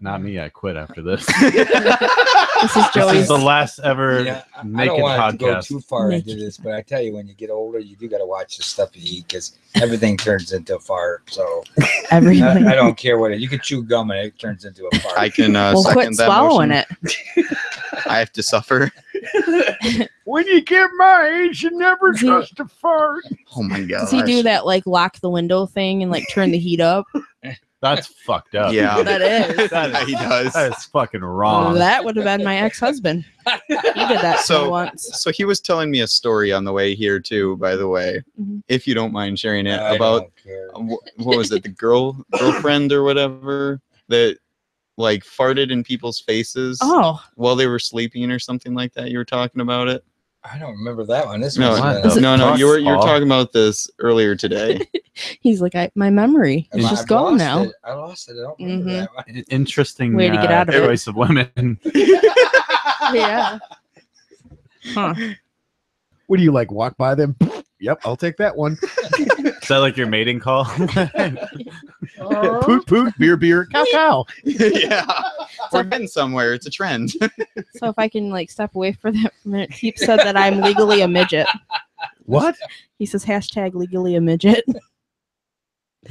Not me. I quit after this. This is This is Joey's. the last ever Yeah, I naked don't want to go podcast. too far into Naked. this, but I tell you, when you get older, you do got to watch the stuff you eat because everything turns into a fart. So Everything. I don't care what it. You can chew gum and it turns into a fart. I can Well, quit second that swallowing motion. it. I have to suffer. When you get my age, you never Does he- trust a fart. Oh my god. Does he do that like lock the window thing and like turn the heat up? That's fucked up. Yeah. That is. Yeah, he does. That is fucking wrong. That would have been my ex-husband. He did that to me So- once. So he was telling me a story on the way here too, by the way, Mhm. if you don't mind sharing it, I about don't care. what was it, the girlfriend or whatever that like farted in people's faces Oh, while they were sleeping or something like that. You were talking about it. I don't remember that one. This No, was What the no, fuck, you were Paul? talking about this earlier today. he's like, my memory is I've just gone lost now. it. I lost it. I don't remember Mhm. that one. Interesting Way to get out of it. choice of women. Yeah. Huh. What do you like? Walk by them? Yep, I'll take that one. Is that like your mating call? Poot poot, beer, cow cow. Yeah. We're getting somewhere. It's a trend. So if I can like step away for that for a minute, Keep said that I'm legally a midget. What? He says hashtag legally a midget.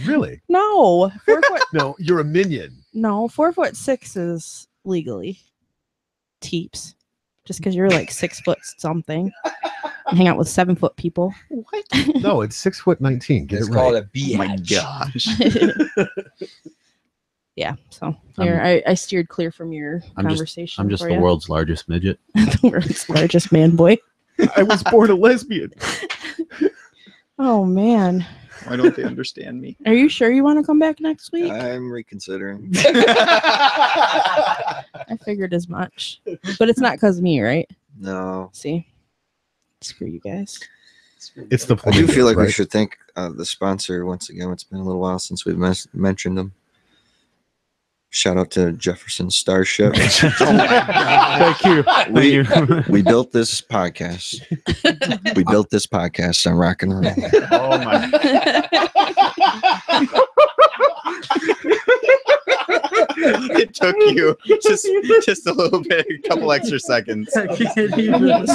Really? No, 4 foot. No, you're a minion. No, 4'6" is legally teeps. Just because you're like 6 foot something, and hang out with 7 foot people. What? No, it's 6'19". Get It's it called right. a B. Oh my gosh. Yeah, so there, I steered clear from your conversation. I'm just for the ya. world's largest midget. The world's largest man boy. I was born a lesbian. Oh man, Why don't they understand me? are you sure you want to come back next week? I'm reconsidering. I figured as much, but it's not because of me, right? No. See, screw you guys. It's the I do feel like we right? should thank the sponsor once again. It's been a little while since we've mentioned them. Shout out to Jefferson Starship. Thank you. We built this podcast. We built this podcast on rock and roll. Oh my. It took you just a little bit, a couple extra seconds.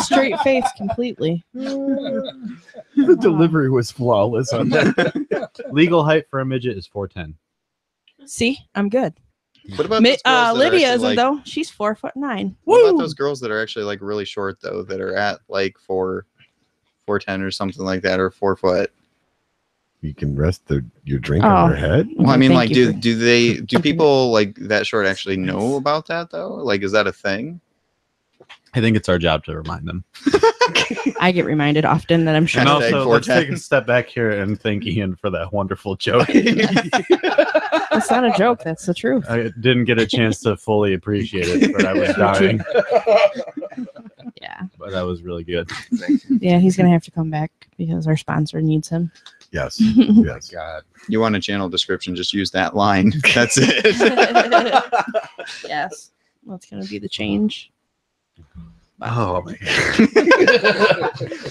Straight face completely. The delivery was flawless on that. Legal height for a midget is 4'10". See, I'm good. What about those girls that are Lydia actually, isn't like, though. She's 4'9". what about Woo! those girls that are actually like really short though, that are at like 4'10" or something like that, or 4 foot? You can rest your drink Oh. on your head. Well, I mean, Thank like, you do people like that short actually know about that though? Like, is that a thing? I think it's our job to remind them. I get reminded often that I'm sure. And Hashtag also, let's 410. take a step back here and thank Ian for that wonderful joke. That's not a joke. That's the truth. I didn't get a chance to fully appreciate it, but I was dying. Yeah. But that was really good. Yeah, he's gonna have to come back because our sponsor needs him. Yes. Yes. God, you want a channel description? Just use that line. That's it. Yes. That's gonna be the change. Oh my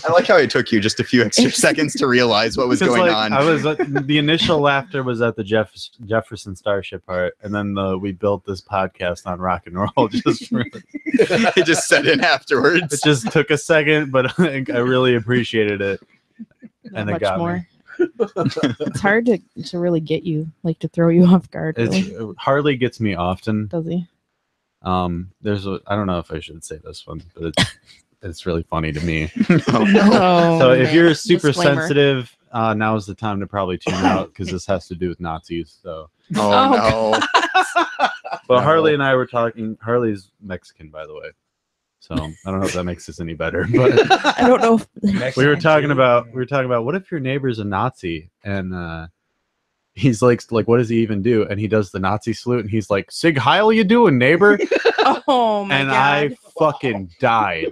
I like how it took you just a few extra seconds to realize what was going on. I was the initial laughter was at the Jefferson Starship part, and then we built this podcast on rock and roll. It just set in afterwards. It just took a second, but I think I really appreciated it. Not And it much got more. It's hard to really get you, like to throw you off guard. Really. Harley gets me often. Does he? There's I don't know if I should say this one, but it's really funny to me. No. So if you're super Disclaimer. sensitive, now is the time to probably tune out because this has to do with Nazis. So, Oh, no. but Harley and I were talking. Harley's Mexican, by the way. So I don't know if that makes this any better, but I don't know. If, we were talking about what if your neighbor's a Nazi and he's like what does he even do? And he does the Nazi salute and he's like, "Sig Heil, you doing, neighbor?" oh my And god! I fucking died.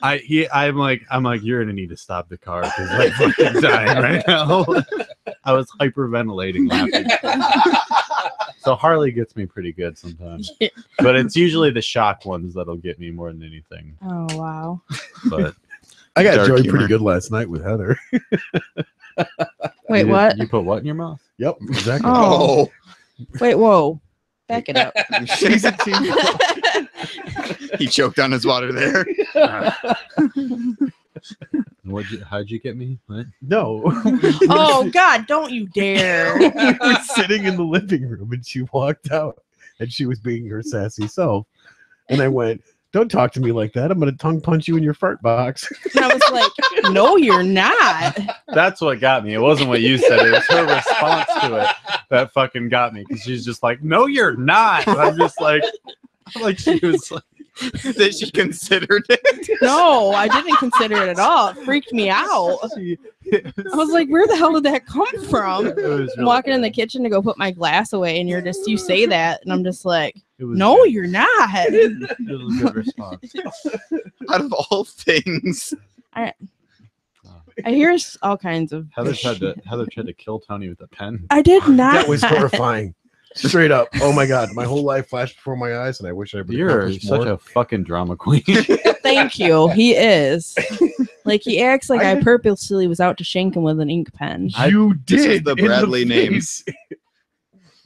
I'm like, you're gonna need to stop the car because I'm fucking dying right now. I was hyperventilating laughing. So Harley gets me pretty good sometimes, but it's usually the shock ones that'll get me more than anything. Oh wow! But I got Dark Joey humor. pretty good last night with Heather. Wait, you what? You put what in your mouth? Yep, exactly. Oh. Wait, whoa! Back it up. She's a team. He choked on his water there. How'd you get me? What? No. Oh God! Don't you dare! We were sitting in the living room and she walked out and she was being her sassy self. And I went, "Don't talk to me like that. I'm going to tongue punch you in your fart box." And I was like, "No, you're not." That's what got me. It wasn't what you said. It was her response to it that fucking got me because she's just like, "No, you're not." And I'm just like she was like. That she considered it. No, I didn't consider it at all. It freaked me out. I was like, "Where the hell did that come from?" It was I'm walking in the kitchen to go put my glass away, and you say that, and I'm just like, It was "No, good. you're not." It was a good response. Out of all things. I hear all kinds of. Heather tried to kill Tony with a pen. I did not. That was horrifying. Straight up. Oh my God. My whole life flashed before my eyes and I wish I would You're accomplish such more. a fucking drama queen. Thank you. He is. Like he acts like I purposely was out to shank him with an ink pen. You This is did the in Bradley name. face.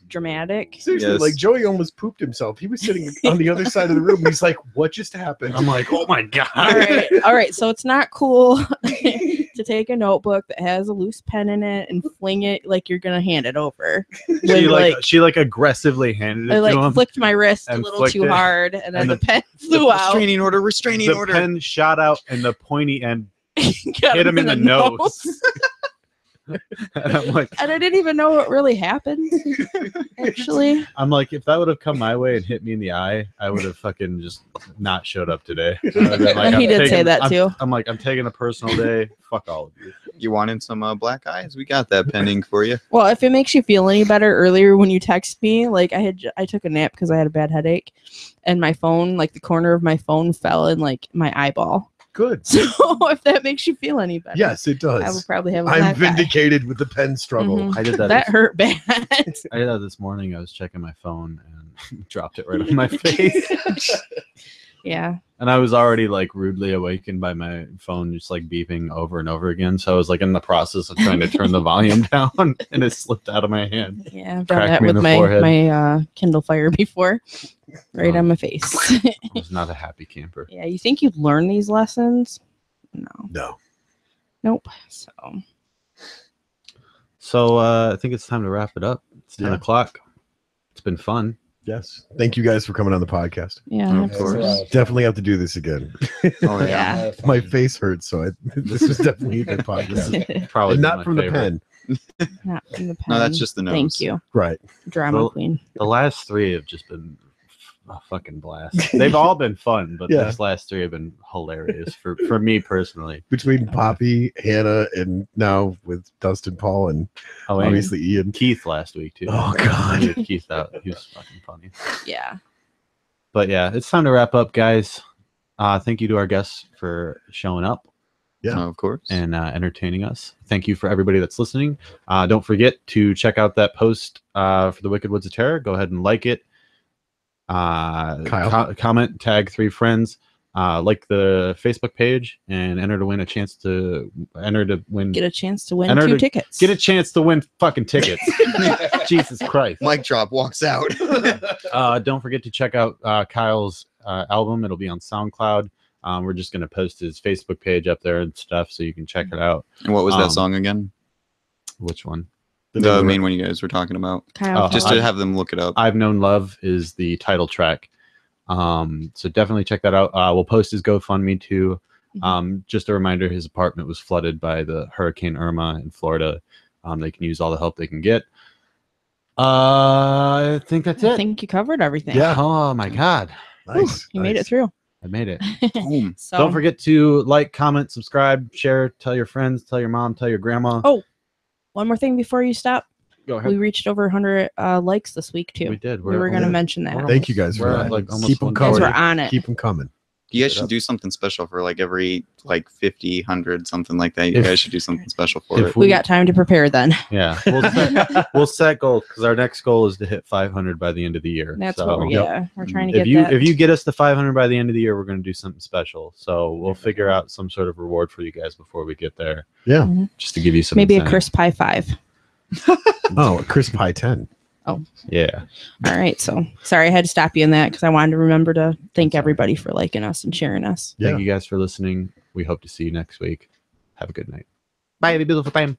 Dramatic. Seriously, Yes. like Joey almost pooped himself. He was sitting on the other side of the room. And he's like, "What just happened?" I'm like, oh my god. All right. So it's not cool to take a notebook that has a loose pen in it and fling it like you're gonna hand it over. She aggressively handed it I to like him. flicked my wrist a and little flicked too it. hard, and then And the pen flew out. Restraining order, restraining The order. pen shot out and the pointy end Got hit him in the nose. And I'm like, And I didn't even know what really happened. Actually, if that would have come my way and hit me in the eye, I would have fucking just not showed up today. I would have been like, He I'm did say taking- that I'm- too. I'm like, I'm taking a personal day. Fuck all of you. You wanted some black eyes? We got that pending for you. well, if it makes you feel any better, earlier when you text me, like I took a nap because I had a bad headache, and my phone, like the corner of my phone, fell in like my eyeball. Good. So if that makes you feel any better, Yes, it I will does. probably have a I'm black eye. vindicated with the pen struggle. Mhm. I did that. That hurt bad. I did that this morning. I was checking my phone and dropped it right on my face. Yeah. And I was already like rudely awakened by my phone just like beeping over and over again. So I was like in the process of trying to turn the volume down and it slipped out of my hand. Yeah, I've done Cracked that me in with the my forehead. Kindle Fire before, right Oh. on my face. I was not a happy camper. Yeah, you think you'd learn these lessons? No, No. nope. So I think it's time to wrap it up. It's 10 Yeah. o'clock. It's been fun. Yes. Thank you guys for coming on the podcast. Yeah, Of course. Definitely have to do this again. Oh yeah. My face hurts, so this was definitely a good podcast. Probably And been not my from favorite. the pen. Not from the pen. No, that's just the nose. Thank you, Right. drama Well, queen. The last three have just been a fucking blast. They've all been fun, but Yeah. these last three have been hilarious for me personally. Between Poppy, Hannah, and now with Dustin, Paul, and Oh, and obviously Ian. Keith last week too. Oh, God. I needed Keith out. He was fucking funny. Yeah. But yeah, it's time to wrap up, guys. Thank you to our guests for showing up Yeah. Of course. and entertaining us. Thank you for everybody that's listening. Don't forget to check out that post for the Wicked Woods of Terror. Go ahead and like it. Kyle. Comment, tag 3 friends, like the Facebook page, and enter to win. Get a chance to win Enter 2 to- tickets. Get a chance to win fucking tickets. Jesus Christ. Mic drop walks out. Don't forget to check out Kyle's album. It'll be on SoundCloud. We're just going to post his Facebook page up there and stuff so you can check it out. And what was that Um, song again? Which one? The main one you guys were talking about. Kyle, Just to have them look it up. I've Known Love is the title track. So definitely check that out. We'll post his GoFundMe too. Just a reminder, his apartment was flooded by the Hurricane Irma in Florida. They can use all the help they can get. I think that's I it. think you covered everything. Yeah. Oh my God. Nice. You made it through. I made it. Boom. So Don't forget to like, comment, subscribe, share, tell your friends, tell your mom, tell your grandma. Oh, one more thing before you stop. Go We ahead. reached over 100 likes this week too. We did. We were going to yeah. mention that. Thank you guys for We're that. at, like, almost Keep them 140. Guys, coming. we're on it. Keep them coming. You guys should do something special for like every like 50, 100, something like that. You If- guys should do something special for if it. We got time to prepare then. Yeah, we'll set goals because our next goal is to hit 500 by the end of the year. That's so what we're, Yep. we're trying to if get you that. if you get us to 500 by the end of the year, we're going to do something special. So we'll figure out some sort of reward for you guys before we get there. Yeah. Mhm. Just to give you some Maybe a incentive. crisp pie 5. Oh, a Chris Pie 10. Yeah. All right. So sorry I had to stop you in that because I wanted to remember to thank everybody for liking us and sharing us. Yeah. Thank you guys for listening. We hope to see you next week. Have a good night. Bye, beautiful. Bye.